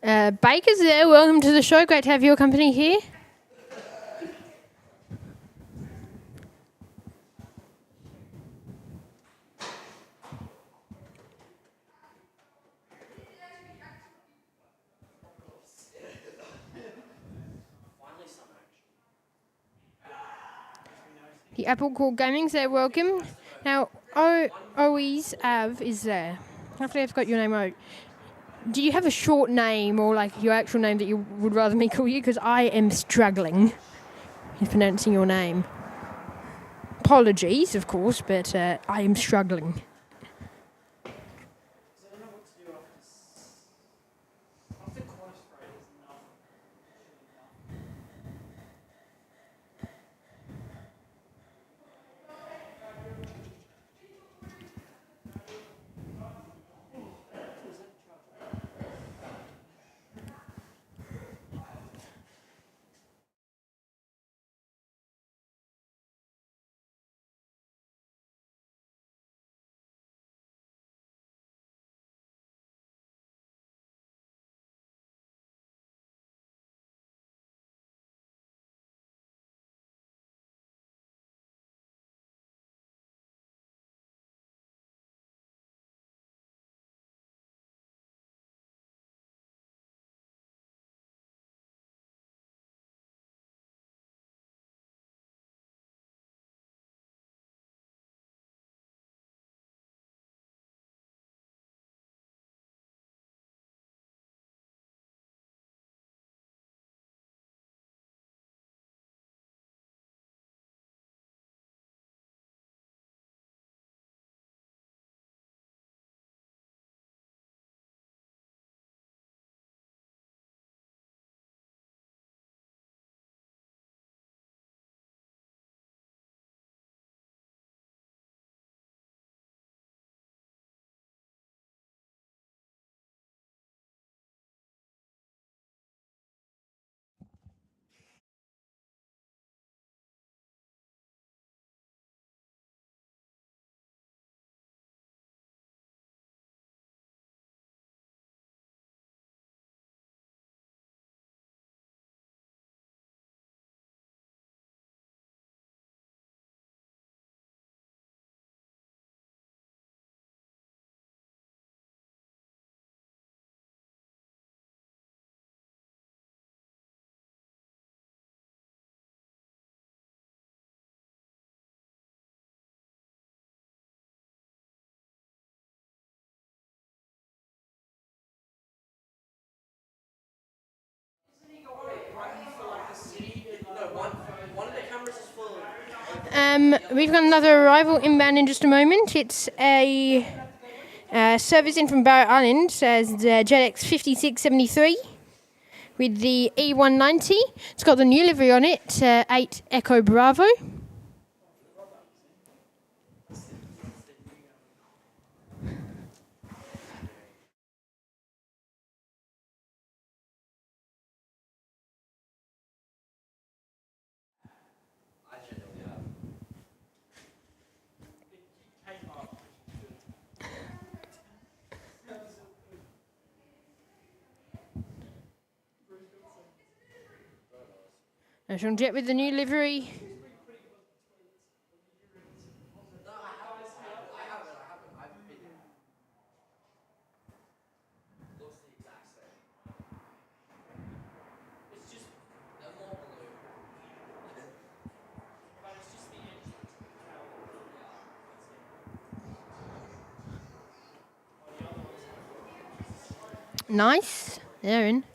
Baker's there. Welcome to the show. Great to have your company here. The Apple Core Gaming's there. Welcome. Now, Oes Av is there. Hopefully, I've got your name right. Do you have a short name or like your actual name that you would rather me call you? Because I am struggling in pronouncing your name. Apologies, of course, but I am struggling. We've got another arrival inbound in just a moment. It's a service in from Barrett Island, as the JetX 5673 with the E190. It's got the new livery on it, 8 Echo Bravo. National Jet with the new livery. Nice. They're in.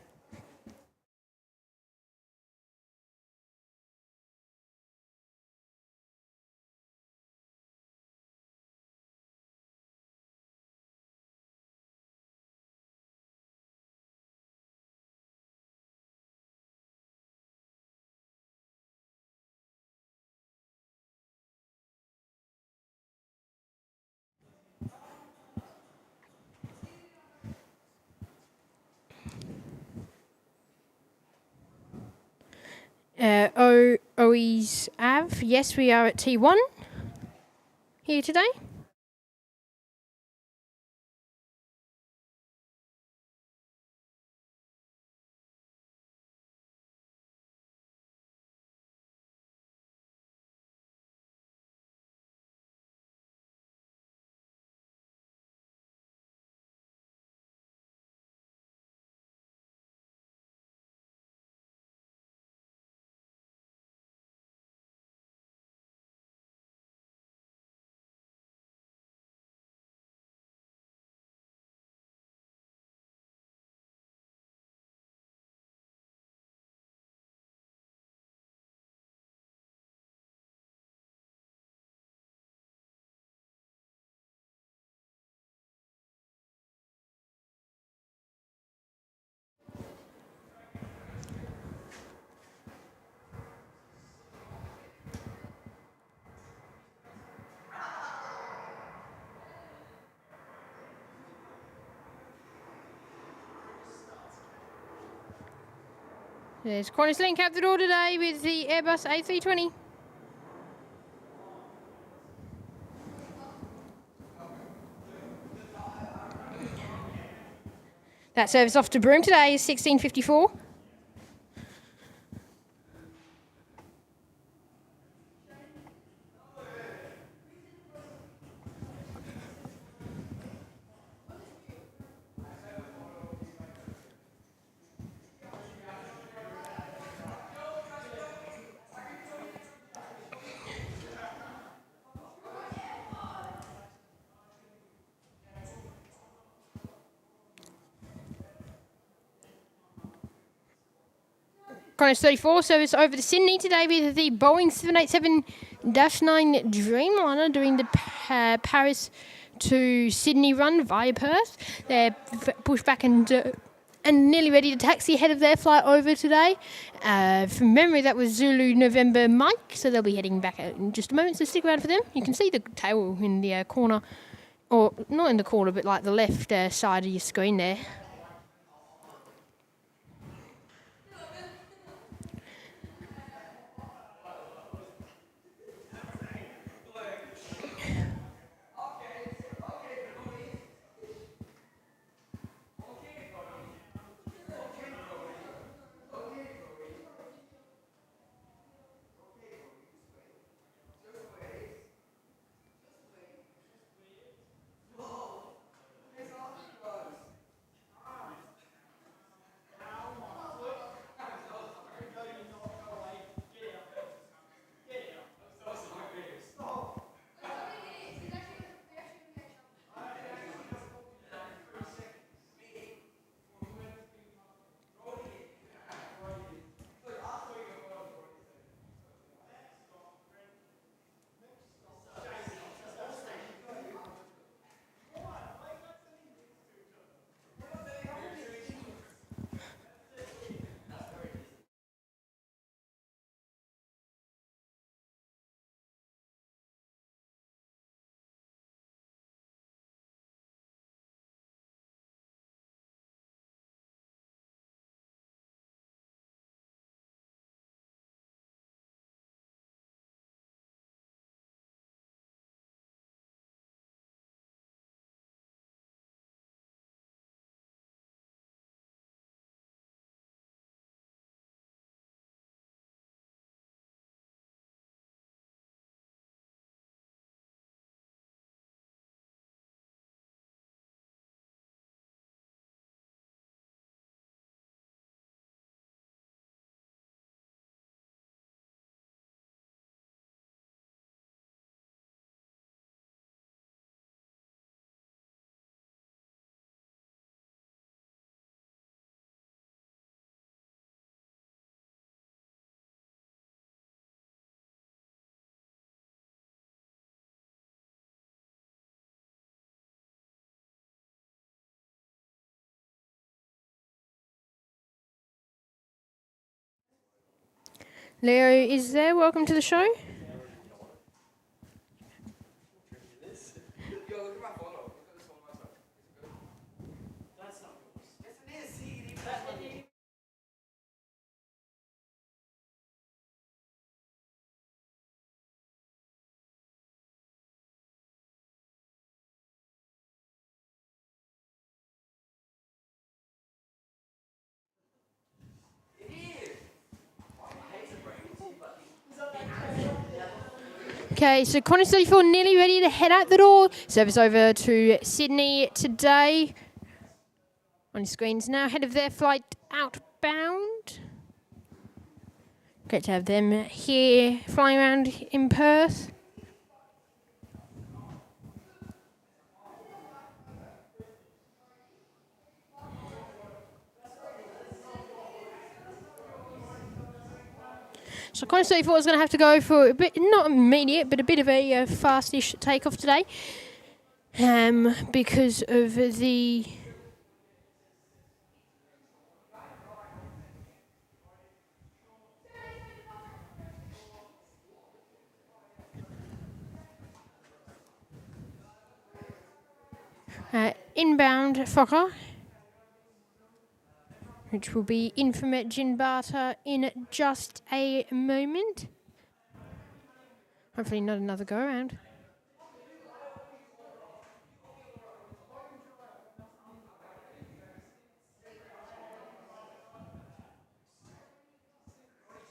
Oes Av. Yes, we are at T1 here today. There's Qantas Link out the door today with the Airbus A320. That service off to Broome today is 16:54. Qantas 34 service over to Sydney today with the Boeing 787-9 Dreamliner doing the Paris to Sydney run via Perth. They're pushed back and nearly ready to taxi ahead of their flight over today. From memory, that was Zulu November Mike, so they'll be heading back out in just a moment, so stick around for them. You can see the tail in the corner, or not in the corner, but like the left side of your screen there. Leo is there. Welcome to the show. Okay, so Qantas 34 nearly ready to head out the door. Service over to Sydney today. On your screens now, ahead of their flight outbound. Great to have them here flying around in Perth. So Qantas 34 is going to have to go for a bit, not immediate, but a bit of a fastish takeoff today, because of the inbound Fokker. which will be Inflight Jinbata in just a moment. Hopefully not another go around.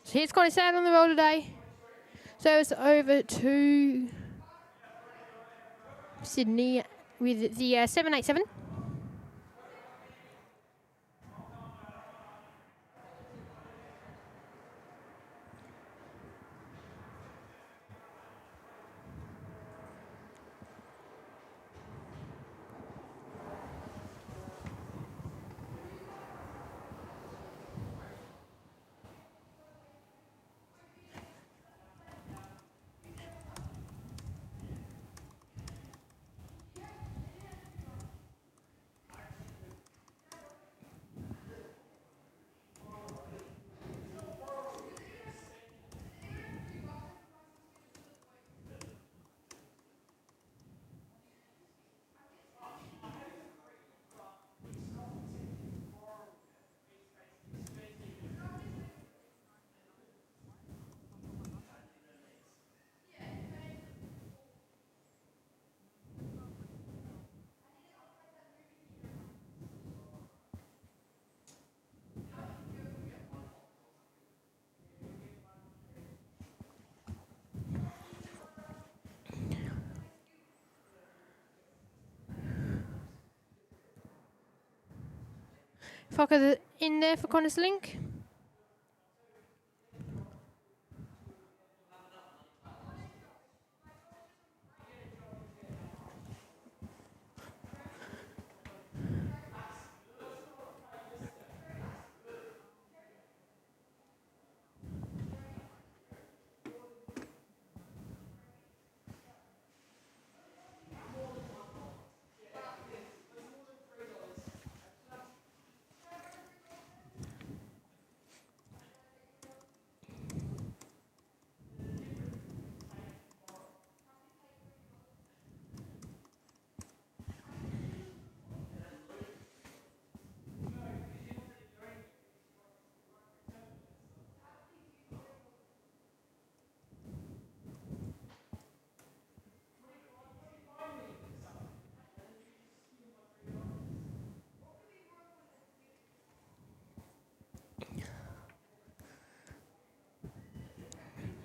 So here's Connie Sad on the roll today. Service over to Sydney with the 787. Fokker in there for Qantas Link.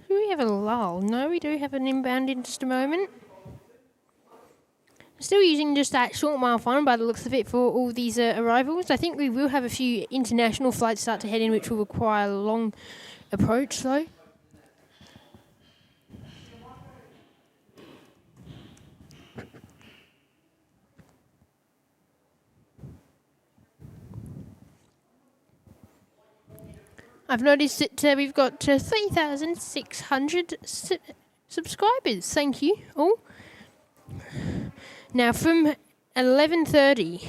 Do we have a lull? No, we do have an inbound in just a moment. Still using just that short mile final by the looks of it for all these arrivals. I think we will have a few international flights start to head in, which will require a long approach though. I've noticed that we've got 3,600 subscribers. Thank you all. Now from 11:30,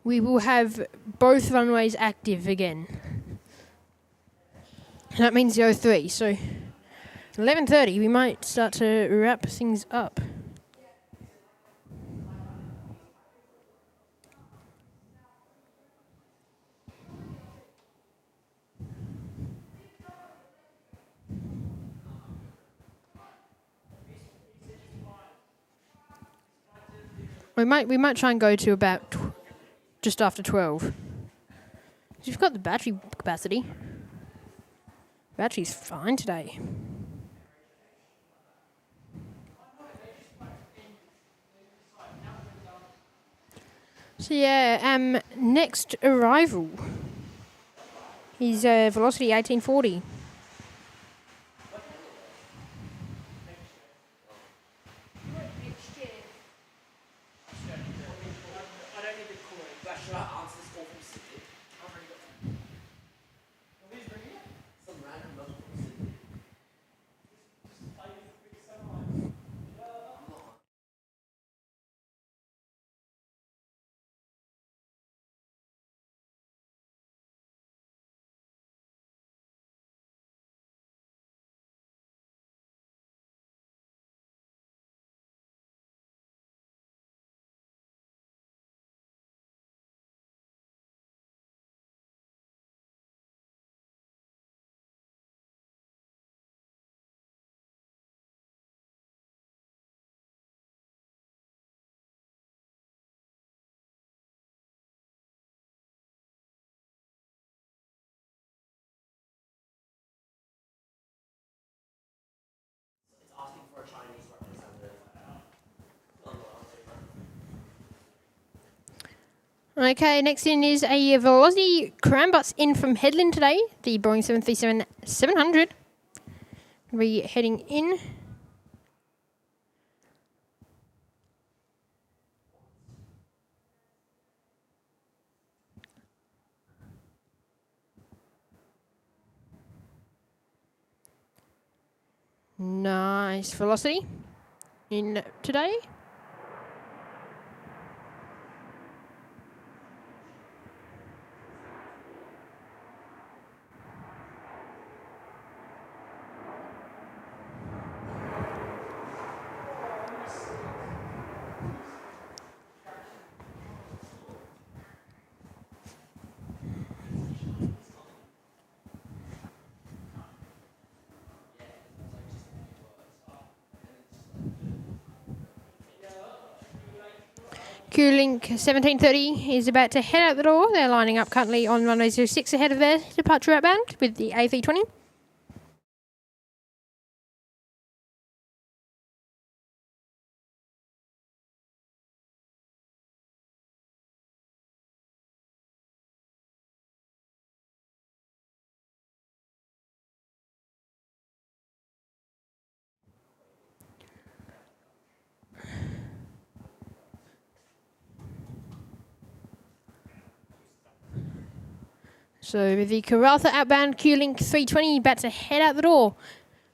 we will have both runways active again. And that means 03. So 11:30, we might start to wrap things up. We might try and go to about just after 12. We've got the battery capacity. Battery's fine today. So yeah, next arrival is Velocity 1840. Okay, next in is a Velocity Crambus in from Headland today. The Boeing 737-700. We're heading in. Nice velocity in today. Q-Link 1730 is about to head out the door. They're lining up currently on runway 06 ahead of their departure outbound with the A320. So with the Karratha outbound Q-Link 320 about to head out the door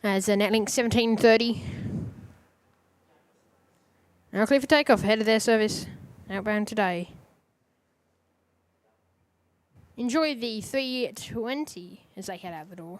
as the Netlink 1730. Now clear for takeoff ahead of their service outbound today. Enjoy the 320 as they head out the door.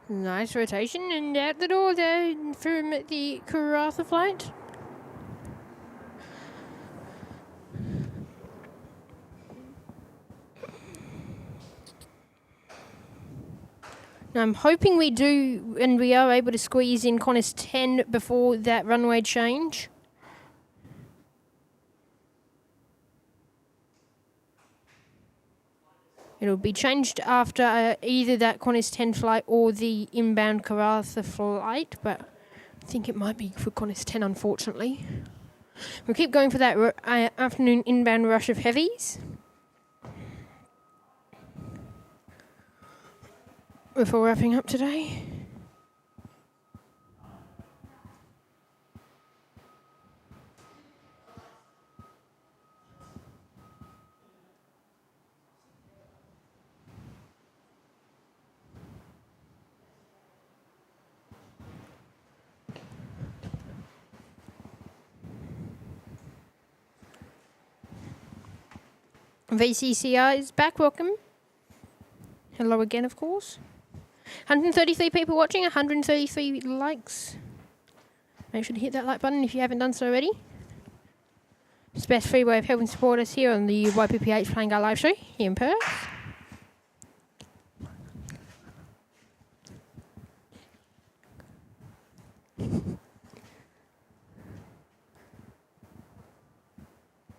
Nice rotation and out the door there from the Karratha flight. Now I'm hoping we do and we are able to squeeze in Qantas 10 before that runway change. It'll be changed after either that Qantas 10 flight or the inbound Karratha flight, but I think it might be for Qantas 10, unfortunately. We'll keep going for that afternoon inbound rush of heavies before wrapping up today. VCCR is back, welcome. Hello again, of course. 133 people watching, 133 likes. Make sure to hit that like button if you haven't done so already. It's the best free way of helping support us here on the YPPH Flying Guy live show here in Perth.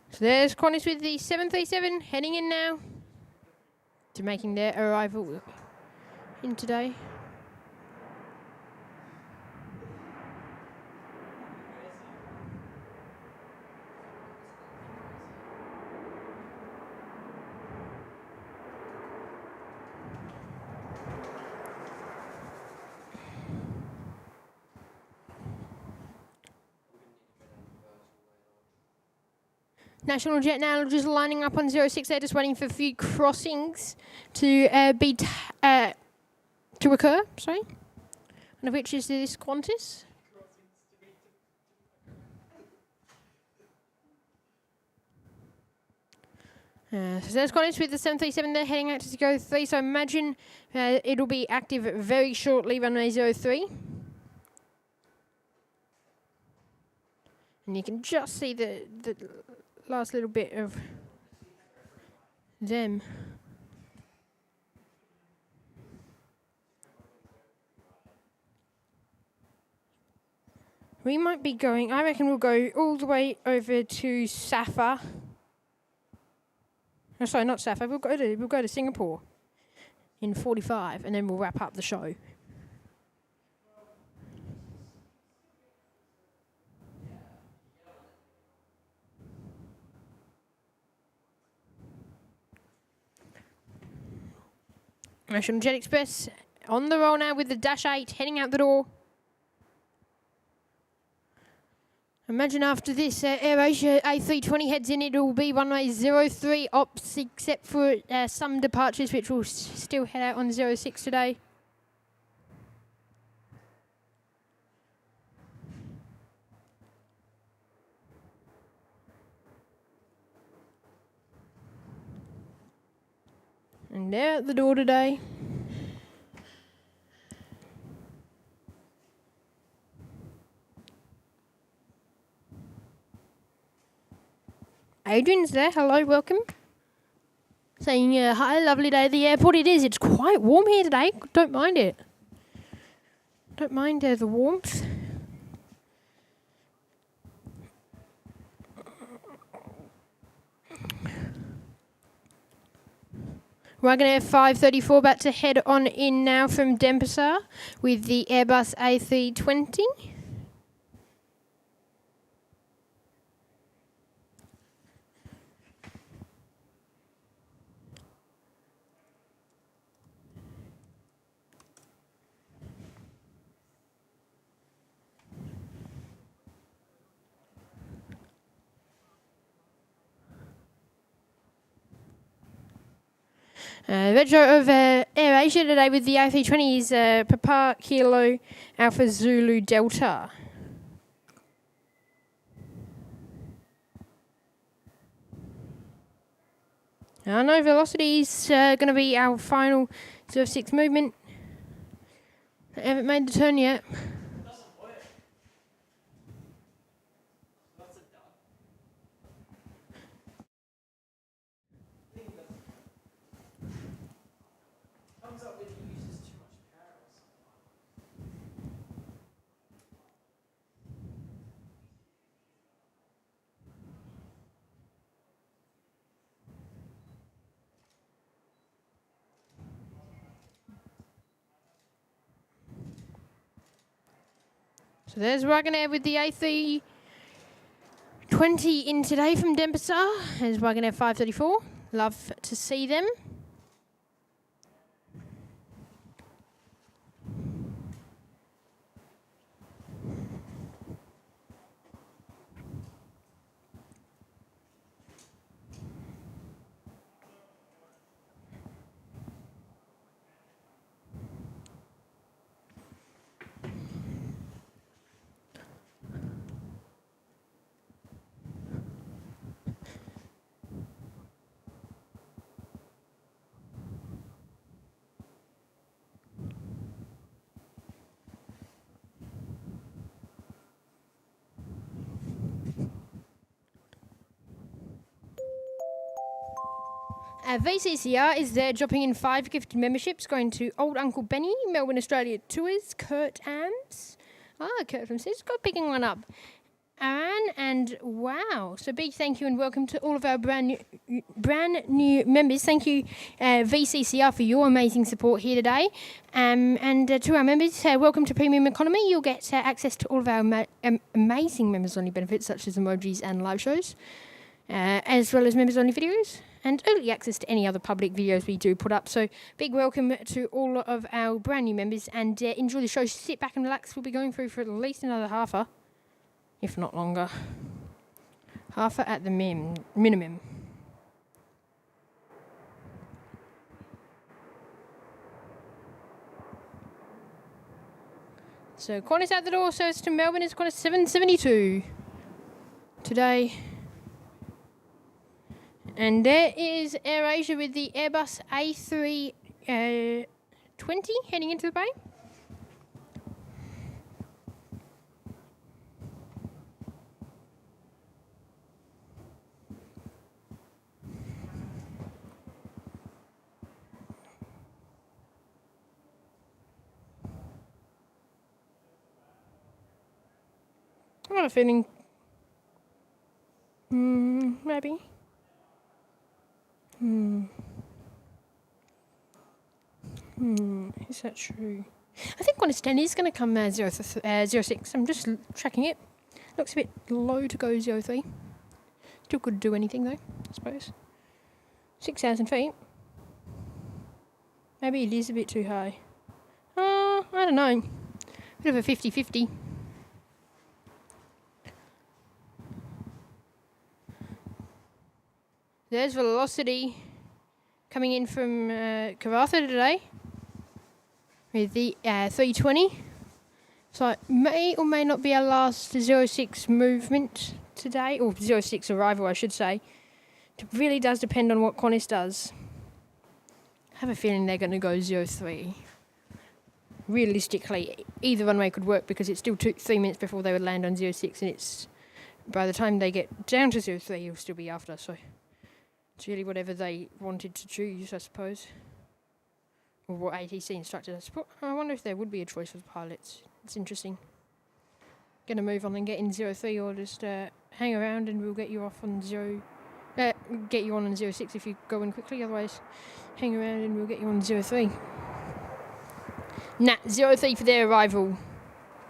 So there's Qantas with the 737 heading in now to making their arrival in today. National Jet now just lining up on 06 there, just waiting for a few crossings to occur. Sorry, one of which is this Qantas. So there's Qantas with the 737 there heading out to go 3. So imagine it'll be active very shortly, runway 03. And you can just see the last little bit of them. We might be going, I reckon we'll go all the way over to Safa. Oh, sorry, not Safa, we'll go to Singapore in 45 and then we'll wrap up the show. National Jet Express on the roll now with the Dash 8 heading out the door. Imagine after this AirAsia A320 heads in, it will be runway 03 ops, except for some departures which will still head out on 06 today. And they're at the door today. Adrian's there. Hello, welcome. Saying hi, lovely day at the airport. It is. It's quite warm here today. Don't mind it. Don't mind the warmth. Ryanair 534 about to head on in now from Denpasar with the Airbus A320. Retro of AirAsia today with the A320 is Papa Kilo Alpha Zulu Delta. I know velocity is going to be our final 06 movement. I haven't made the turn yet. So there's Ryanair with the A320 in today from Denpasar. There's Ryanair 534. Love to see them. VCCR is there dropping in 5 gifted memberships going to Old Uncle Benny, Melbourne Australia Tours, Kurt Ams. Kurt from Cisco picking one up. Aaron and wow. So big thank you and welcome to all of our brand new members. Thank you VCCR for your amazing support here today. And to our members, welcome to Premium Economy. You'll get access to all of our amazing members only benefits such as emojis and live shows, as well as members only videos. And early access to any other public videos we do put up. So big welcome to all of our brand new members and enjoy the show. Sit back and relax. We'll be going through for at least another half-hour, if not longer. Half-hour at the minimum. So Qantas out the door, service to Melbourne is Qantas 772 today. And there is AirAsia with the Airbus A320 heading into the bay. a feeling. Maybe. Is that true? I think Qantas 10 is going to come 06. I'm just tracking it. Looks a bit low to go 03. Still could do anything though, I suppose. 6,000 feet. Maybe it is a bit too high. I don't know. Bit of a 50-50. There's velocity coming in from Karratha today with the 320. So it may or may not be our last 06 movement today, or 06 arrival I should say. It really does depend on what Qantas does. I have a feeling they're going to go 03. Realistically, either runway could work because it's still 3 minutes before they would land on 06, and it's by the time they get down to 03 it'll still be after, so it's really whatever they wanted to choose, I suppose. Or what ATC instructed us. I wonder if there would be a choice for the pilots. It's interesting. Gonna move on and get in 03, or just hang around and we'll get you off on get you on 06 if you go in quickly, otherwise hang around and we'll get you on 03. 03 for their arrival.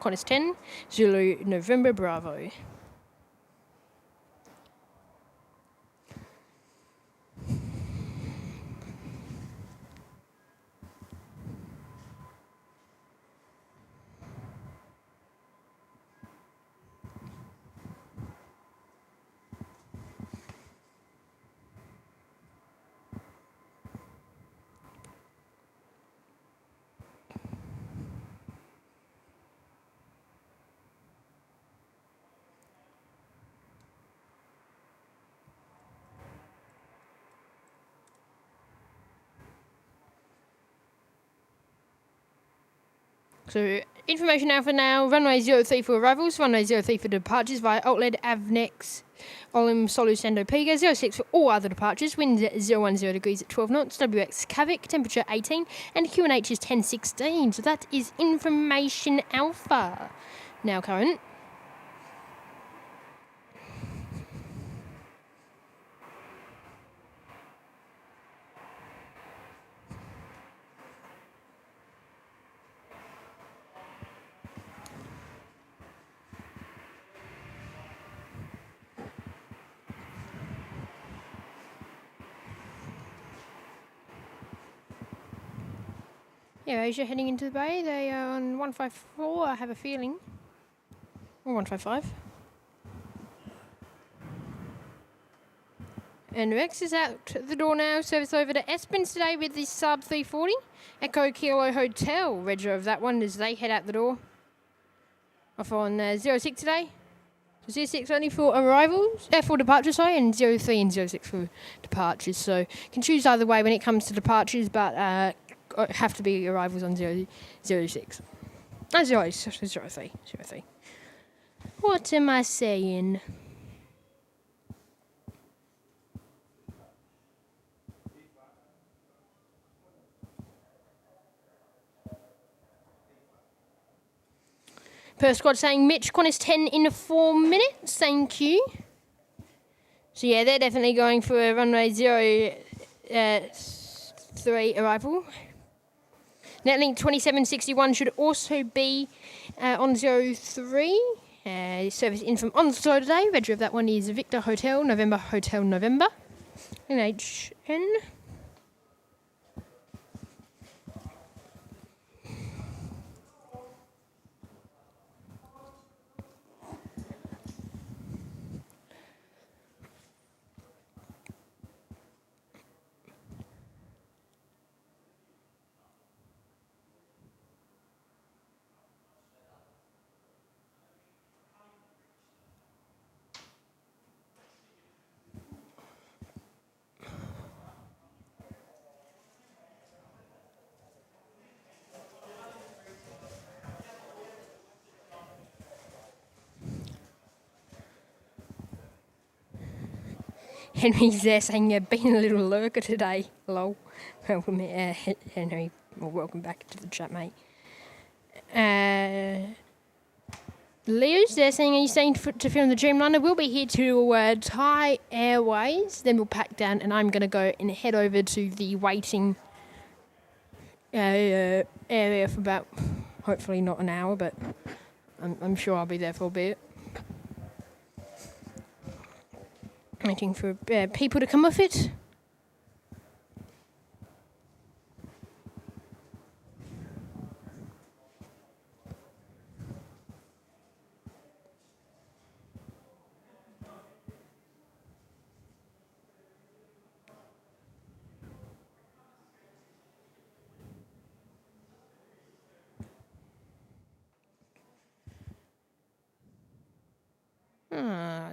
Qantas 10, Zulu, November, Bravo. So, information now for now. Runway 03 for arrivals, runway 03 for departures via Outlet, Avnex, Olim, Solu, Sando, Piga, 06 for all other departures, winds at 010 degrees at 12 knots, WX Kavik, temperature 18, and QNH is 1016. So that is information alpha. Now current. Yeah, Asia heading into the bay. They are on 154, I have a feeling. Or 155. And Rex is out the door now. Service over to Espins today with the sub 340. Echo Kilo Hotel. Reg of that one as they head out the door. Off on 06 today. So 06 only for arrivals, for departures, sorry, and 03 and 06 for departures. So can choose either way when it comes to departures, but have to be arrivals on 06. 03. What am I saying? Per squad saying Mitch, Qantas 10 in 4 minutes, thank you. So yeah, they're definitely going for a runway 03 arrival. Netlink 2761 should also be on 03. Service in from Onslow today. Reg of that one is Victor Hotel, November. NHN. Henry's there saying you've been a little lurker today. Lol. Welcome, Henry. Well, welcome back to the chat, mate. Leo's there saying he's staying to film the Dreamliner. We'll be here to Thai Airways. Then we'll pack down, and I'm going to go and head over to the waiting area for about, hopefully not an hour, but I'm sure I'll be there for a bit. Waiting for people to come off it.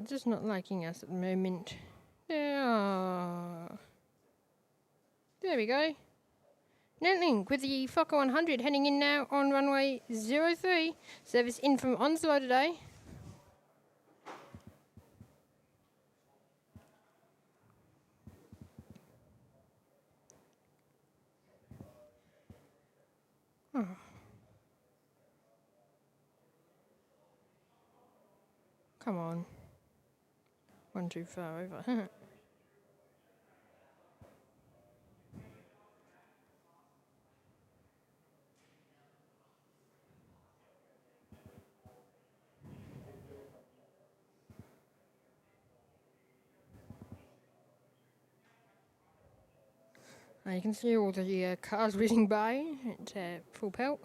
Just not liking us at the moment. There we go. Netlink with the Fokker 100 heading in now on runway 03. Service in from Onslow today. Oh. Come on. One too far over. You can see all the cars whizzing by at full pelt.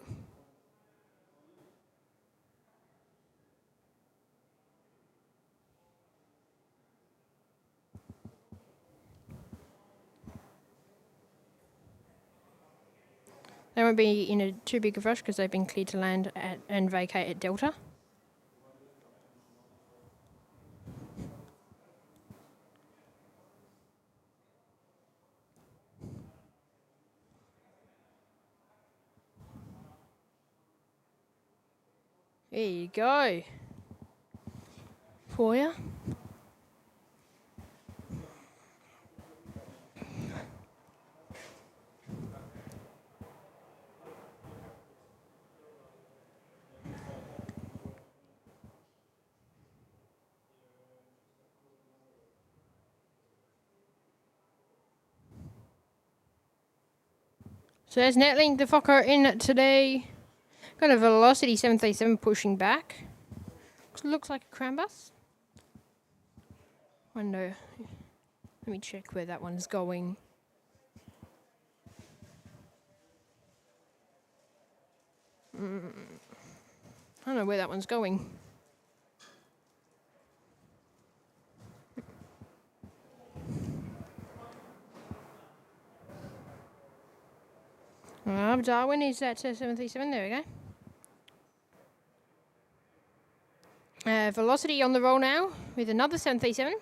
They won't be in a too big a rush because they've been cleared to land and vacate at Delta. There you go. For you. So there's Netlink, the Fokker in today. Got a Velocity 737 pushing back. Looks like a cram bus. Wonder. Let me check where that one's going. I don't know where that one's going. Darwin is at 737. There we go. Velocity on the roll now with another 737.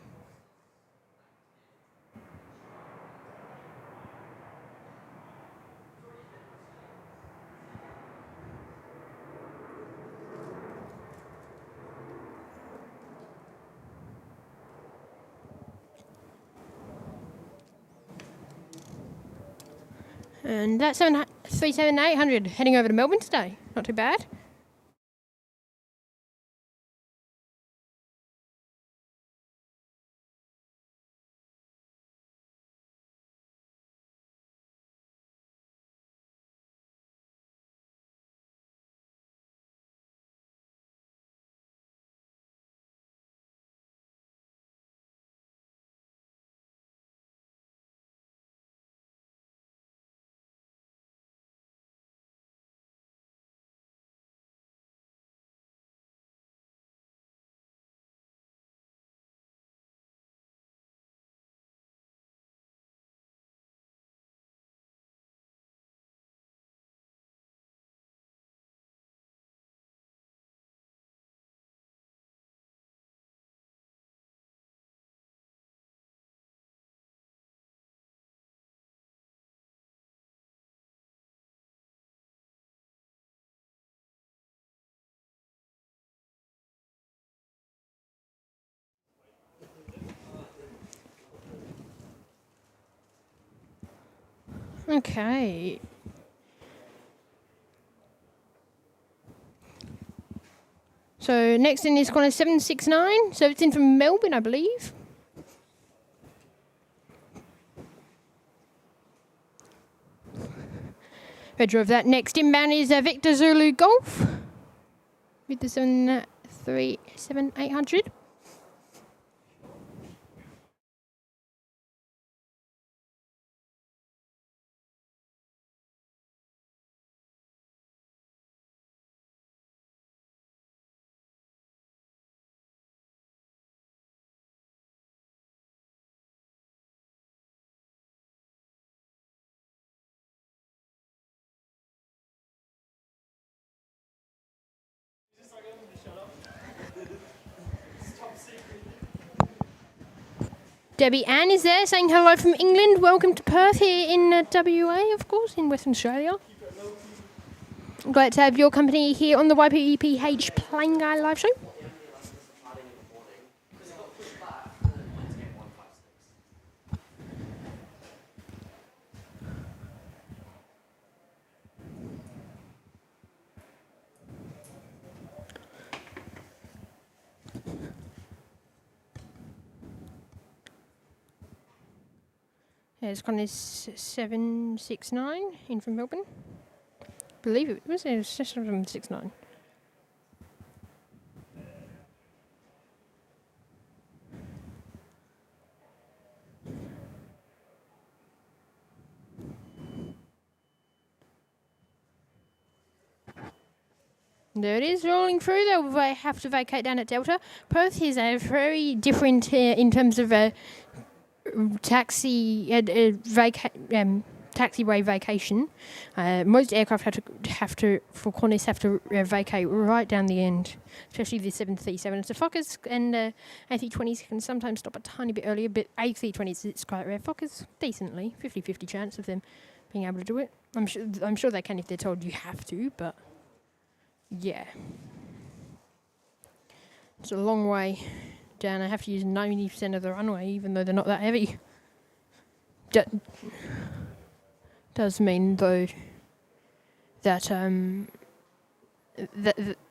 And that's 737-800 heading over to Melbourne today. Not too bad. Okay. So next in is Qantas 769. So it's in from Melbourne, I believe. Roger of that. Next inbound is Victor Zulu Golf with the 737-800. Debbie Ann is there saying hello from England. Welcome to Perth here in WA, of course, in Western Australia. Glad to have your company here on the YPPH Plane Guy live show. It's Qantas 769 in from Melbourne. Believe it was 769. There it is, rolling through. They'll have to vacate down at Delta. Perth is a very different in terms of taxiway vacation. Most aircraft have to for Qantas have to vacate right down the end, especially the 737. So Fokkers and A320s can sometimes stop a tiny bit earlier, but A320s it's quite rare. Fokkers decently 50-50 chance of them being able to do it. I'm sure they can if they're told you have to, but yeah, it's a long way down. I have to use 90% of the runway, even though they're not that heavy. Does mean though that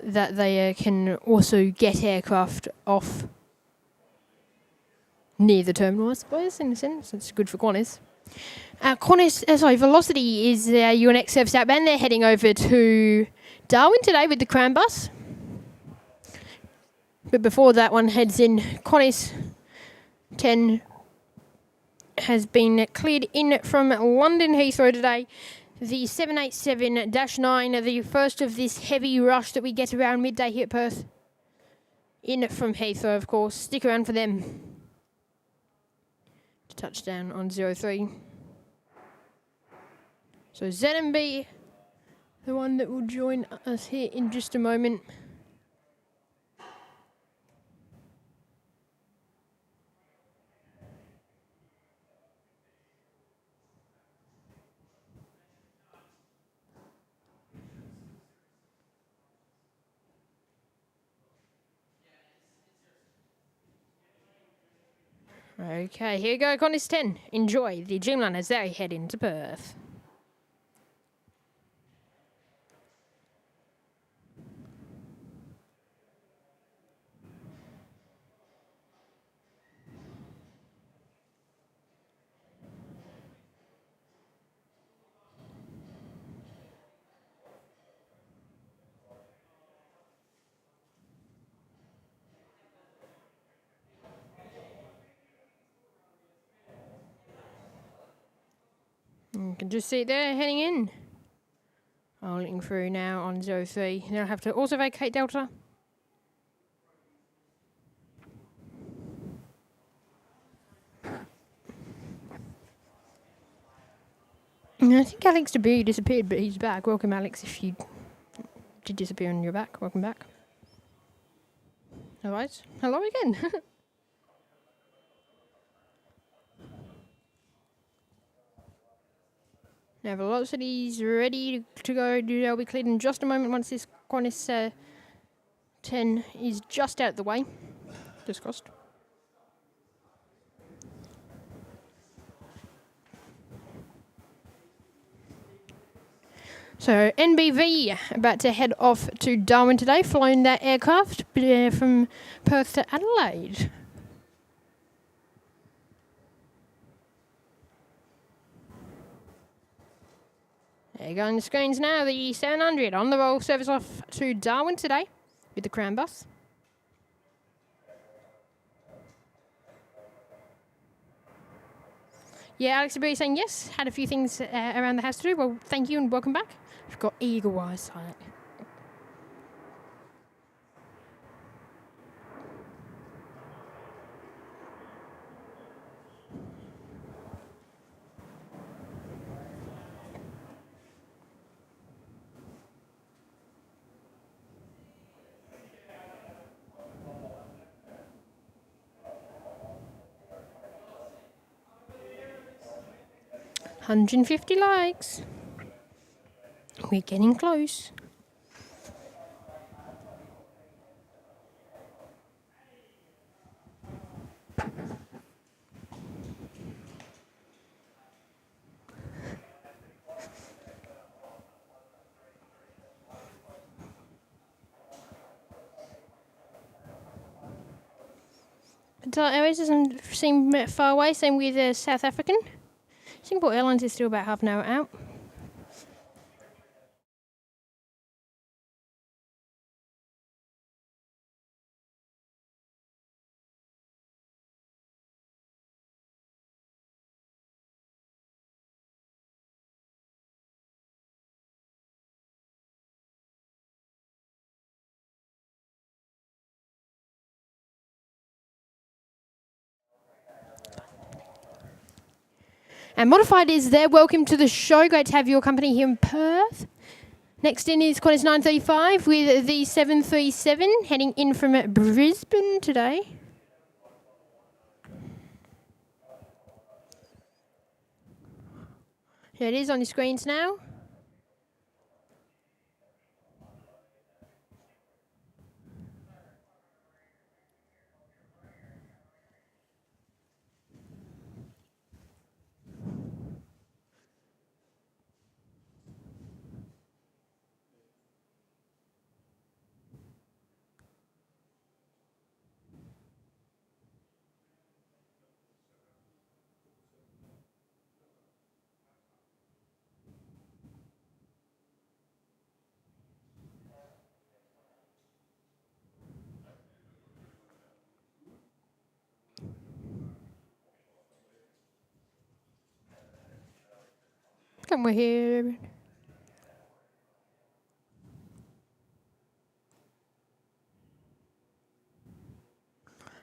that they can also get aircraft off near the terminal, I suppose. In a sense, it's good for Qantas. Velocity is your next service outbound. They're heading over to Darwin today with the Crown bus. But before that one heads in, Qantas 10 has been cleared in from London Heathrow today. The 787-9, the first of this heavy rush that we get around midday here at Perth. In from Heathrow, of course. Stick around for them. To touchdown on 03. So ZMB, the one that will join us here in just a moment. Okay, here you go, Qantas 10. Enjoy the Dreamliner as they head into Perth. You can just see it there, heading in. Rolling through now on 03. They'll have to also vacate Delta. I think Alex Debut disappeared, but he's back. Welcome, Alex, if you did disappear and you're back. Welcome back. Otherwise, hello again. Now velocity's ready to go. They'll be cleared in just a moment once this Qantas 10 is just out the way. Just crossed. So NBV about to head off to Darwin today, flying that aircraft from Perth to Adelaide. There you go on the screens now, the 700 on the roll, service off to Darwin today with the Crown bus. Yeah, Alex Abury saying yes, had a few things around the house to do. Well, thank you and welcome back. We've got eagle eyesight. $150 likes. We're getting close. Airways doesn't seem far away, same with South African. Singapore Airlines is still about half an hour out. And Modified is there. Welcome to the show. Great to have your company here in Perth. Next in is Qantas 935 with the 737 heading in from Brisbane today. There it is on your screens now. Come we're here.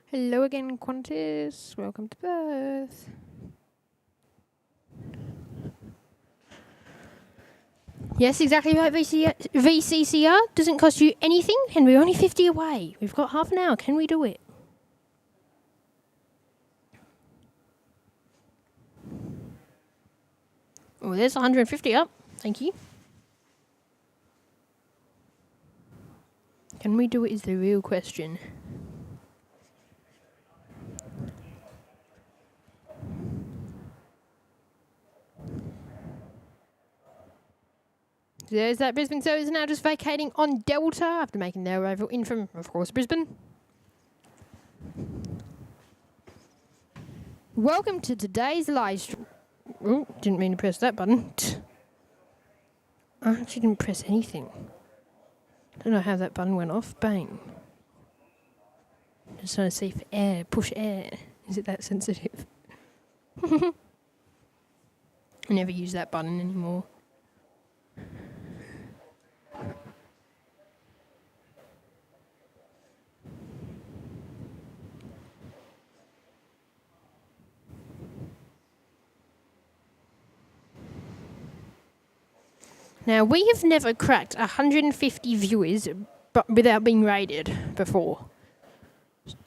Hello again, Qantas. Welcome to Perth. Yes, exactly right, VCCR. Doesn't cost you anything, and we're only 50 away. We've got half an hour. Can we do it? Oh, there's 150 up. Thank you. Can we do it is the real question. There's that Brisbane service now just vacating on Delta after making their arrival in from, of course, Brisbane. Welcome to today's live stream. Oh, didn't mean to press that button. I actually didn't press anything. Don't know how that button went off. Bang. Just trying to see if air, push air. Is it that sensitive? I never use that button anymore. Now, we have never cracked 150 viewers but without being rated before.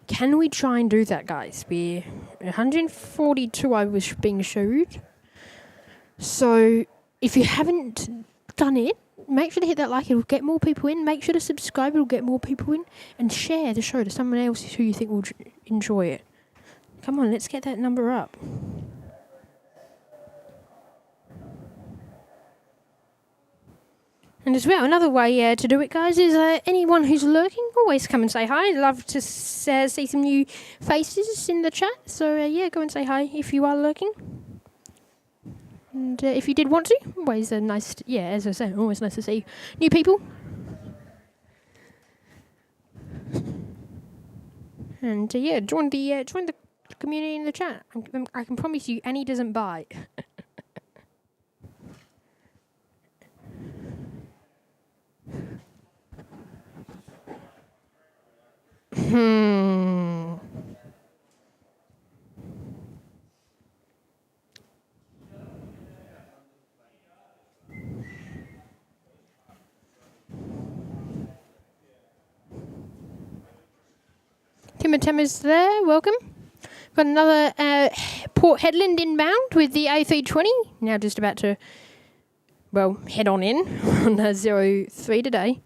Can we try and do that, guys? We're 142 I was being showed. So, if you haven't done it, make sure to hit that like. It'll get more people in. Make sure to subscribe. It'll get more people in. And share the show to someone else who you think will enjoy it. Come on, let's get that number up. And as well, another way to do it, guys, is anyone who's lurking, always come and say hi. Love to see some new faces in the chat. So, yeah, go and say hi if you are lurking. And if you did want to, always nice, as I said, always nice to see new people. And yeah, join the community in the chat. I can promise you, Annie doesn't bite. Tim's there, welcome. Got another Port Hedland inbound with the A320. Now just about to, well, head on in on 03 today.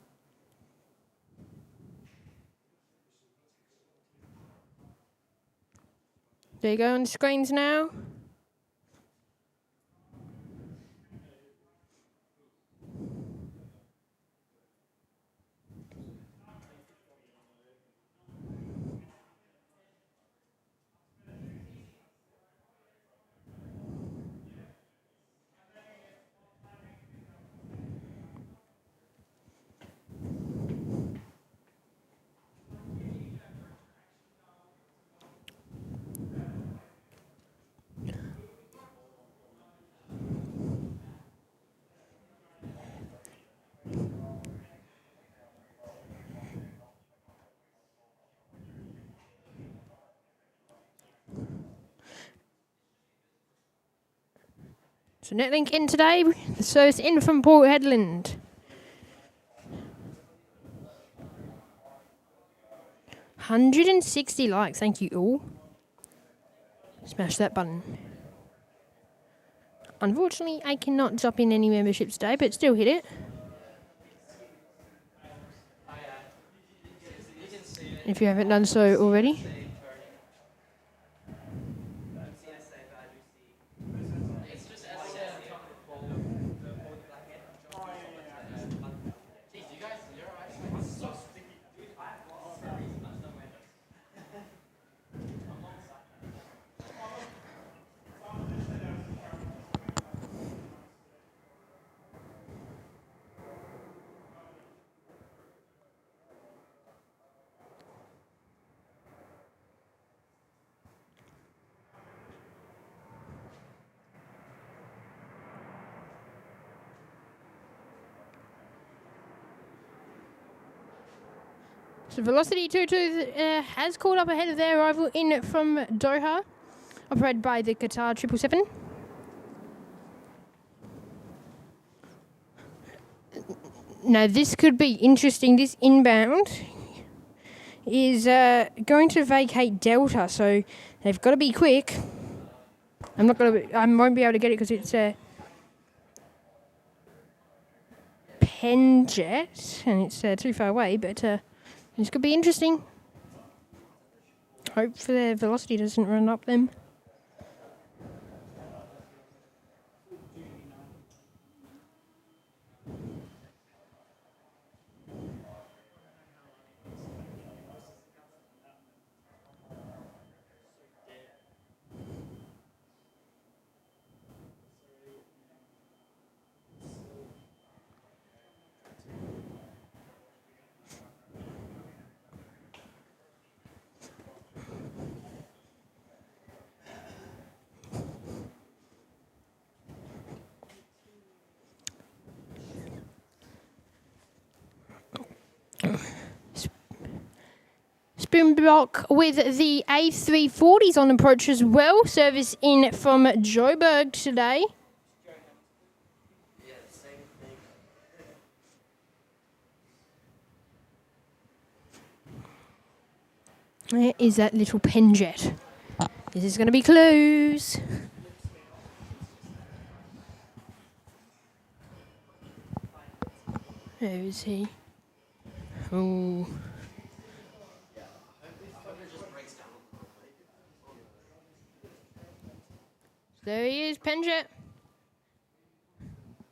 There you go on the screens now. So Netlink in today, the service in from Port Hedland. $160 likes, thank you all. Smash that button. Unfortunately, I cannot drop in any memberships today, but still hit it. If you haven't done so already. So Velocity 22 has called up ahead of their arrival in from Doha, operated by the Qatar 777. Now this could be interesting. This inbound is going to vacate Delta, so they've got to be quick. I won't be able to get it because it's Penjet and it's too far away, but this could be interesting. Hope for their velocity doesn't run up them. Springbok with the A340s on approach as well. Service in from Joburg today. Where is that little Penjet? This is going to be close. Where is he? Oh. There he is, Penjet.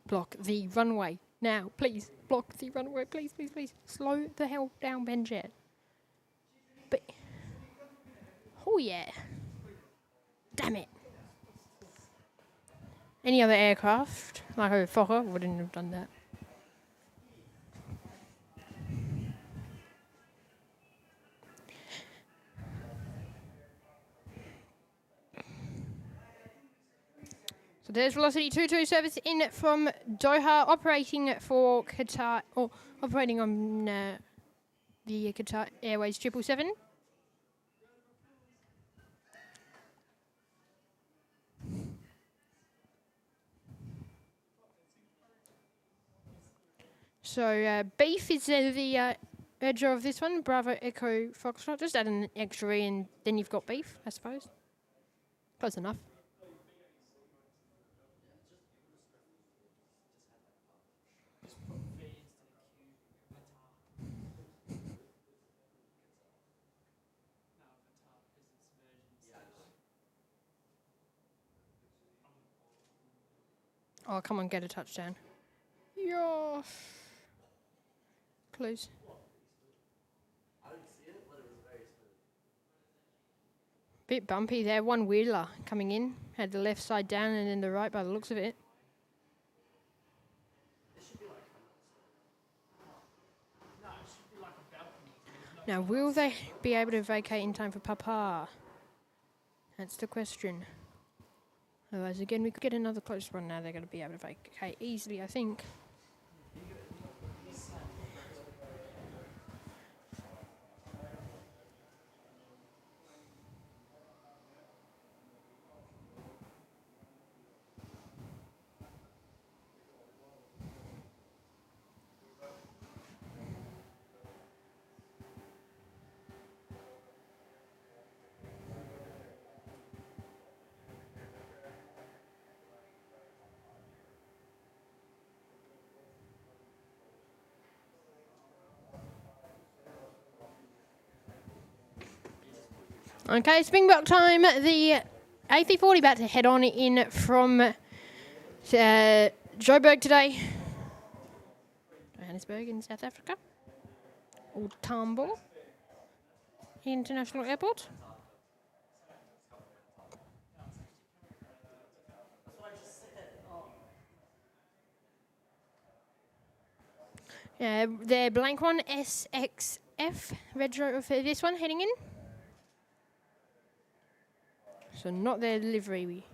Block the runway. Now, please, block the runway. Please, please, please. Slow the hell down, Benjet. But, oh yeah. Damn it. Any other aircraft, like a Fokker, wouldn't have done that. So there's Velocity 22 service in from Doha, operating for Qatar, or operating on the Qatar Airways 777. So Beef is the edger of this one, Bravo Echo Foxtrot. Just add an extra E and then you've got Beef, I suppose. Close enough. Oh, come on, get a touchdown. Yeah. Close. Bit bumpy there. One wheeler coming in. Had the left side down and then the right by the looks of it. Now, will they be able to vacate in time for Papa? That's the question. Otherwise, again, we could get another close one. Now they're going to be able to vacate easily, I think. Okay, Springbok time. The A340 about to head on in from Joburg today. Johannesburg in South Africa. Or Tambo International Airport. The blank one, SXF, retro for this one heading in. So not their livery,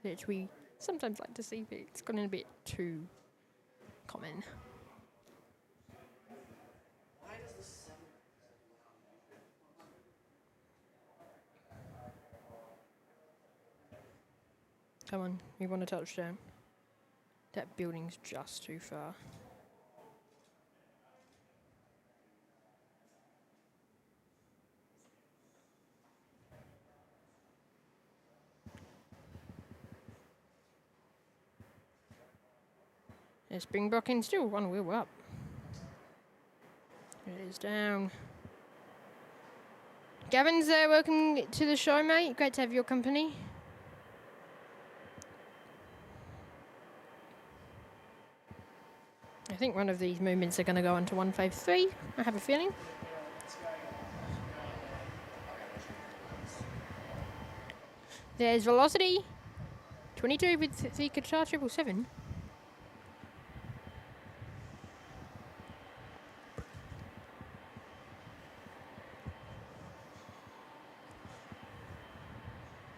which we sometimes like to see, but it's gotten a bit too common. Come on, we want a touchdown. That building's just too far. Springbok in still one wheel up. It is down. Gavin's there, welcome to the show, mate. Great to have your company. I think one of these movements are going to go on to 153, I have a feeling. There's Velocity 22 with the Qatar 777.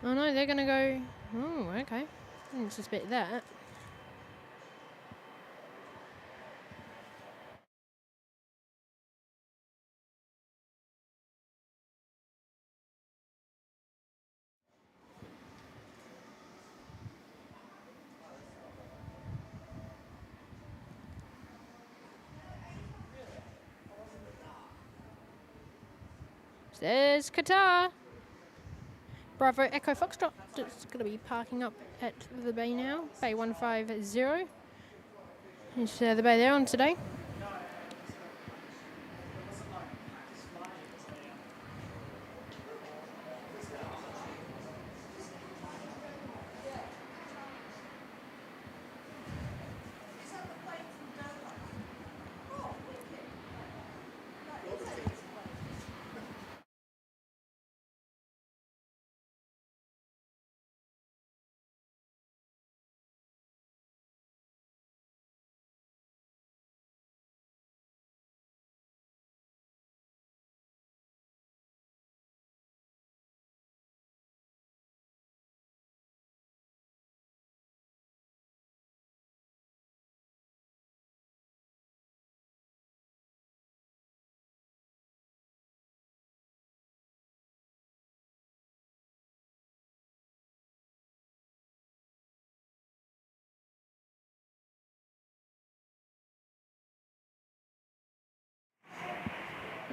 Oh no, they're going to go... Oh, okay. Didn't suspect that. There's Qatar. Bravo Echo Foxtrot. It's going to be parking up at the bay now. Bay 150. It's the bay they're on today.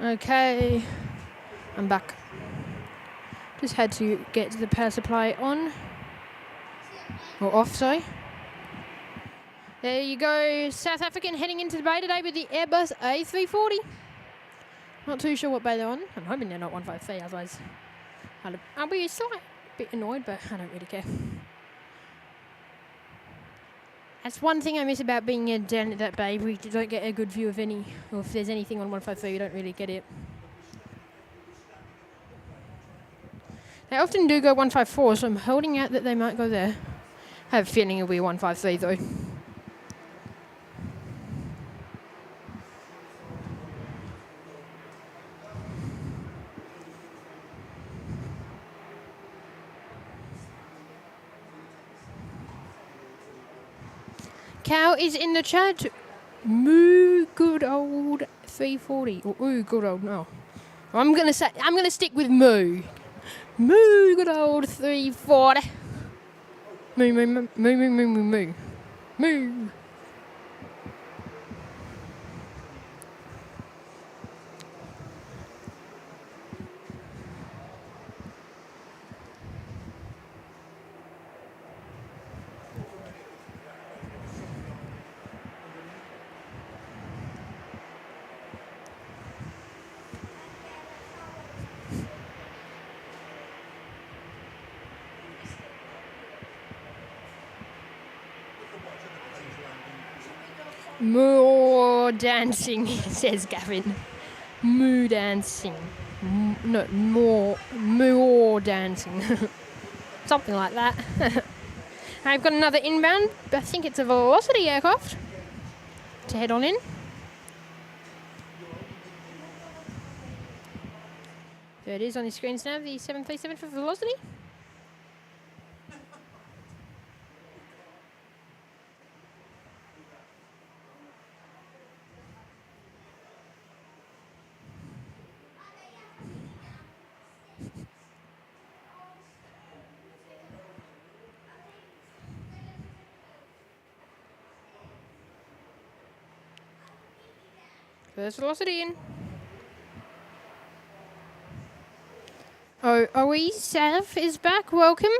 Okay, I'm back. Just had to get the power supply on. Or off, sorry. There you go, South African heading into the bay today with the Airbus A340. Not too sure what bay they're on. I'm hoping they're not 153, otherwise I'll be a slight bit annoyed, but I don't really care. That's one thing I miss about being down at that bay. We don't get a good view of any, or if there's anything on 153, you don't really get it. They often do go 154, so I'm holding out that they might go there. I have a feeling it'll be 153 though. Cow is in the chat. Moo, good old 340. Or ooh, good old, no. I'm gonna stick with moo. Moo, good old 340. Moo, moo, moo, moo, moo, moo, moo, moo. More dancing, says Gavin. Moo dancing. No, more dancing. Something like that. I've got another inbound. I think it's a Velocity aircraft to head on in. There it is on your screens now, the 737 for Velocity. There's Velocity in. Oh, OE Sav is back. Welcome.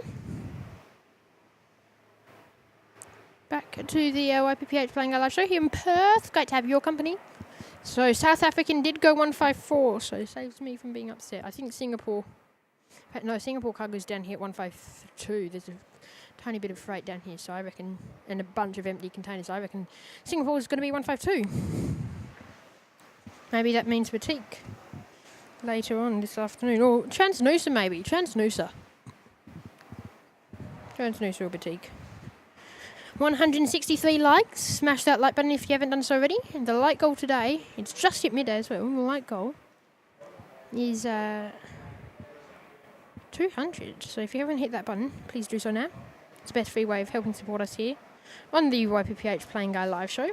Back to the YPPH Flying Live show here in Perth. Great to have your company. So South African did go 154, so it saves me from being upset. I think Singapore... No, Singapore cargo's down here at 152. There's a tiny bit of freight down here, so I reckon... And a bunch of empty containers. I reckon Singapore's going to be 152. Maybe that means Boutique later on this afternoon. Or Transnusa, maybe. Transnusa or Boutique. 163 likes. Smash that like button if you haven't done so already. And the like goal today, it's just hit midday as well. The like goal is 200. So if you haven't hit that button, please do so now. It's the best free way of helping support us here on the YPPH Plane Guy live show.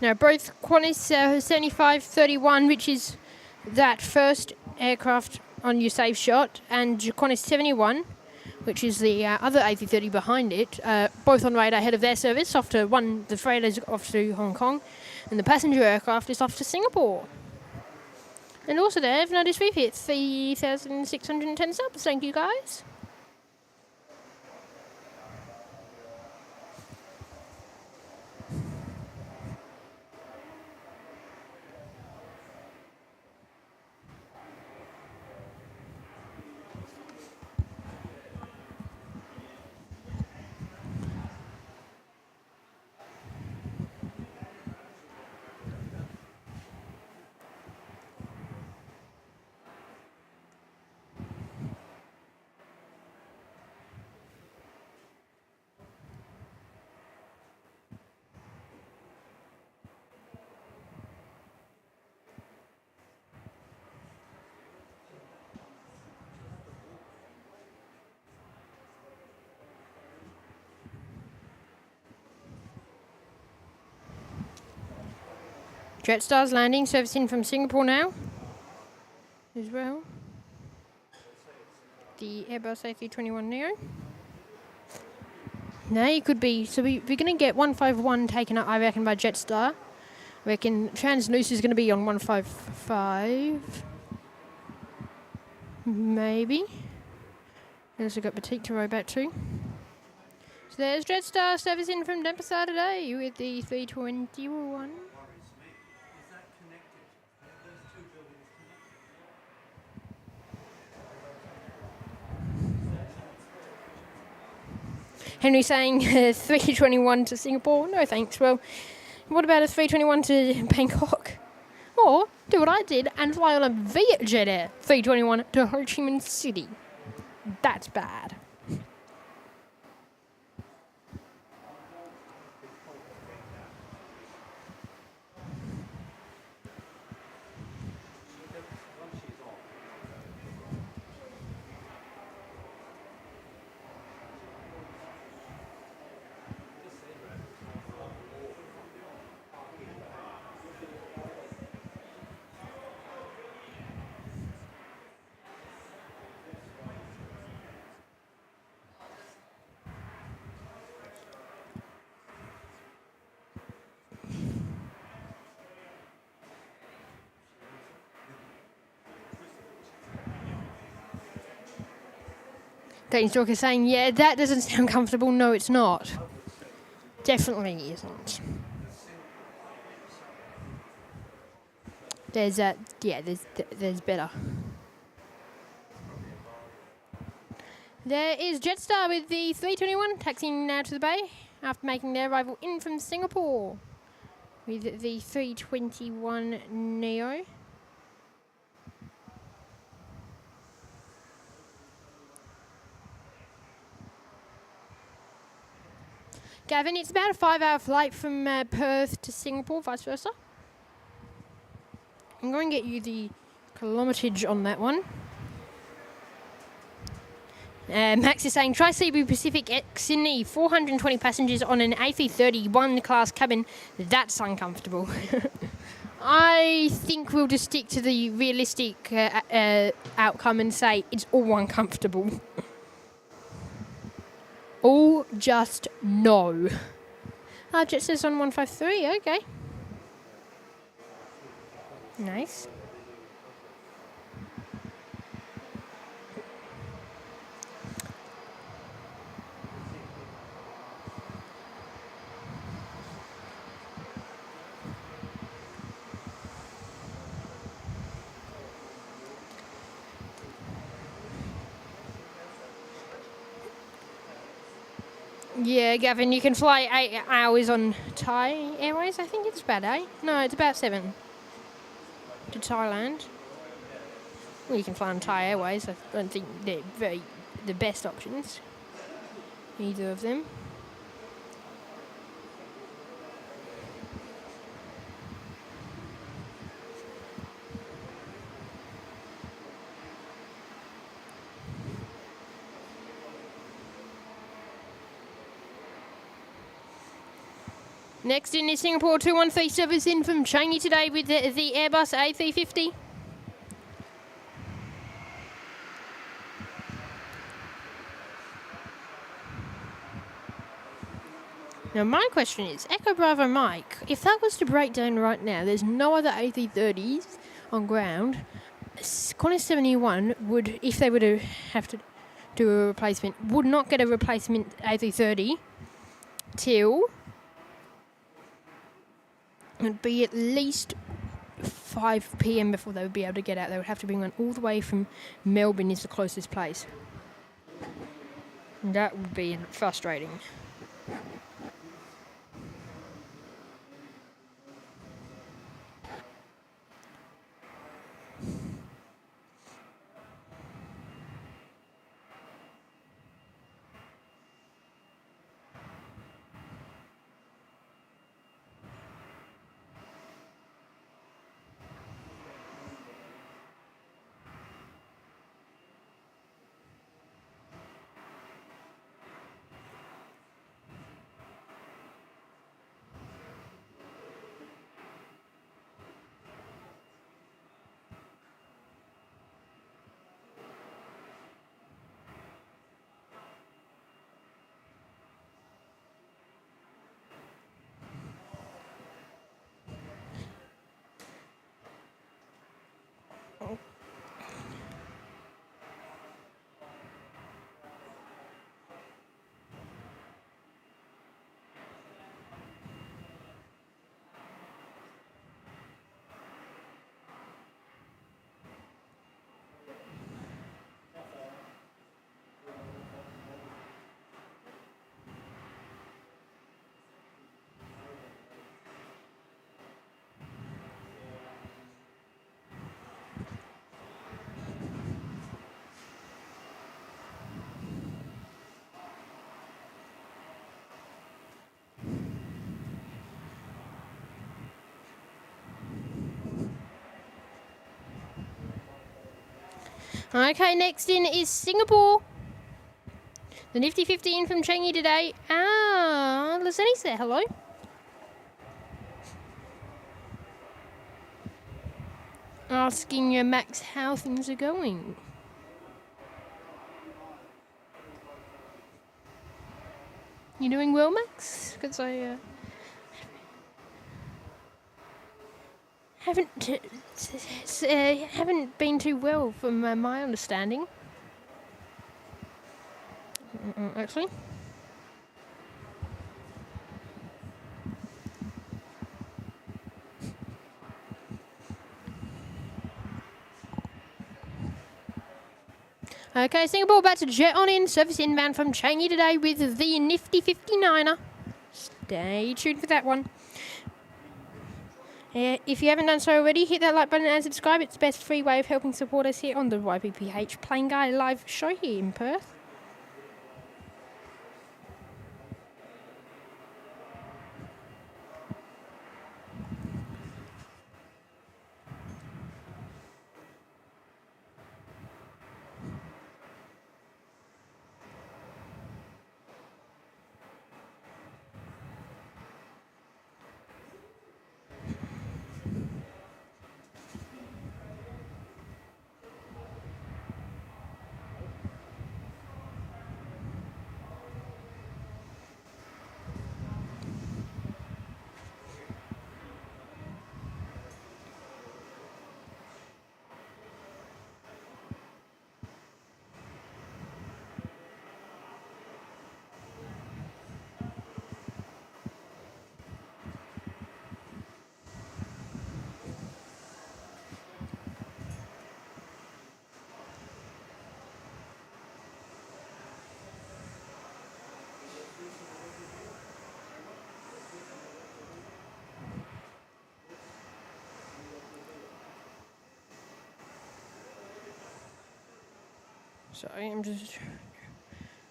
Now, both Qantas 7531, which is that first aircraft on your safe shot, and Qantas 71 which is the other A330 behind it, both on radar ahead of their service. Off to one, the freighter is off to Hong Kong, and the passenger aircraft is off to Singapore. And also there, I've noticed we've hit 3,610 subs. Thank you, guys. Jetstar's landing, servicing from Singapore now as well. The Airbus A321neo. Now you could be, so we're going to get 151 taken up, I reckon, by Jetstar. I reckon Transnusa is going to be on 155. Maybe. Also got Batik to row back to. So there's Jetstar servicing from Denpasar today with the 321. Henry saying 321 to Singapore. No thanks. Well, what about a 321 to Bangkok? Or do what I did and fly on a Vietjet Air 321 to Ho Chi Minh City. That's bad. Dane Stalker saying, yeah, that doesn't sound comfortable. No, it's not. Definitely isn't. There's there's better. There is Jetstar with the 321 taxiing now to the bay after making their arrival in from Singapore with the 321 Neo. Gavin, it's about a 5-hour flight from Perth to Singapore, vice versa. I'm going to get you the kilometrage on that one. Max is saying, try Cebu Pacific X Sydney, 420 passengers on an A330 class cabin. That's uncomfortable. I think we'll just stick to the realistic outcome and say it's all uncomfortable. All just no. Jet says on 153, okay. Nice. Yeah, Gavin, you can fly 8 hours on Thai Airways. I think it's about 8. No, it's about 7 to Thailand. Well, you can fly on Thai Airways. I don't think they're the best options, either of them. Next in is Singapore 213 service in from Changi today with the Airbus A350. Now my question is, Echo Bravo Mike, if that was to break down right now, there's no other A330s on ground. Qantas 71 would, if they were to have to do a replacement, would not get a replacement A330 till it'd be at least 5 p.m. before they would be able to get out. They would have to bring one all the way from Melbourne, is the closest place. And that would be frustrating. Okay, next in is Singapore. The Nifty 50 in from Changi today. Laseni's there, hello. Asking Max how things are going. You doing well, Max? Because I haven't been too well from my understanding. Actually. Okay, Singapore about to jet on in. Service inbound from Changi today with the Nifty 59er. Stay tuned for that one. If you haven't done so already, hit that like button and subscribe. It's the best free way of helping support us here on the YPPH Plane Guy live show here in Perth. Sorry, I'm just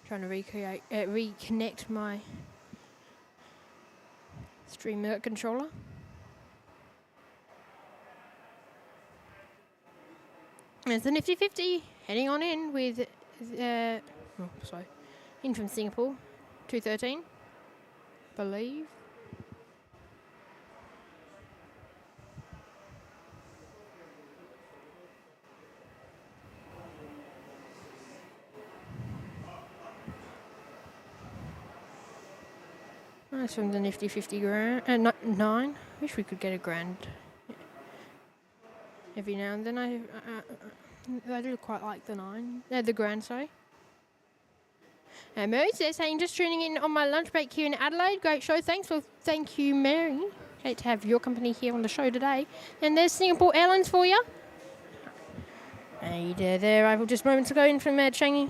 trying to reconnect my stream controller. There's the Nifty 50 heading on in with, in from Singapore, 213, believe. That's from the nifty 50 grand, 9. Wish we could get a grand every now and then. I do quite like the 9, the grand, sorry. Mary's there saying, just tuning in on my lunch break here in Adelaide. Great show, thanks. Well, thank you, Mary. Great to have your company here on the show today. And there's Singapore Airlines for you. Hey there, arrival just moments ago in from Changi.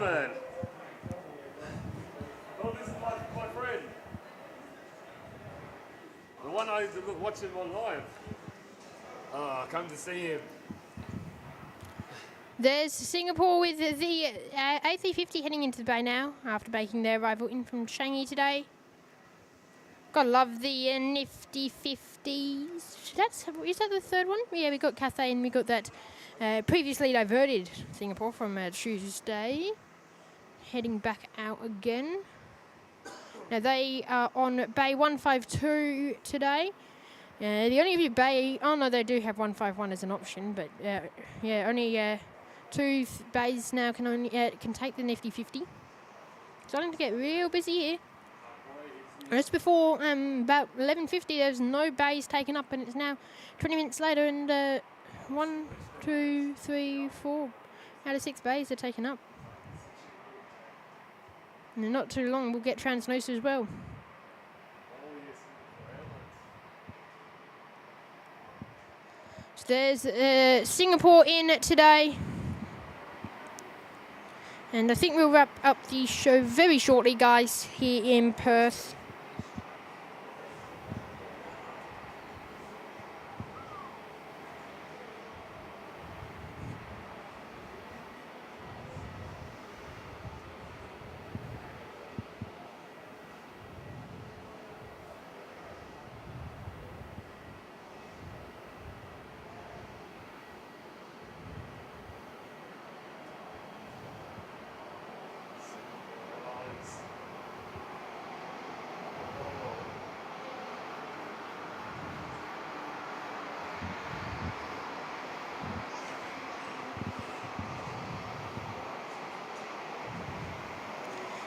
Man. Oh, this is my friend. The one I used to watch him online. Oh, come to see him. There's Singapore with the A350 heading into the bay now after making their arrival in from Changi today. Gotta love the nifty 50s. Is that the third one? Yeah, we got Cathay and we got that previously diverted Singapore from Tuesday. Heading back out again. Now they are on bay 152 today. The only bay, oh no, they do have 151 as an option, but yeah, only 2 bays now can take the nifty 50. Starting to get real busy here. Just before about 11:50, there was no bays taken up, and it's now 20 minutes later, and 1, 2, 3, 4 out of 6 bays are taken up. And not too long, we'll get Transnosa as well. So there's Singapore in today. And I think we'll wrap up the show very shortly, guys, here in Perth.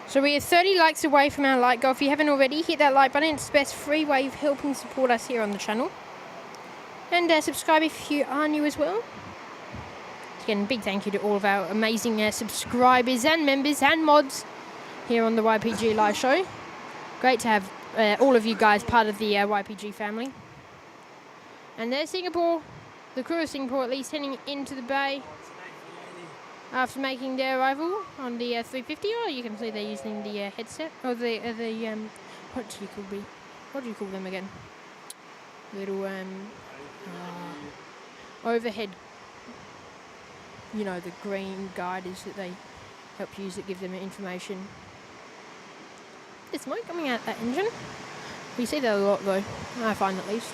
So we are 30 likes away from our like goal. If you haven't already, hit that like button. It's the best free way of helping support us here on the channel. And subscribe if you are new as well. Again, big thank you to all of our amazing subscribers and members and mods here on the YPG live show. Great to have all of you guys part of the YPG family. And there's Singapore, the crew of Singapore at least, heading into the bay after making their arrival on the 350. Oh, you can see they're using the headset, or the what do you call them again? Little overhead. You know, the green guiders that they help use that give them information. There's smoke coming out that engine. We see that a lot though, I find at least.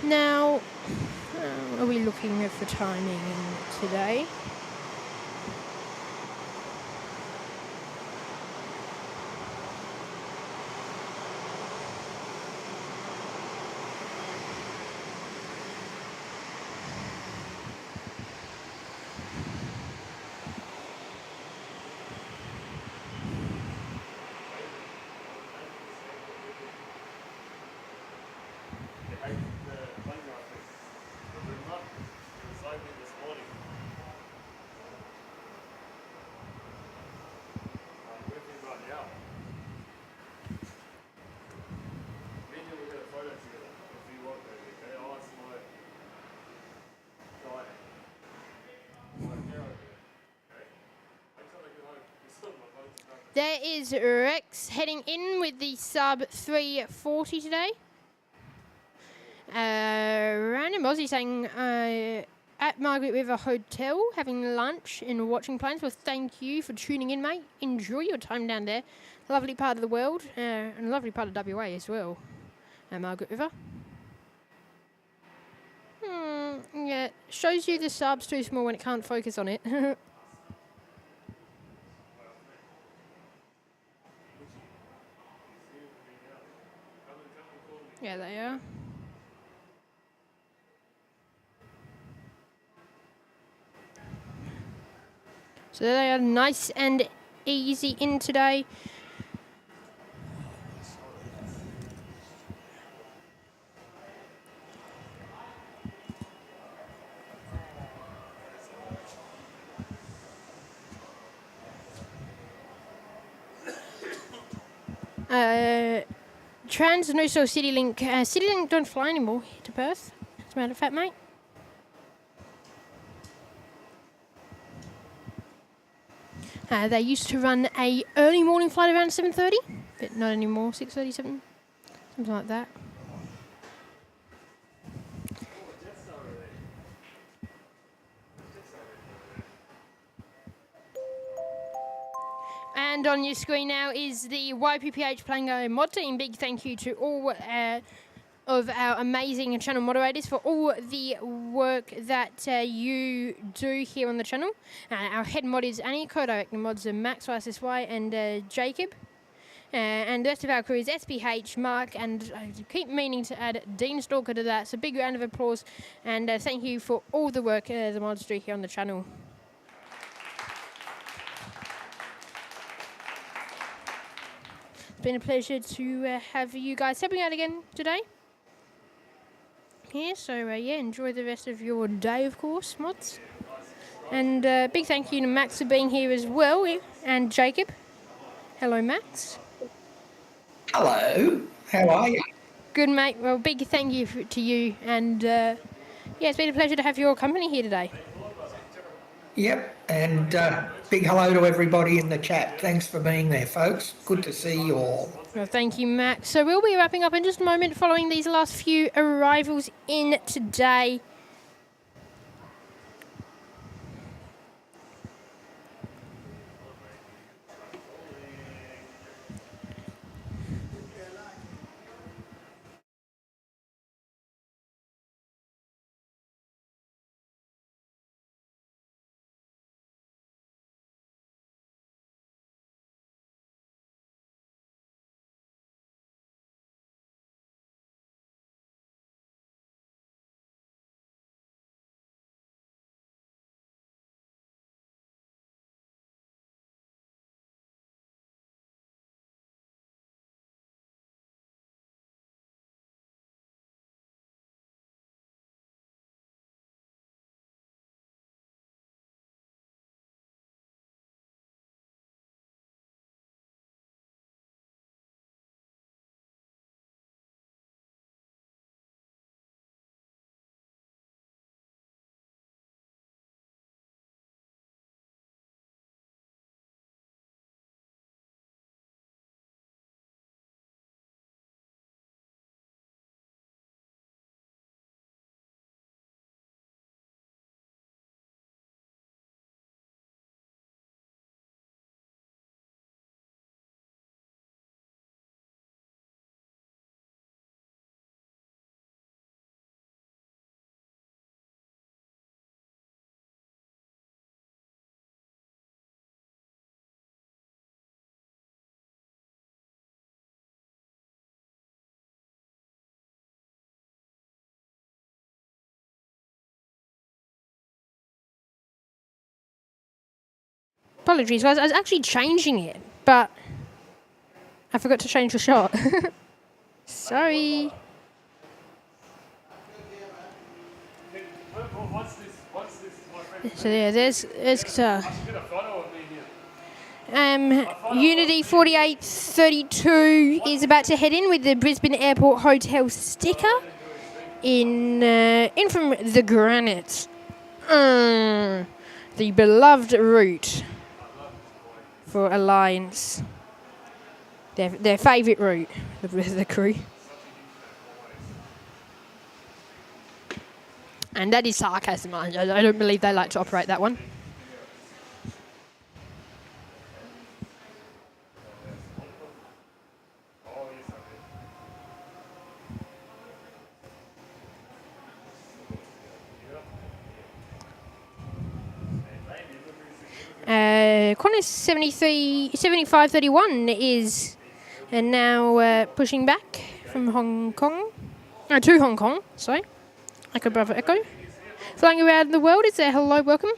Now, are we looking at the timing today? There is Rex heading in with the sub 340 today. Random Aussie saying at Margaret River Hotel having lunch and watching planes. Well, thank you for tuning in, mate. Enjoy your time down there. Lovely part of the world and a lovely part of WA as well. Margaret River. Yeah, shows you the sub's too small when it can't focus on it. Yeah, they are. So they are nice and easy in today. Trans-Noosa CityLink. CityLink don't fly anymore here to Perth, as a matter of fact, mate. They used to run a early morning flight around 7:30, but not anymore, 6:37, something like that. And on your screen now is the YPPH Playing mod team. Big thank you to all of our amazing channel moderators for all the work that you do here on the channel. Our head mod is Annie, co-directing mods are Max, YSSY and Jacob. And the rest of our crew is SPH, Mark, and I keep meaning to add Dean Stalker to that. So big round of applause and thank you for all the work the mods do here on the channel. It's been a pleasure to have you guys helping out again today. Yeah, so yeah, enjoy the rest of your day, of course, mods. And big thank you to Max for being here as well, and Jacob. Hello, Max. Hello, how are you? Good, mate. Well, big thank you to you, and yeah, it's been a pleasure to have your company here today. Yep, and big hello to everybody in the chat. Thanks for being there, folks. Good to see you all. Well, thank you, Max. So we'll be wrapping up in just a moment following these last few arrivals in today. Apologies, guys. I was actually changing it, but I forgot to change the shot. Sorry. So yeah, there's guitar. Unity 4832 is about to head in with the Brisbane Airport Hotel sticker in from the Granite, the beloved route. for Alliance. Their favourite route, the crew. And that is sarcasm. I don't believe they like to operate that one. Qantas 7531 is now pushing back from Hong Kong. No, to Hong Kong, sorry. Echo Bravo Echo. Flying around the world, is there? Hello, welcome.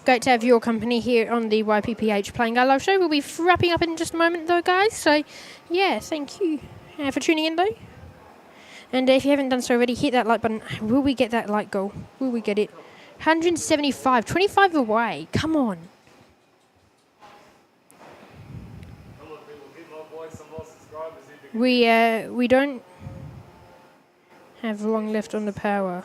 Great to have your company here on the YPPH Playing Guy Live Show. We'll be wrapping up in just a moment though, guys. So, yeah, thank you for tuning in though. And if you haven't done so already, hit that like button. Will we get that like goal? Will we get it? 175, 25 away. Come on. We don't have long left on the power.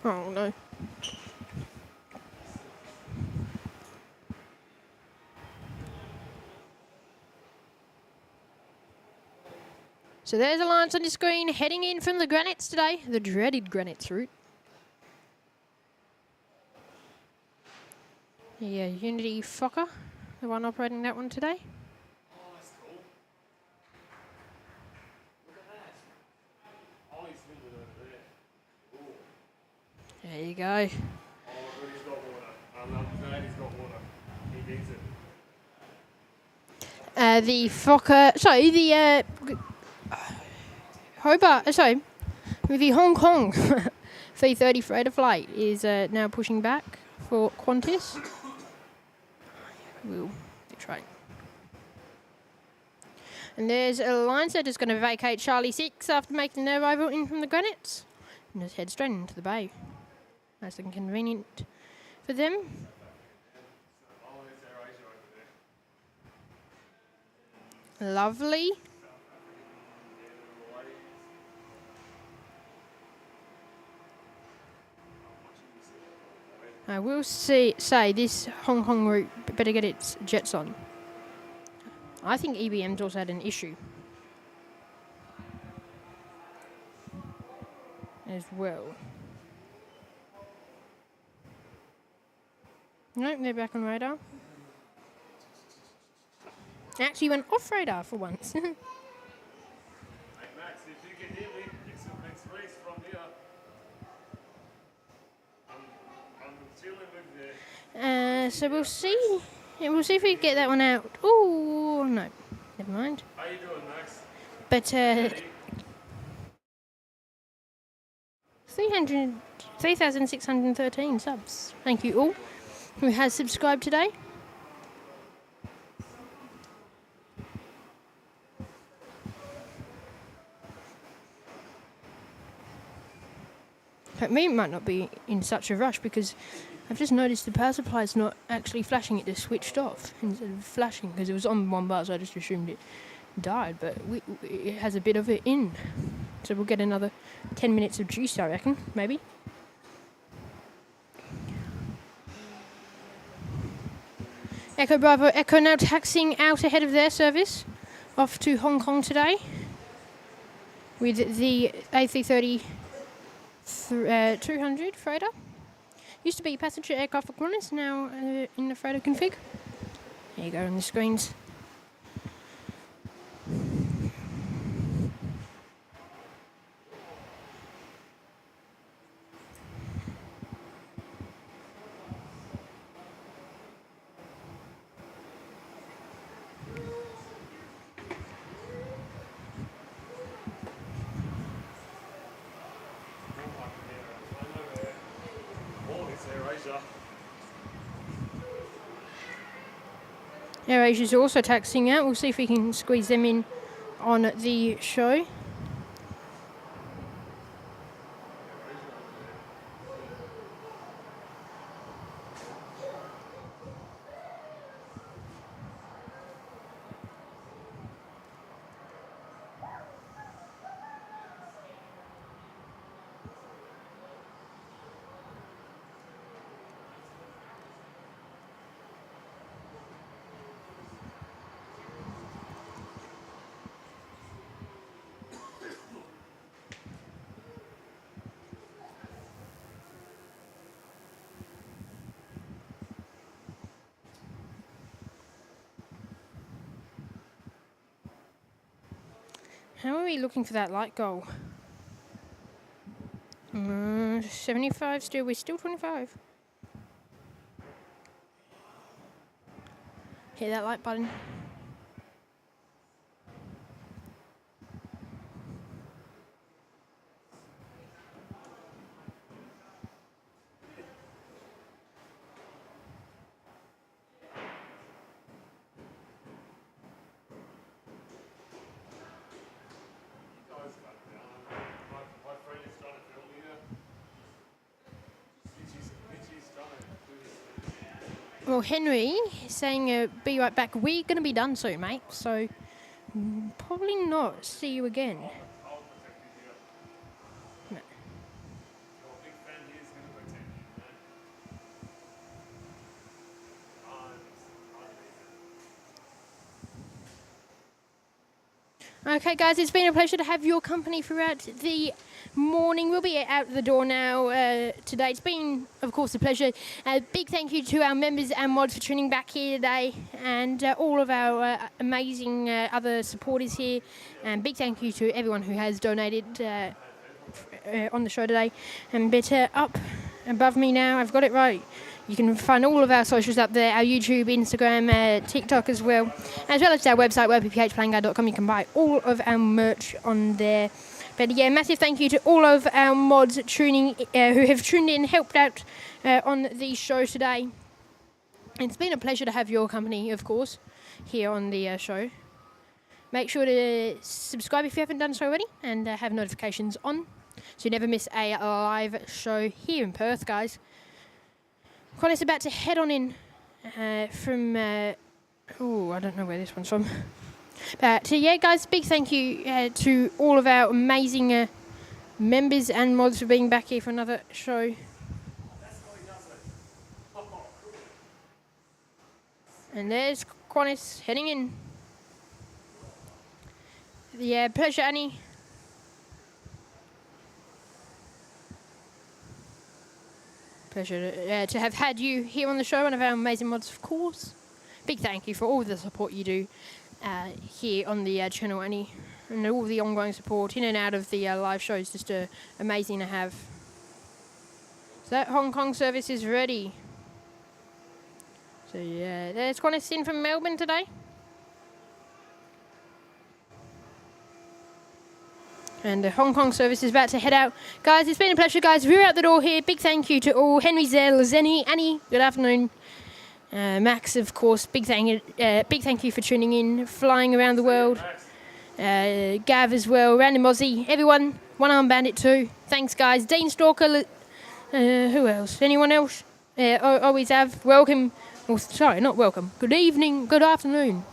Oh no. So there's Alliance on your screen, heading in from the Granites today, the dreaded Granites route. Yeah, Unity Fokker, the one operating that one today. Oh, that's cool. Look at that. Oh, he's filming over there. Ooh. There you go. Oh, good, he's got water. I'm glad he's got water. He needs it. The Fokker, sorry, the Hobart, sorry, the Hong Kong 330 freighter flight is now pushing back for Qantas. We'll be trying. And there's Alliance that is going to vacate Charlie 6 after making their arrival in from the Granites and just head straight into the bay. Nice and convenient for them. Lovely. I will say this Hong Kong route better get its jets on. I think EBM's also had an issue as well. Nope, they're back on radar. Actually went off radar for once. Hey Max, if you can hear me, it's the next race from here. I'm chilling with you. So we'll see. Yeah, we'll see if we can get that one out. Oh no, never mind. How you doing, Max? But 3,613 subs. Thank you all who has subscribed today. But me might not be in such a rush because I've just noticed the power supply is not actually flashing, it just switched off instead of flashing because it was on one bar, so I just assumed it died, but it has a bit of it in. So we'll get another 10 minutes of juice, I reckon, maybe. Echo Bravo Echo now taxiing out ahead of their service off to Hong Kong today with the A330 200 freighter. Used to be passenger aircraft for Qantas, now in the freighter config. There you go on the screens. AirAsia's also taxiing out. We'll see if we can squeeze them in on the show. How are we looking for that light goal? 75 still. We're still 25. Hit that like button. Well, Henry is saying, be right back. We're going to be done soon, mate. So, probably not see you again. No. Okay, guys, it's been a pleasure to have your company throughout the morning. We'll be out the door now today. It's been, of course, a pleasure. Big thank you to our members and mods for tuning back here today, and all of our amazing other supporters here. And big thank you to everyone who has donated on the show today. And better up above me now, I've got it right. You can find all of our socials up there, our YouTube, Instagram, TikTok as well as our website, YPPHplayingguide.com. You can buy all of our merch on there. But yeah, massive thank you to all of our mods who have tuned in, helped out on the show today. It's been a pleasure to have your company, of course, here on the show. Make sure to subscribe if you haven't done so already, and have notifications on, so you never miss a live show here in Perth, guys. Connor's about to head on in from... I don't know where this one's from. So yeah, guys, big thank you to all of our amazing members and mods for being back here for another show. And there's Qantas heading in. Yeah, pleasure, Annie. Pleasure to have had you here on the show, one of our amazing mods, of course. Big thank you for all the support you do here on the channel, Annie, and all the ongoing support in and out of the live shows. Just amazing to have. So that Hong Kong service is ready. So yeah, there's Qantas in from Melbourne today. And the Hong Kong service is about to head out. Guys, it's been a pleasure, guys. We're out the door here. Big thank you to all. Henry, Zell, Zenny, Annie, good afternoon. Max, of course, big thank you for tuning in, flying around the world. Gav as well, Random Aussie, everyone, One Arm Bandit too. Thanks, guys. Dean Stalker, who else? Anyone else? Always have. Welcome. Oh, sorry, not welcome. Good evening, good afternoon.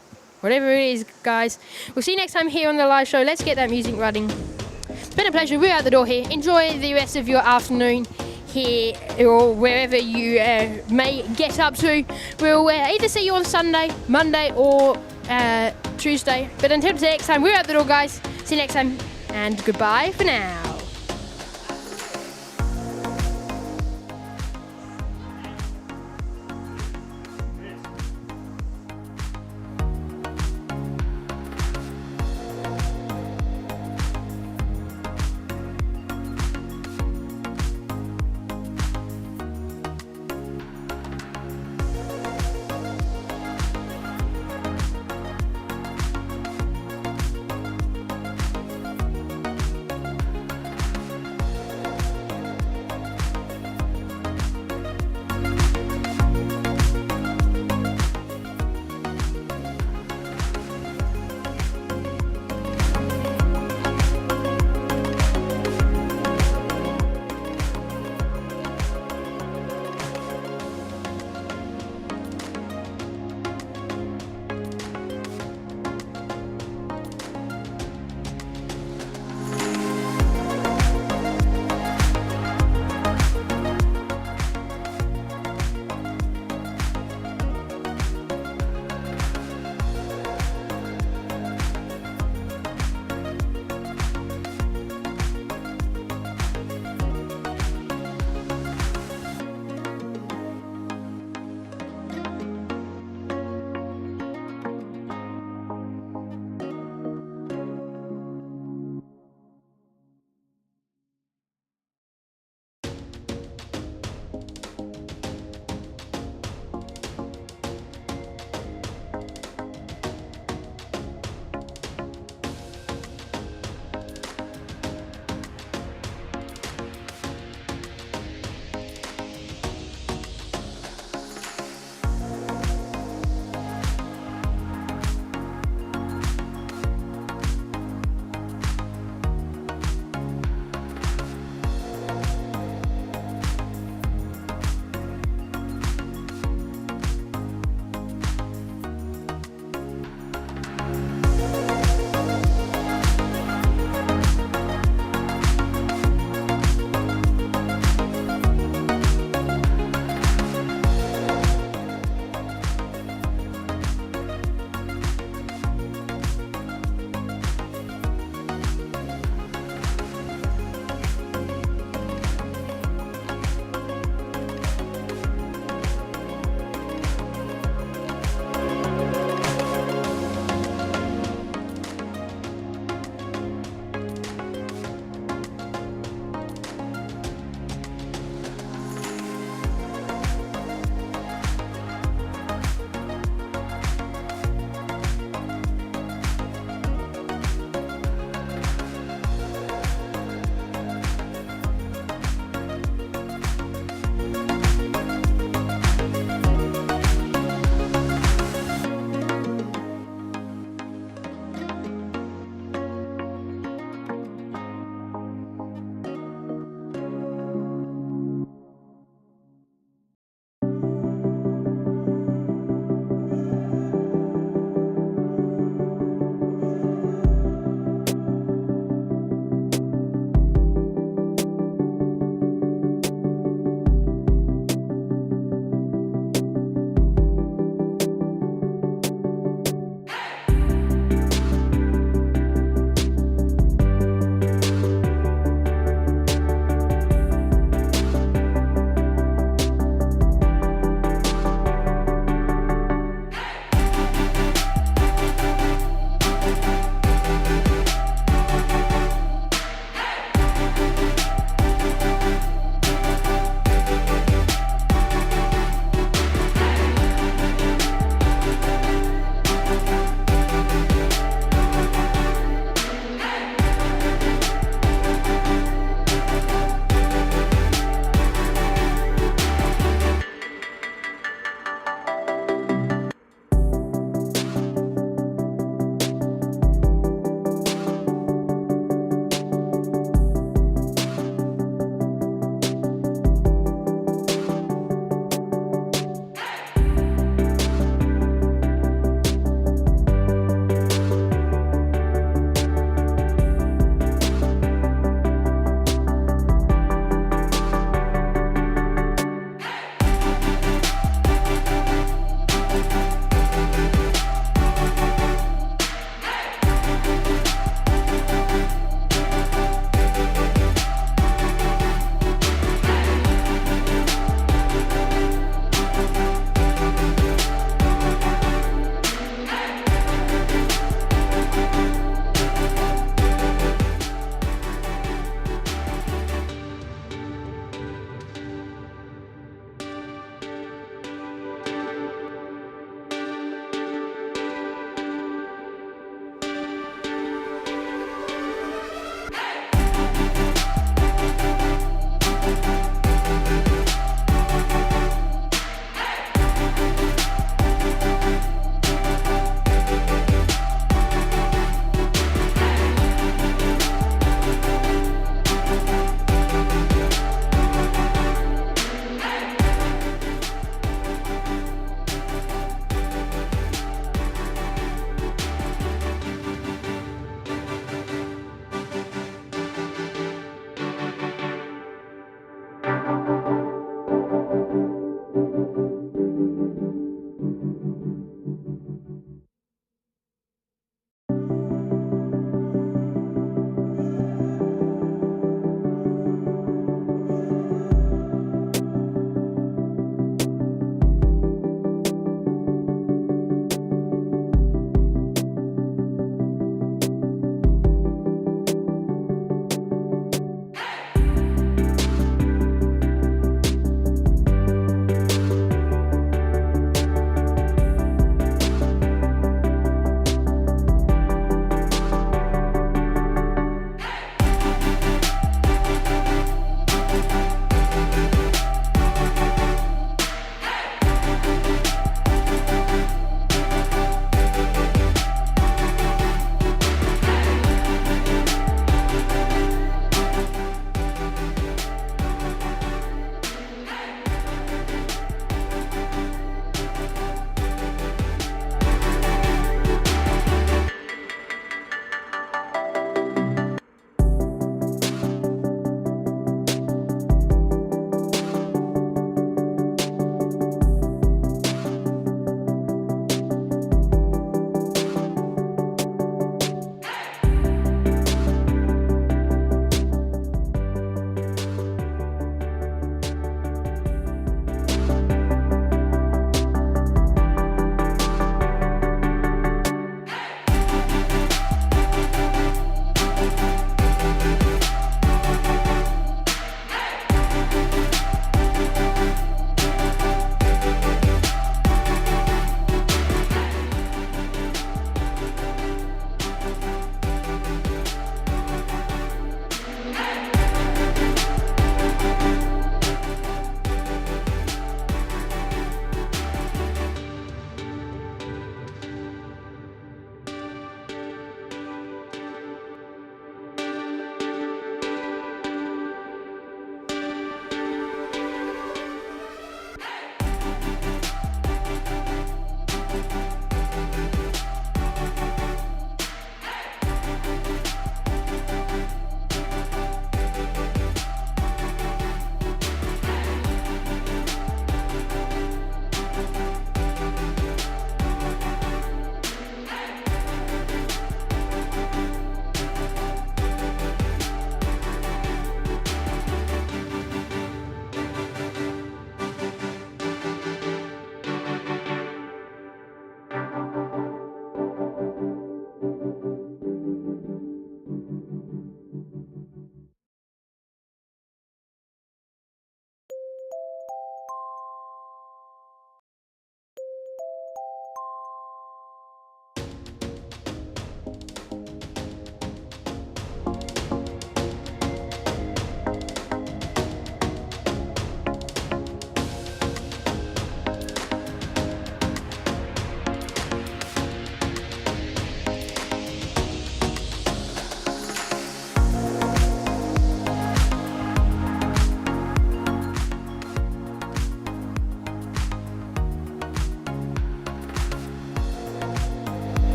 Whatever it is, guys. We'll see you next time here on the live show. Let's get that music running. It's been a pleasure. We're out the door here. Enjoy the rest of your afternoon here or wherever you may get up to. We'll either see you on Sunday, Monday or Tuesday. But until next time, we're out the door, guys. See you next time, and goodbye for now.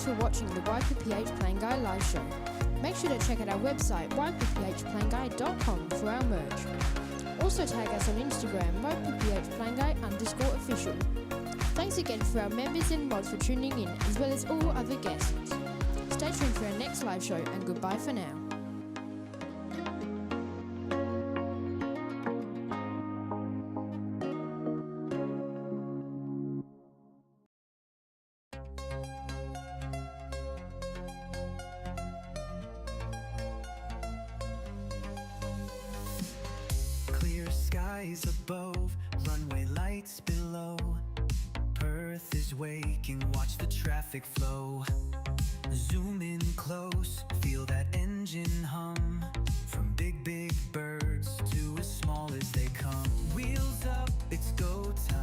for watching the YPPH Plane Guy live show. Make sure to check out our website ypphplaneguy.com for our merch. Also tag us on Instagram ypphplaneguy_official. Thanks again for our members and mods for tuning in, as well as all other guests. Stay tuned for our next live show, and goodbye for now. Clear skies above, runway lights below. Perth is waking, watch the traffic flow. Zoom in close, feel that engine hum. From big birds to as small as they come. Wheels up, it's go time.